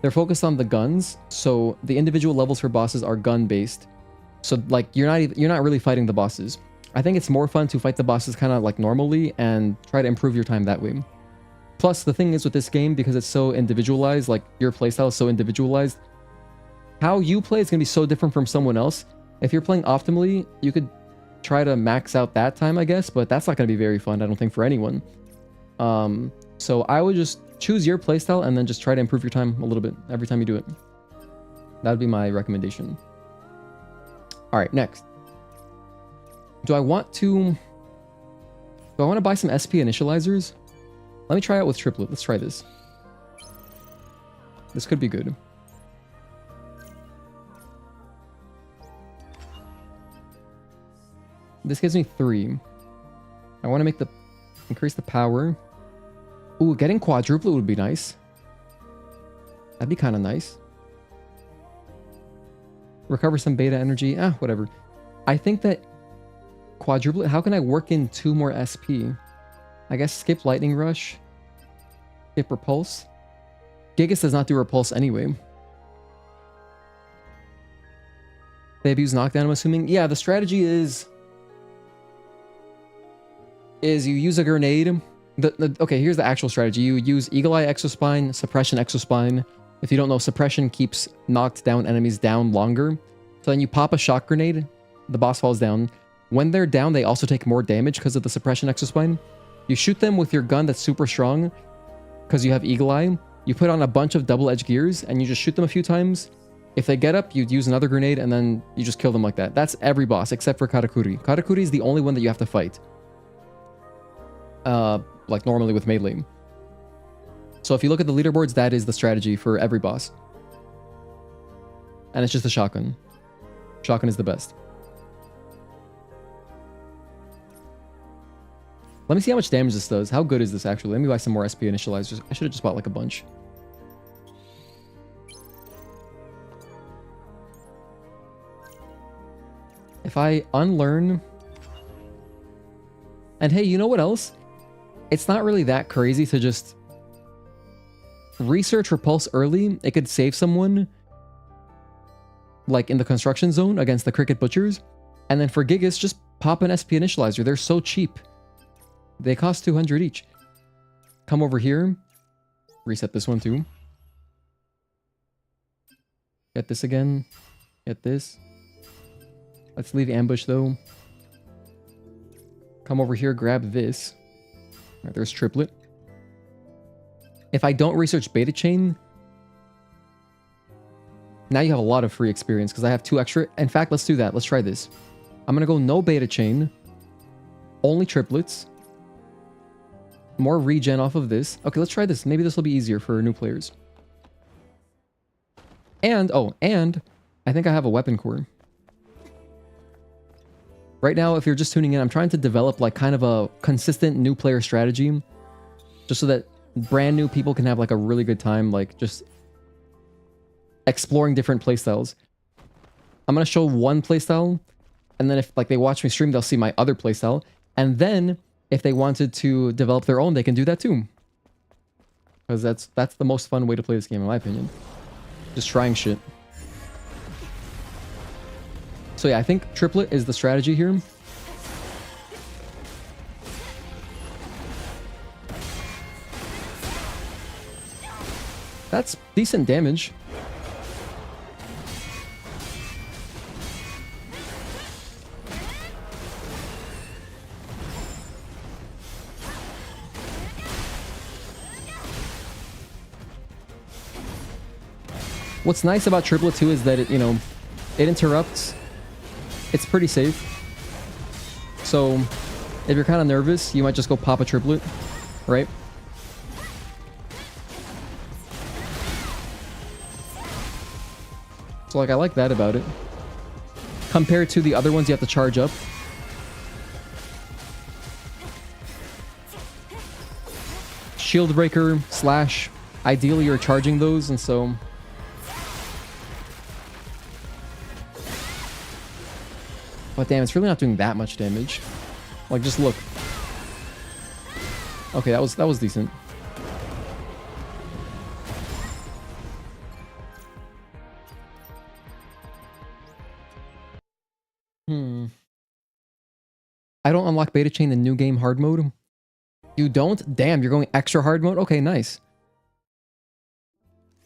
they're focused on the guns. So the individual levels for bosses are gun based. So like you're not really fighting the bosses. I think it's more fun to fight the bosses kind of like normally and try to improve your time that way. Plus the thing is with this game, because it's so individualized, like your playstyle is so individualized, how you play is going to be so different from someone else. If you're playing optimally, you could try to max out that time, I guess, but that's not going to be very fun, I don't think, for anyone. So I would just choose your playstyle and then just try to improve your time a little bit every time you do it. That would be my recommendation. All right, next. Do I want to buy some SP initializers? Let me try out with Triplet. Let's try this. This could be good. This gives me 3. I want to increase the power. Ooh, getting quadruplet would be nice. That'd be kind of nice. Recover some beta energy. Whatever. I think that quadruplet, how can I work in 2 more SP? I guess skip lightning rush. Skip repulse. Gigas does not do repulse anyway. They abuse knockdown, I'm assuming. Yeah, the strategy is you use a grenade. Okay, here's the actual strategy. You use Eagle Eye Exospine, Suppression Exospine. If you don't know, Suppression keeps knocked down enemies down longer. So then you pop a shock grenade, the boss falls down. When they're down, they also take more damage because of the Suppression Exospine. You shoot them with your gun that's super strong because you have Eagle Eye. You put on a bunch of double-edged gears and you just shoot them a few times. If they get up, you'd use another grenade and then you just kill them like that. That's every boss except for Katakuri. Katakuri is the only one that you have to fight. Like normally with melee. So if you look at the leaderboards, that is the strategy for every boss. And it's just a shotgun. Shotgun is the best. Let me see how much damage this does. How good is this actually? Let me buy some more SP initializers. I should have just bought like a bunch. If I unlearn... And hey, you know what else? It's not really that crazy to just research repulse early. It could save someone like in the construction zone against the cricket butchers. And then for Gigas, just pop an SP initializer. They're so cheap. They cost 200 each. Come over here. Reset this one too. Get this again. Get this. Let's leave ambush though. Come over here, grab this. All right, there's Triplet. If I don't research beta chain, now you have a lot of free experience because I have 2 extra. In fact, let's do that. Let's try this. I'm going to go no beta chain. only triplets. More regen off of this. Okay, let's try this. Maybe this will be easier for new players. And, oh, and I think I have a weapon core. Right now, if you're just tuning in, I'm trying to develop like kind of a consistent new player strategy. Just so that brand new people can have like a really good time, like just exploring different playstyles. I'm going to show one playstyle. And then if like they watch me stream, they'll see my other playstyle. And then if they wanted to develop their own, they can do that too. Because that's the most fun way to play this game, in my opinion. Just trying shit. So yeah, I think triplet is the strategy here. That's decent damage. What's nice about triplet too is that it, you know, it interrupts. It's pretty safe. So if you're kind of nervous, you might just go pop a triplet, right? So like I like that about it. Compared to the other ones you have to charge up. Shield breaker, slash. Ideally you're charging those, and so but damn, it's really not doing that much damage. Like, just look. Okay, that was decent. I don't unlock beta chain in new game hard mode. You don't? Damn, you're going extra hard mode? Okay, nice.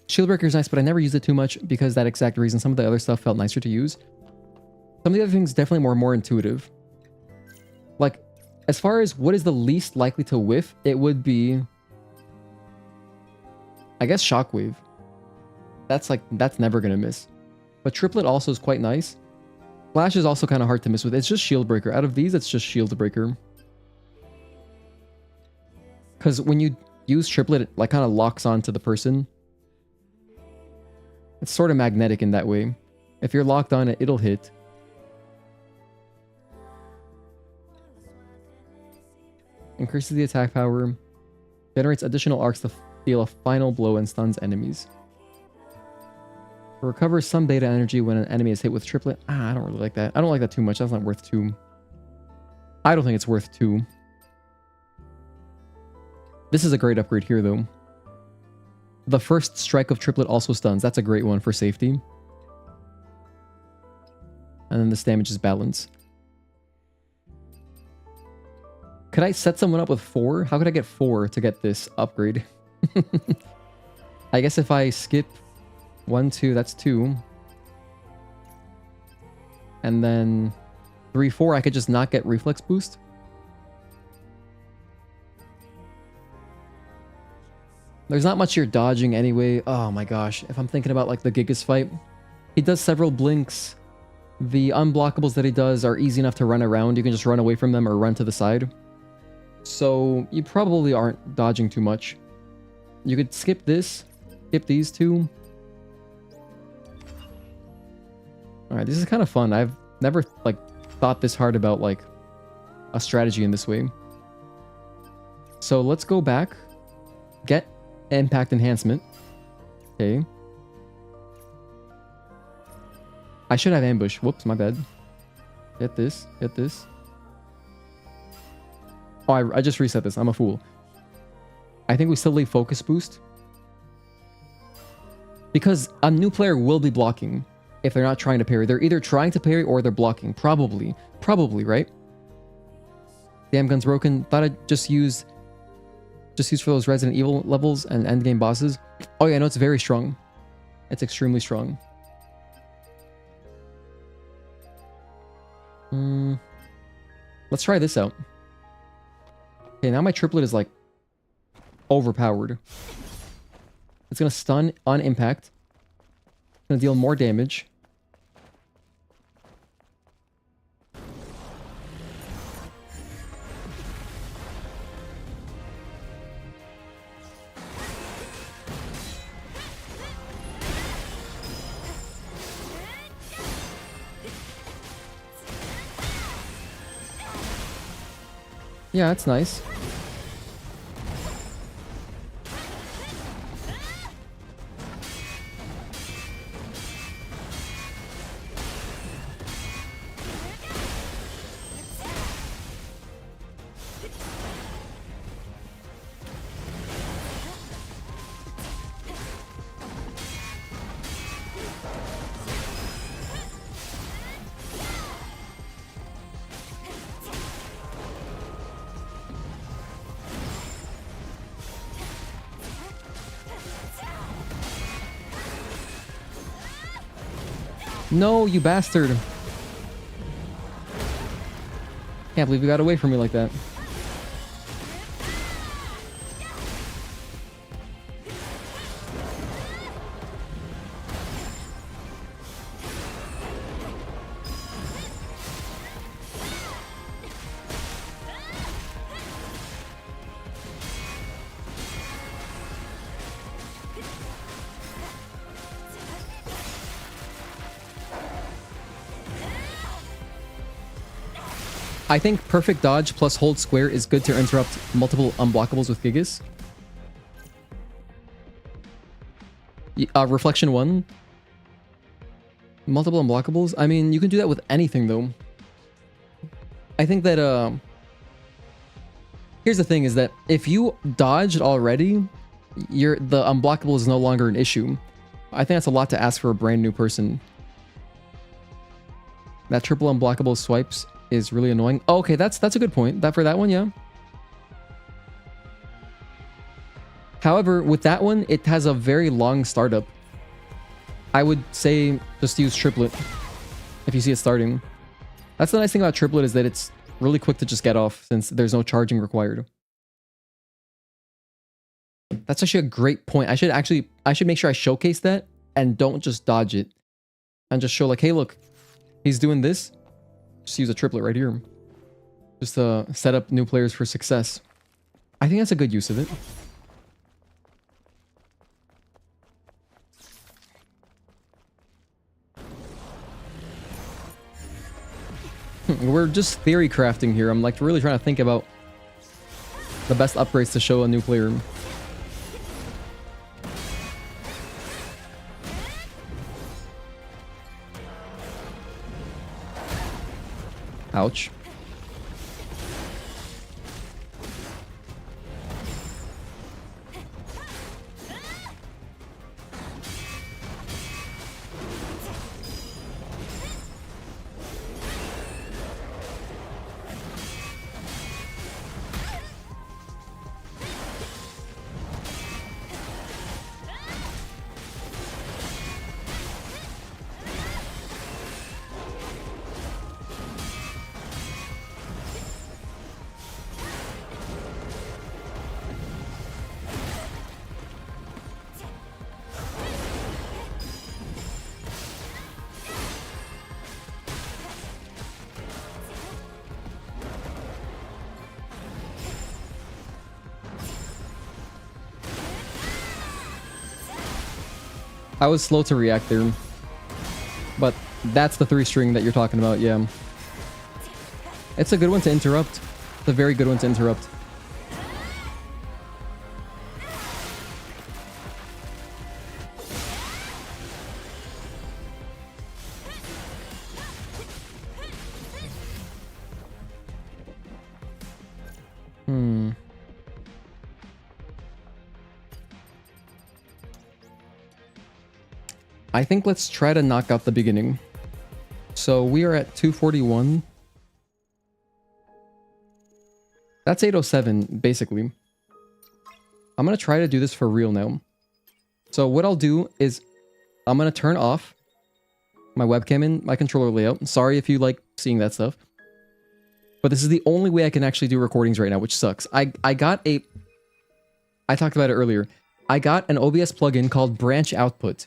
Shield breaker is nice, but I never used it too much because that exact reason. Some of the other stuff felt nicer to use. Some of the other things definitely more intuitive. Like, as far as what is the least likely to whiff, it would be, I guess, shockwave. That's never gonna miss. But triplet also is quite nice. Flash is also kind of hard to miss with. It's just shield breaker. Out of these, it's just shield breaker. Because when you use triplet, it like kind of locks onto the person. It's sort of magnetic in that way. If you're locked on it, it'll hit. Increases the attack power. Generates additional arcs to deal a final blow and stuns enemies. Recovers some beta energy when an enemy is hit with triplet. I don't really like that. I don't like that too much. That's not worth 2. I don't think it's worth 2. This is a great upgrade here, though. The first strike of triplet also stuns. That's a great one for safety. And then this damage is balance. Could I set someone up with 4? How could I get 4 to get this upgrade? I guess if I skip 1, 2, that's 2. And then 3, 4, I could just not get reflex boost. There's not much you're dodging anyway. Oh my gosh. If I'm thinking about like the Gigas fight, he does several blinks. The unblockables that he does are easy enough to run around. You can just run away from them or run to the side. So you probably aren't dodging too much. You could skip this, skip these 2. Alright, this is kind of fun. I've never like thought this hard about like a strategy in this way. So let's go back. Get impact enhancement. Okay. I should have ambush. Whoops, my bad. Get this. Get this. Oh, I just reset this. I'm a fool. I think we still leave focus boost. Because a new player will be blocking if they're not trying to parry. They're either trying to parry or they're blocking. Probably. Probably, right? Damn gun's broken. Thought I'd just use for those Resident Evil levels and endgame bosses. Oh yeah, no, it's very strong. It's extremely strong. Let's try this out. Okay, now my triplet is like overpowered. It's gonna stun on impact. It's gonna deal more damage. Yeah, that's nice. No, you bastard. Can't believe you got away from me like that. I think perfect dodge plus hold square is good to interrupt multiple unblockables with Gigas. Reflection 1. Multiple unblockables? I mean, you can do that with anything though. I think that, here's the thing is that if you dodged already, the unblockable is no longer an issue. I think that's a lot to ask for a brand new person. That triple unblockable swipes is really annoying. Oh, okay, that's a good point. For that one, yeah. However, with that one, it has a very long startup. I would say just use triplet if you see it starting. That's the nice thing about triplet is that it's really quick to just get off since there's no charging required. That's actually a great point. I should make sure I showcase that and don't just dodge it. And just show like, hey, look, he's doing this. Just use a triplet right here. Just to set up new players for success. I think that's a good use of it. We're just theory crafting here. I'm like really trying to think about the best upgrades to show a new player. Ouch. I was slow to react there. But that's the 3-string that you're talking about, yeah. It's a good one to interrupt. It's a very good one to interrupt. I think let's try to knock out the beginning. So we are at 241. That's 807, basically. I'm going to try to do this for real now. So what I'll do is I'm going to turn off my webcam and my controller layout. Sorry if you like seeing that stuff. But this is the only way I can actually do recordings right now, which sucks. I talked about it earlier. I got an OBS plugin called Branch Output.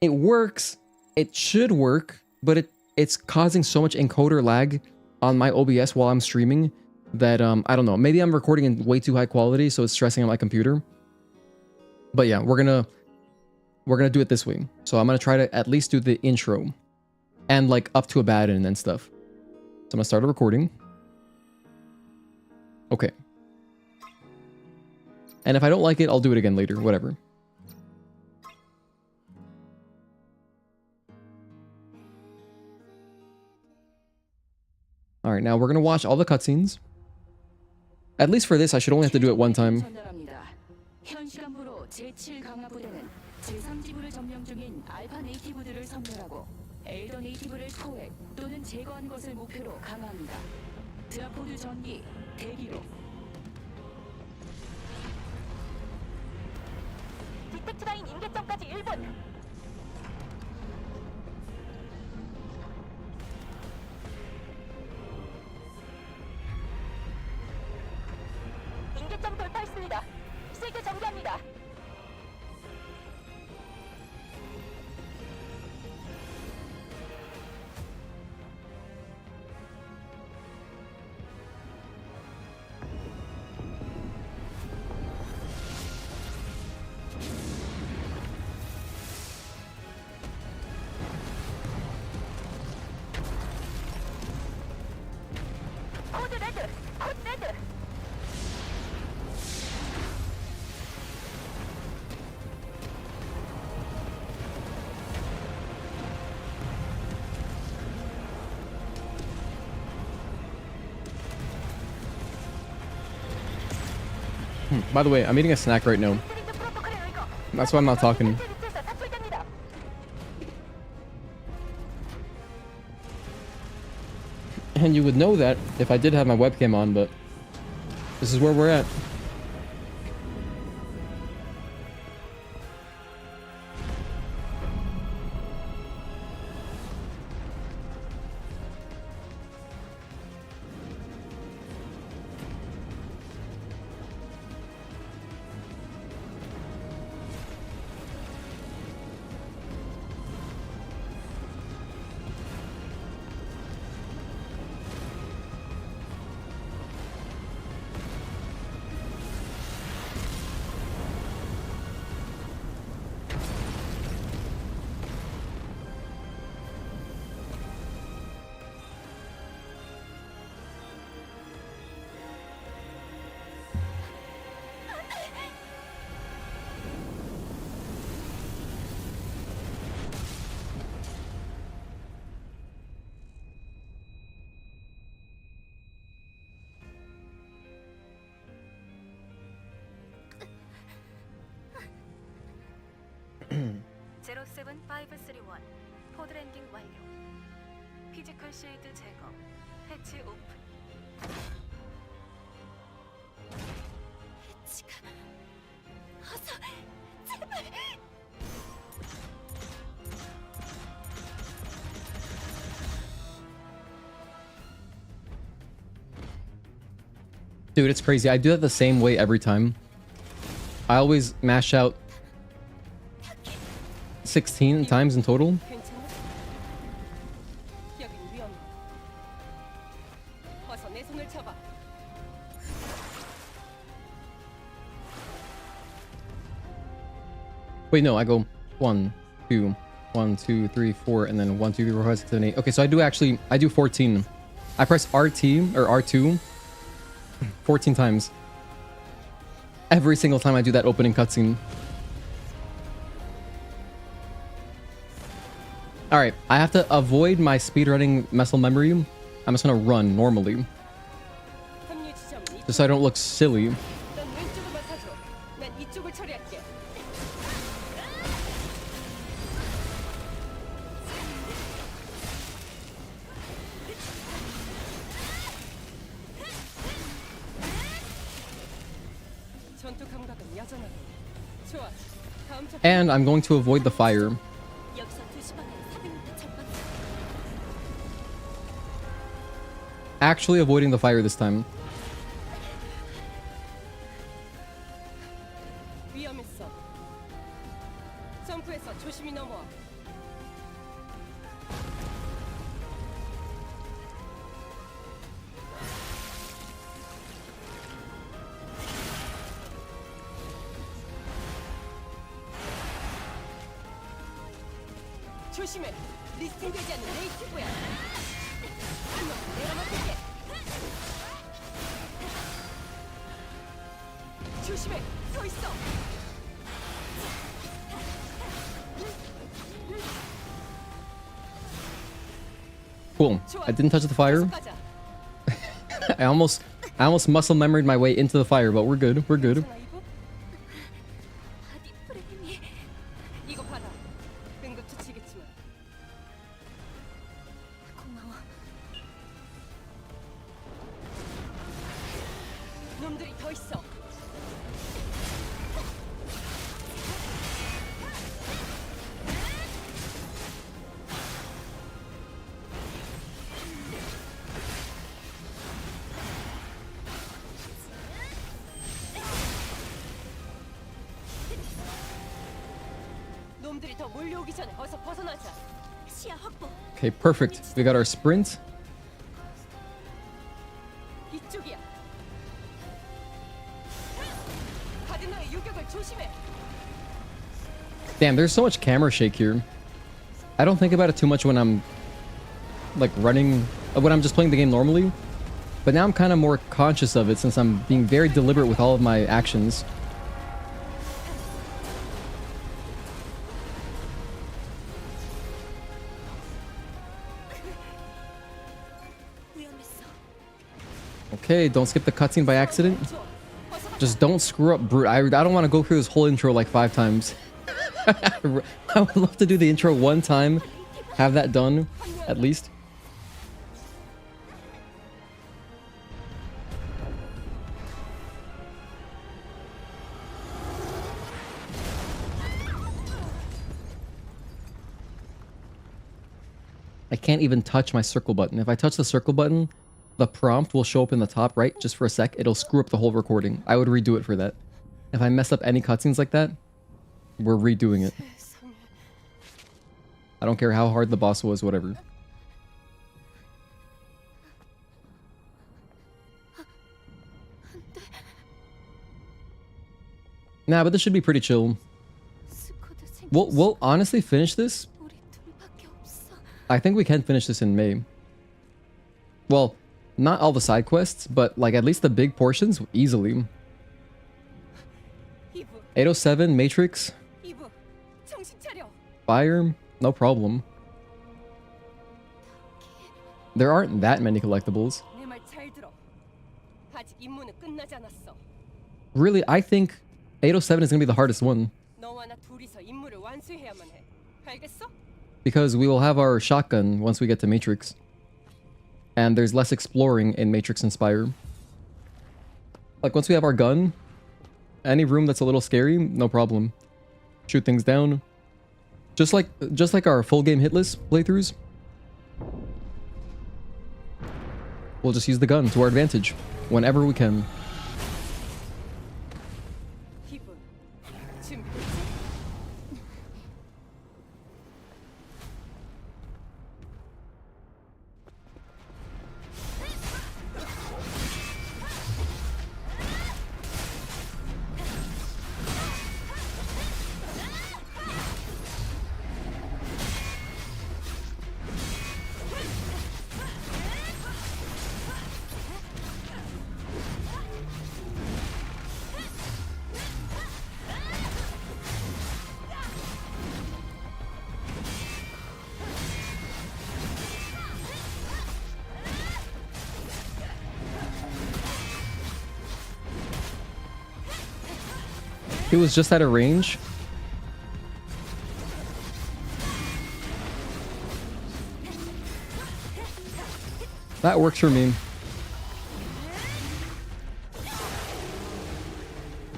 It works, it should work, but it's causing so much encoder lag on my OBS while I'm streaming that, I don't know, maybe I'm recording in way too high quality, so it's stressing on my computer. But yeah, we're gonna do it this way. So I'm gonna try to at least do the intro and like up to Abaddon and stuff. So I'm gonna start a recording. Okay. And if I don't like it, I'll do it again later. Whatever. Alright, now we're going to watch all the cutscenes. At least for this, I should only have to do it one time. 현 시간부로 제7 강화 부대는 제3지구를 점령 중인 알파 네이티브들을 섬멸하고 에이더 네이티브를 포획 또는 제거한 것을 목표로 강화합니다. 드라포드 전기 대기로. 디텍트 라인 임계점까지 1분. 임계점 돌파했습니다. 실드 전개합니다. 코드 레드, 코드 레드. By the way, I'm eating a snack right now. That's why I'm not talking. And you would know that if I did have my webcam on, but this is where we're at. 제로세븐 531 포드 랜딩 완료. 피지컬 쉴드 제거. 해치 오픈. 해치가 어서 제발. Dude, it's crazy. I do that the same way every time. I always mash out 16 times in total. 여긴 위험해. 어서 내 손을 잡아. Wait, no, I go 1, 2, 1, 2, 3, 4, and then 1, 2, 3, 4, 5, 6, 7, 8. Okay, so I do 14. I press RT or R2 14 times. Every single time I do that opening cutscene. Alright, I have to avoid my speedrunning muscle memory. I'm just gonna run normally. 합류 지점 Just so I don't look silly. 넌 왼쪽을 맡아줘. 난 이쪽을 처리할게. 전투 감각은 여전하고. 좋아. 다음 차. And I'm going to avoid the fire. 여기서 2시 방향 400m 전방. Actually avoiding the fire this time. 위험했어. 점프해서 조심히 넘어와. 조심해. 리스팅되지 않는 네이티브야. 한번 내려놓을게. 조심해. 서 있어. Cool. I didn't touch the fire. I almost muscle memorized my way into the fire, but we're good. We're good. 바디 프레임이 이거 받아. 응급처치겠지만. 고마워. 놈들이 더 있어. 놈들이 더 몰려오기 전에 어서 벗어나자. 시야 확보. Okay, perfect. We got our sprint. 이쪽이야. 가든너의 유격을 조심해. Damn, there's so much camera shake here. I don't think about it too much when I'm like running, when I'm just playing the game normally. But now I'm kind of more conscious of it since I'm being very deliberate with all of my actions. 위험했어. Okay, don't skip the cutscene by accident. Just don't screw up Brute. I don't want to go through this whole intro like 5 times. I would love to do the intro one time, have that done, at least. I can't even touch my circle button. If I touch the circle button, the prompt will show up in the top right just for a sec. It'll screw up the whole recording. I would redo it for that. If I mess up any cutscenes like that, we're redoing it. I don't care how hard the boss was, whatever. Nah, but this should be pretty chill. We'll honestly finish this. 우리 둘밖에 없어. I think we can finish this in May. Well, not all the side quests, but like at least the big portions easily. 이브, 807, Matrix, 이브, 정신 차려. Fire, no problem. There aren't that many collectibles. 내 말 잘 들어. 아직 임무는 끝나지 않았어. Really, I think 807 is going to be the hardest one. 너와 나 둘이서 임무를 완수해야만 해. 알겠어? Because we will have our shotgun once we get to Matrix. And there's less exploring in Matrix and Spire. Like once we have our gun, any room that's a little scary, no problem. Shoot things down. Just like our full game hitless playthroughs. We'll just use the gun to our advantage whenever we can. 이브, 준비됐지? It was just at a range. That works for me.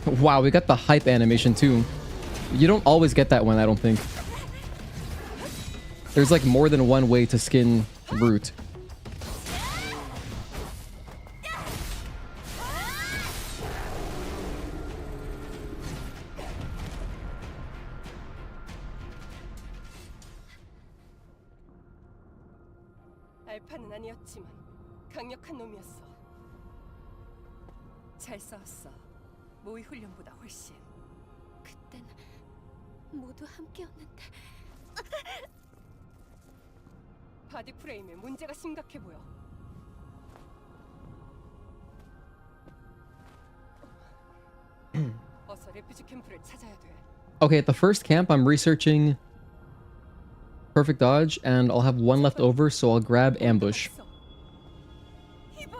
Wow, we got the hype animation too. You don't always get that one, I don't think. There's like more than one way to skin Root. 알파는 아니었지만 강력한 놈이었어. 잘 싸웠어. 모의 훈련보다 훨씬. 그땐 모두 함께였는데. 바디 프레임에 문제가 심각해 보여. 레퓨지 캠프를 찾아야 돼. Okay, at the first camp, I'm researching perfect dodge, and I'll have one left over, so I'll grab ambush. 이브.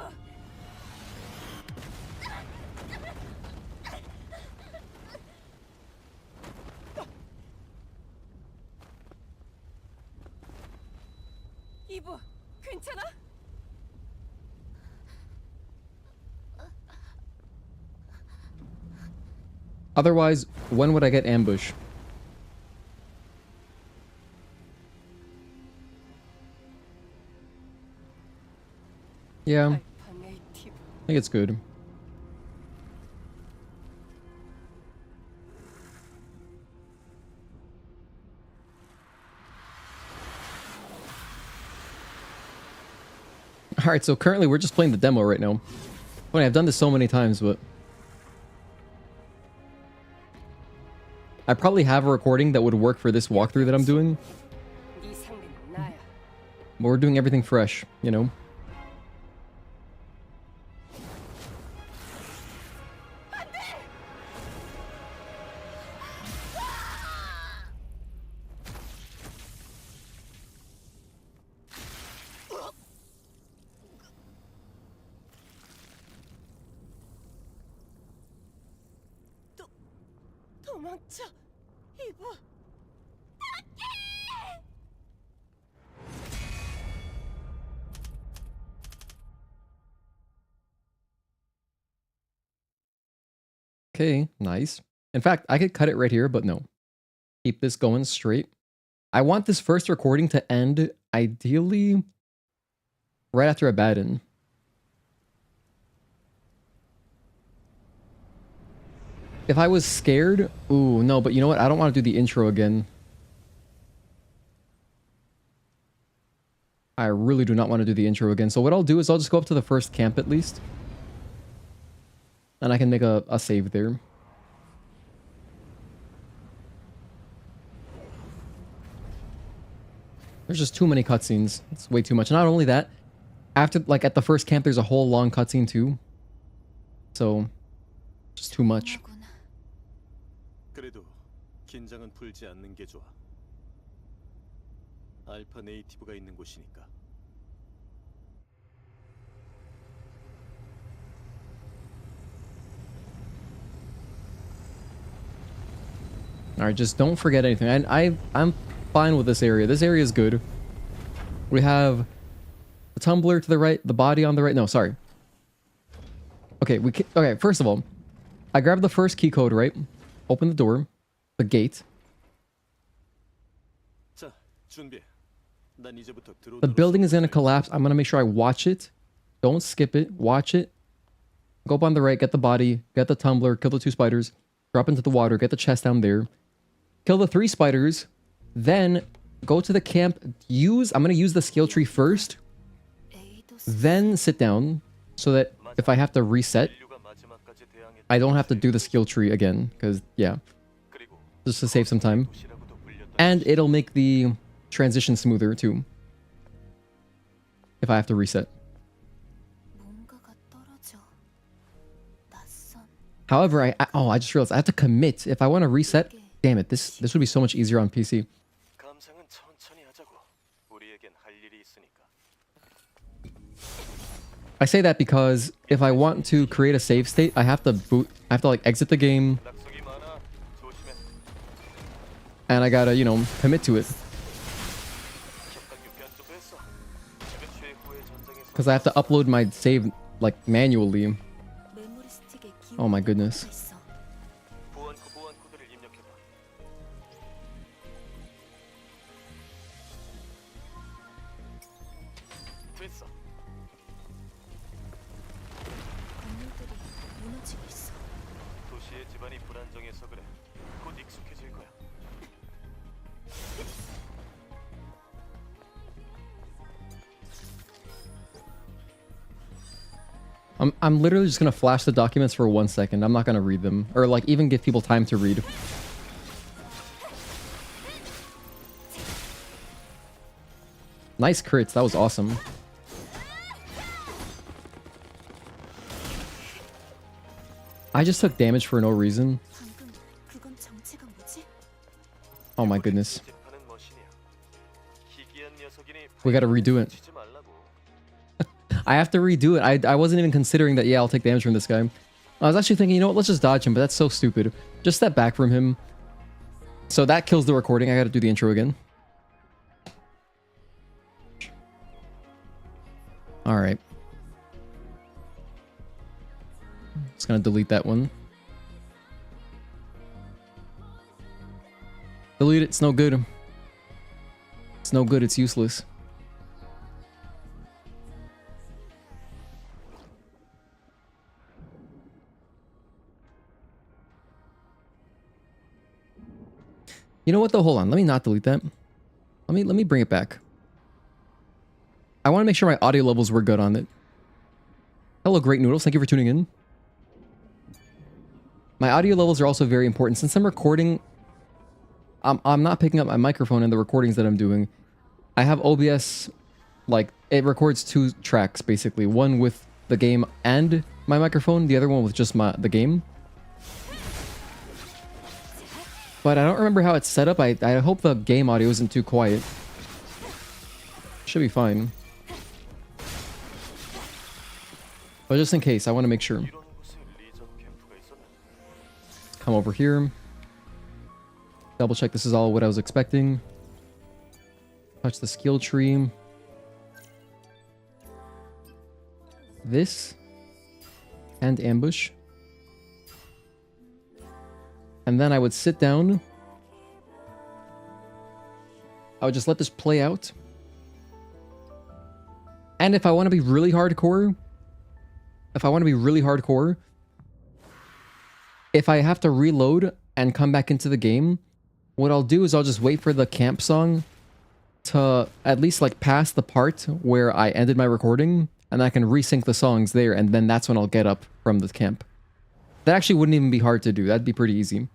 이브, 괜찮아? Otherwise, when would I get ambush? Yeah, 알파 네이티브. I think it's good. Alright, so currently we're just playing the demo right now. Funny, I've done this so many times, but I probably have a recording that would work for this walkthrough that I'm doing, 네 상대는 나야. but we're doing everything fresh, you know? 도망쳐, 이브. Okay, nice. In fact, I could cut it right here, but no. Keep this going straight. I want this first recording to end, ideally, right after Abaddon. If I was scared... Ooh, no, but you know what? I don't want to do the intro again. I really do not want to do the intro again. So what I'll do is I'll just go up to the first camp at least. And I can make a save there. There's just too many cutscenes. It's way too much. Not only that, after, like, at the first camp, there's a whole long cutscene too. So, just too much. 그래도 긴장은 풀지 않는 게 좋아. 알파 네이티브가 있는 곳이니까. Alright, just don't forget anything. I'm fine with this area. This area is good. We have the tumbler to the right, the body on the right. No, sorry. Okay, okay, first of all, I grabbed the first key code, right? Open the door, the gate. 자, 준비해. 난 이제부터 The building is gonna collapse. I'm gonna make sure I watch it. Don't skip it. Watch it. Go up on the right, get the body, get the tumbler, kill the 2 spiders, drop into the water, get the chest down there. Kill the 3 spiders, then go to the camp. I'm gonna use the skill tree first, then sit down so that if I have to reset, I don't have to do the skill tree again, because, yeah, just to save some time. And it'll make the transition smoother, too, if I have to reset. However, I just realized I have to commit. If I want to reset, damn it, this would be so much easier on PC. 감상은 천천히 하자고. 우리에겐 할 일이 있으니까. I say that because if I want to create a save state, I have to like exit the game, 낙석이 많아. 조심해. and I gotta, you know, commit to it. Because I have to upload my save, like, manually. Oh my goodness. 보안 코드를 입력해봐. 됐어. 도시의 집안이 불안정해서 그래. 곧 익숙해질 거야. I'm literally just gonna flash the documents for 1 second. I'm not gonna read them. Or, like, even give people time to read. Nice crits, that was awesome. I just took damage for no reason. Oh my goodness. 수집하는 머신이야. 희귀한 녀석이니 We gotta redo it. 주지 말라고. I have to redo it. I wasn't even considering that, yeah, I'll take damage from this guy. I was actually thinking, you know what, let's just dodge him, but that's so stupid. Just step back from him. So that kills the recording. I gotta do the intro again. Alright. Just gonna delete that one. Delete it, it's no good. It's no good, it's useless. You know what though? Hold on. Let me not delete that. Let me bring it back. I want to make sure my audio levels were good on it. Hello, Great Noodles. Thank you for tuning in. My audio levels are also very important. Since I'm recording, I'm not picking up my microphone in the recordings that I'm doing. I have OBS, like, it records 2 tracks, basically. One with the game and my microphone, the other one with just the game. But I don't remember how it's set up. I hope the game audio isn't too quiet. Should be fine. But just in case, I want to make sure. 이런 곳에 리전 캠프가 있었나? Come over here. Double check this is all what I was expecting. Touch the skill tree. This. And ambush. And then I would sit down. I would just let this play out. And if I want to be really hardcore, if I have to reload and come back into the game, what I'll do is I'll just wait for the camp song to at least like pass the part where I ended my recording, and I can resync the songs there, and then that's when I'll get up from the camp. That actually wouldn't even be hard to do. That'd be pretty easy.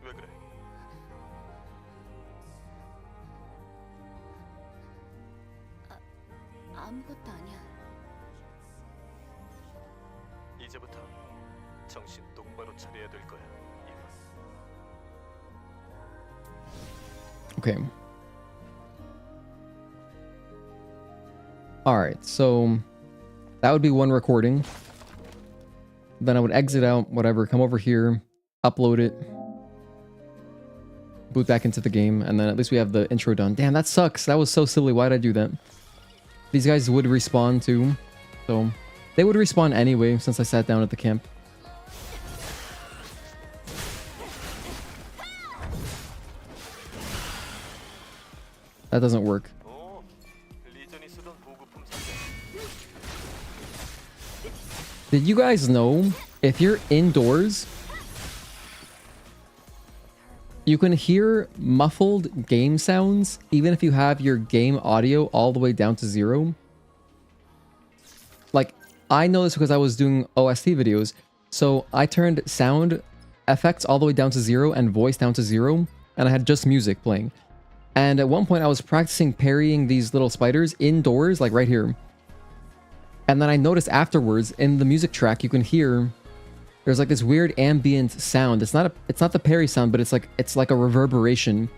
왜 그래? 아무것도 아니야. 이제부터 정신 똑바로 차려야 될 거야. 이건. Okay. Alright, so that would be one recording. Then I would exit out, whatever, come over here, upload it, boot back into the game, and then at least we have the intro done. Damn, that sucks. That was so silly. Why did I do that? These guys would respawn too. So they would respawn anyway since I sat down at the camp. That doesn't work. 오, 리전이 쓰던 보급품 상자. Did you guys know if you're indoors, you can hear muffled game sounds even if you have your game audio all the way down to 0? Like, I know this because I was doing OST videos. So I turned sound effects all the way down to 0 and voice down to 0, and I had just music playing. And at one point I was practicing parrying these little spiders indoors, like right here. And then I noticed afterwards in the music track you can hear there's like this weird ambient sound. It's not the parry sound, but it's like a reverberation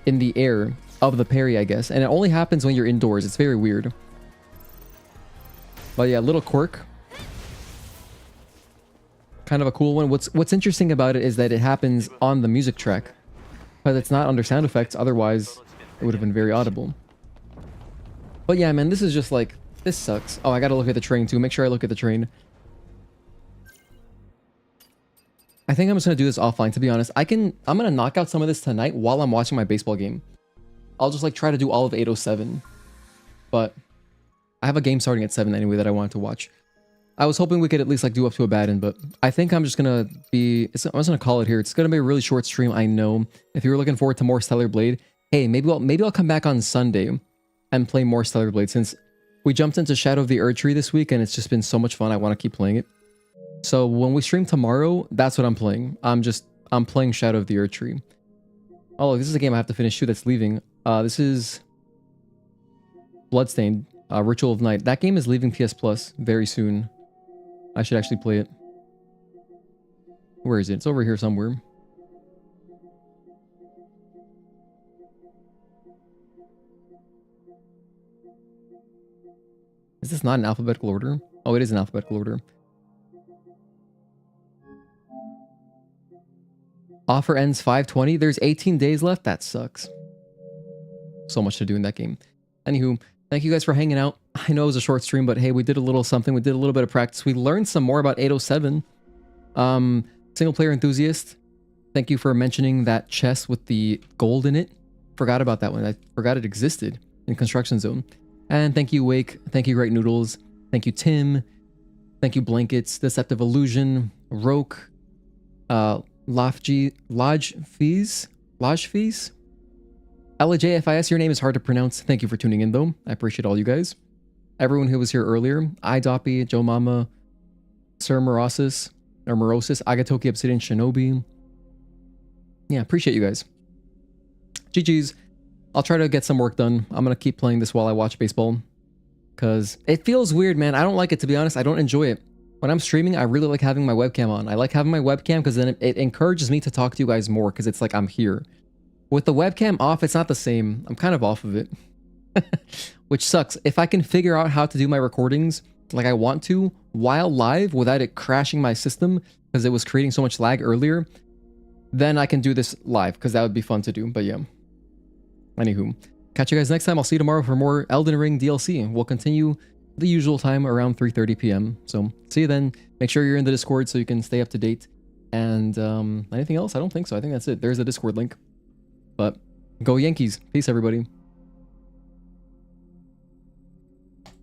in the air of the parry, I guess. And it only happens when you're indoors. It's very weird. But yeah, little quirk. Kind of a cool one. What's interesting about it is that it happens on the music track. But it's not under sound effects, otherwise it would have been very audible. But yeah, man, this is just like, this sucks. Oh, I gotta look at the train too. Make sure I look at the train. I think I'm just gonna do this offline, to be honest. I'm gonna knock out some of this tonight while I'm watching my baseball game. I'll just like try to do all of 807. But I have a game starting at 7 anyway that I wanted to watch. I was hoping we could at least like do up to Abaddon, but I think I'm just gonna I'm just gonna call it here. It's gonna be a really short stream, I know. If you were looking forward to more Stellar Blade, hey, maybe I'll come back on Sunday and play more Stellar Blade, since we jumped into Shadow of the Erdtree this week and it's just been so much fun. I want to keep playing it. So when we stream tomorrow, that's what I'm playing. I'm playing Shadow of the Erdtree. Oh, this is a game I have to finish too that's leaving. This is Bloodstained, Ritual of Night. That game is leaving PS Plus very soon. I should actually play it. Where is it? It's over here somewhere. Is this not in alphabetical order? Oh, it is in alphabetical order. Offer ends 5/20. There's 18 days left. That sucks. So much to do in that game. Anywho, thank you guys for hanging out. I know it was a short stream, but hey, we did a little something. We did a little bit of practice. We learned some more about 807. Single player enthusiast. Thank you for mentioning that chest with the gold in it. Forgot about that one. I forgot it existed in Construction Zone. And thank you, Wake. Thank you, Great Noodles. Thank you, Tim. Thank you, Blankets. Deceptive Illusion. Roke. Lodge Fees. LJFIS, your name is hard to pronounce. Thank you for tuning in, though. I appreciate all you guys. Everyone who was here earlier. Idoppy, Joe Mama, Sir Morosis, Agatoki Obsidian, Shinobi. Yeah, appreciate you guys. GG's. I'll try to get some work done. I'm going to keep playing this while I watch baseball. Because it feels weird, man. I don't like it, to be honest. I don't enjoy it. When I'm streaming, I really like having my webcam on. I like having my webcam because then it encourages me to talk to you guys more because it's like I'm here. With the webcam off, it's not the same. I'm kind of off of it. Which sucks. If I can figure out how to do my recordings like I want to while live without it crashing my system because it was creating so much lag earlier, then I can do this live because that would be fun to do. But yeah. Anywho, catch you guys next time. I'll see you tomorrow for more Elden Ring DLC. We'll continue the usual time around 3:30 p.m. So see you then. Make sure you're in the Discord so you can stay up to date. And anything else? I don't think so. I think that's it. There's a Discord link. But go Yankees. Peace, everybody.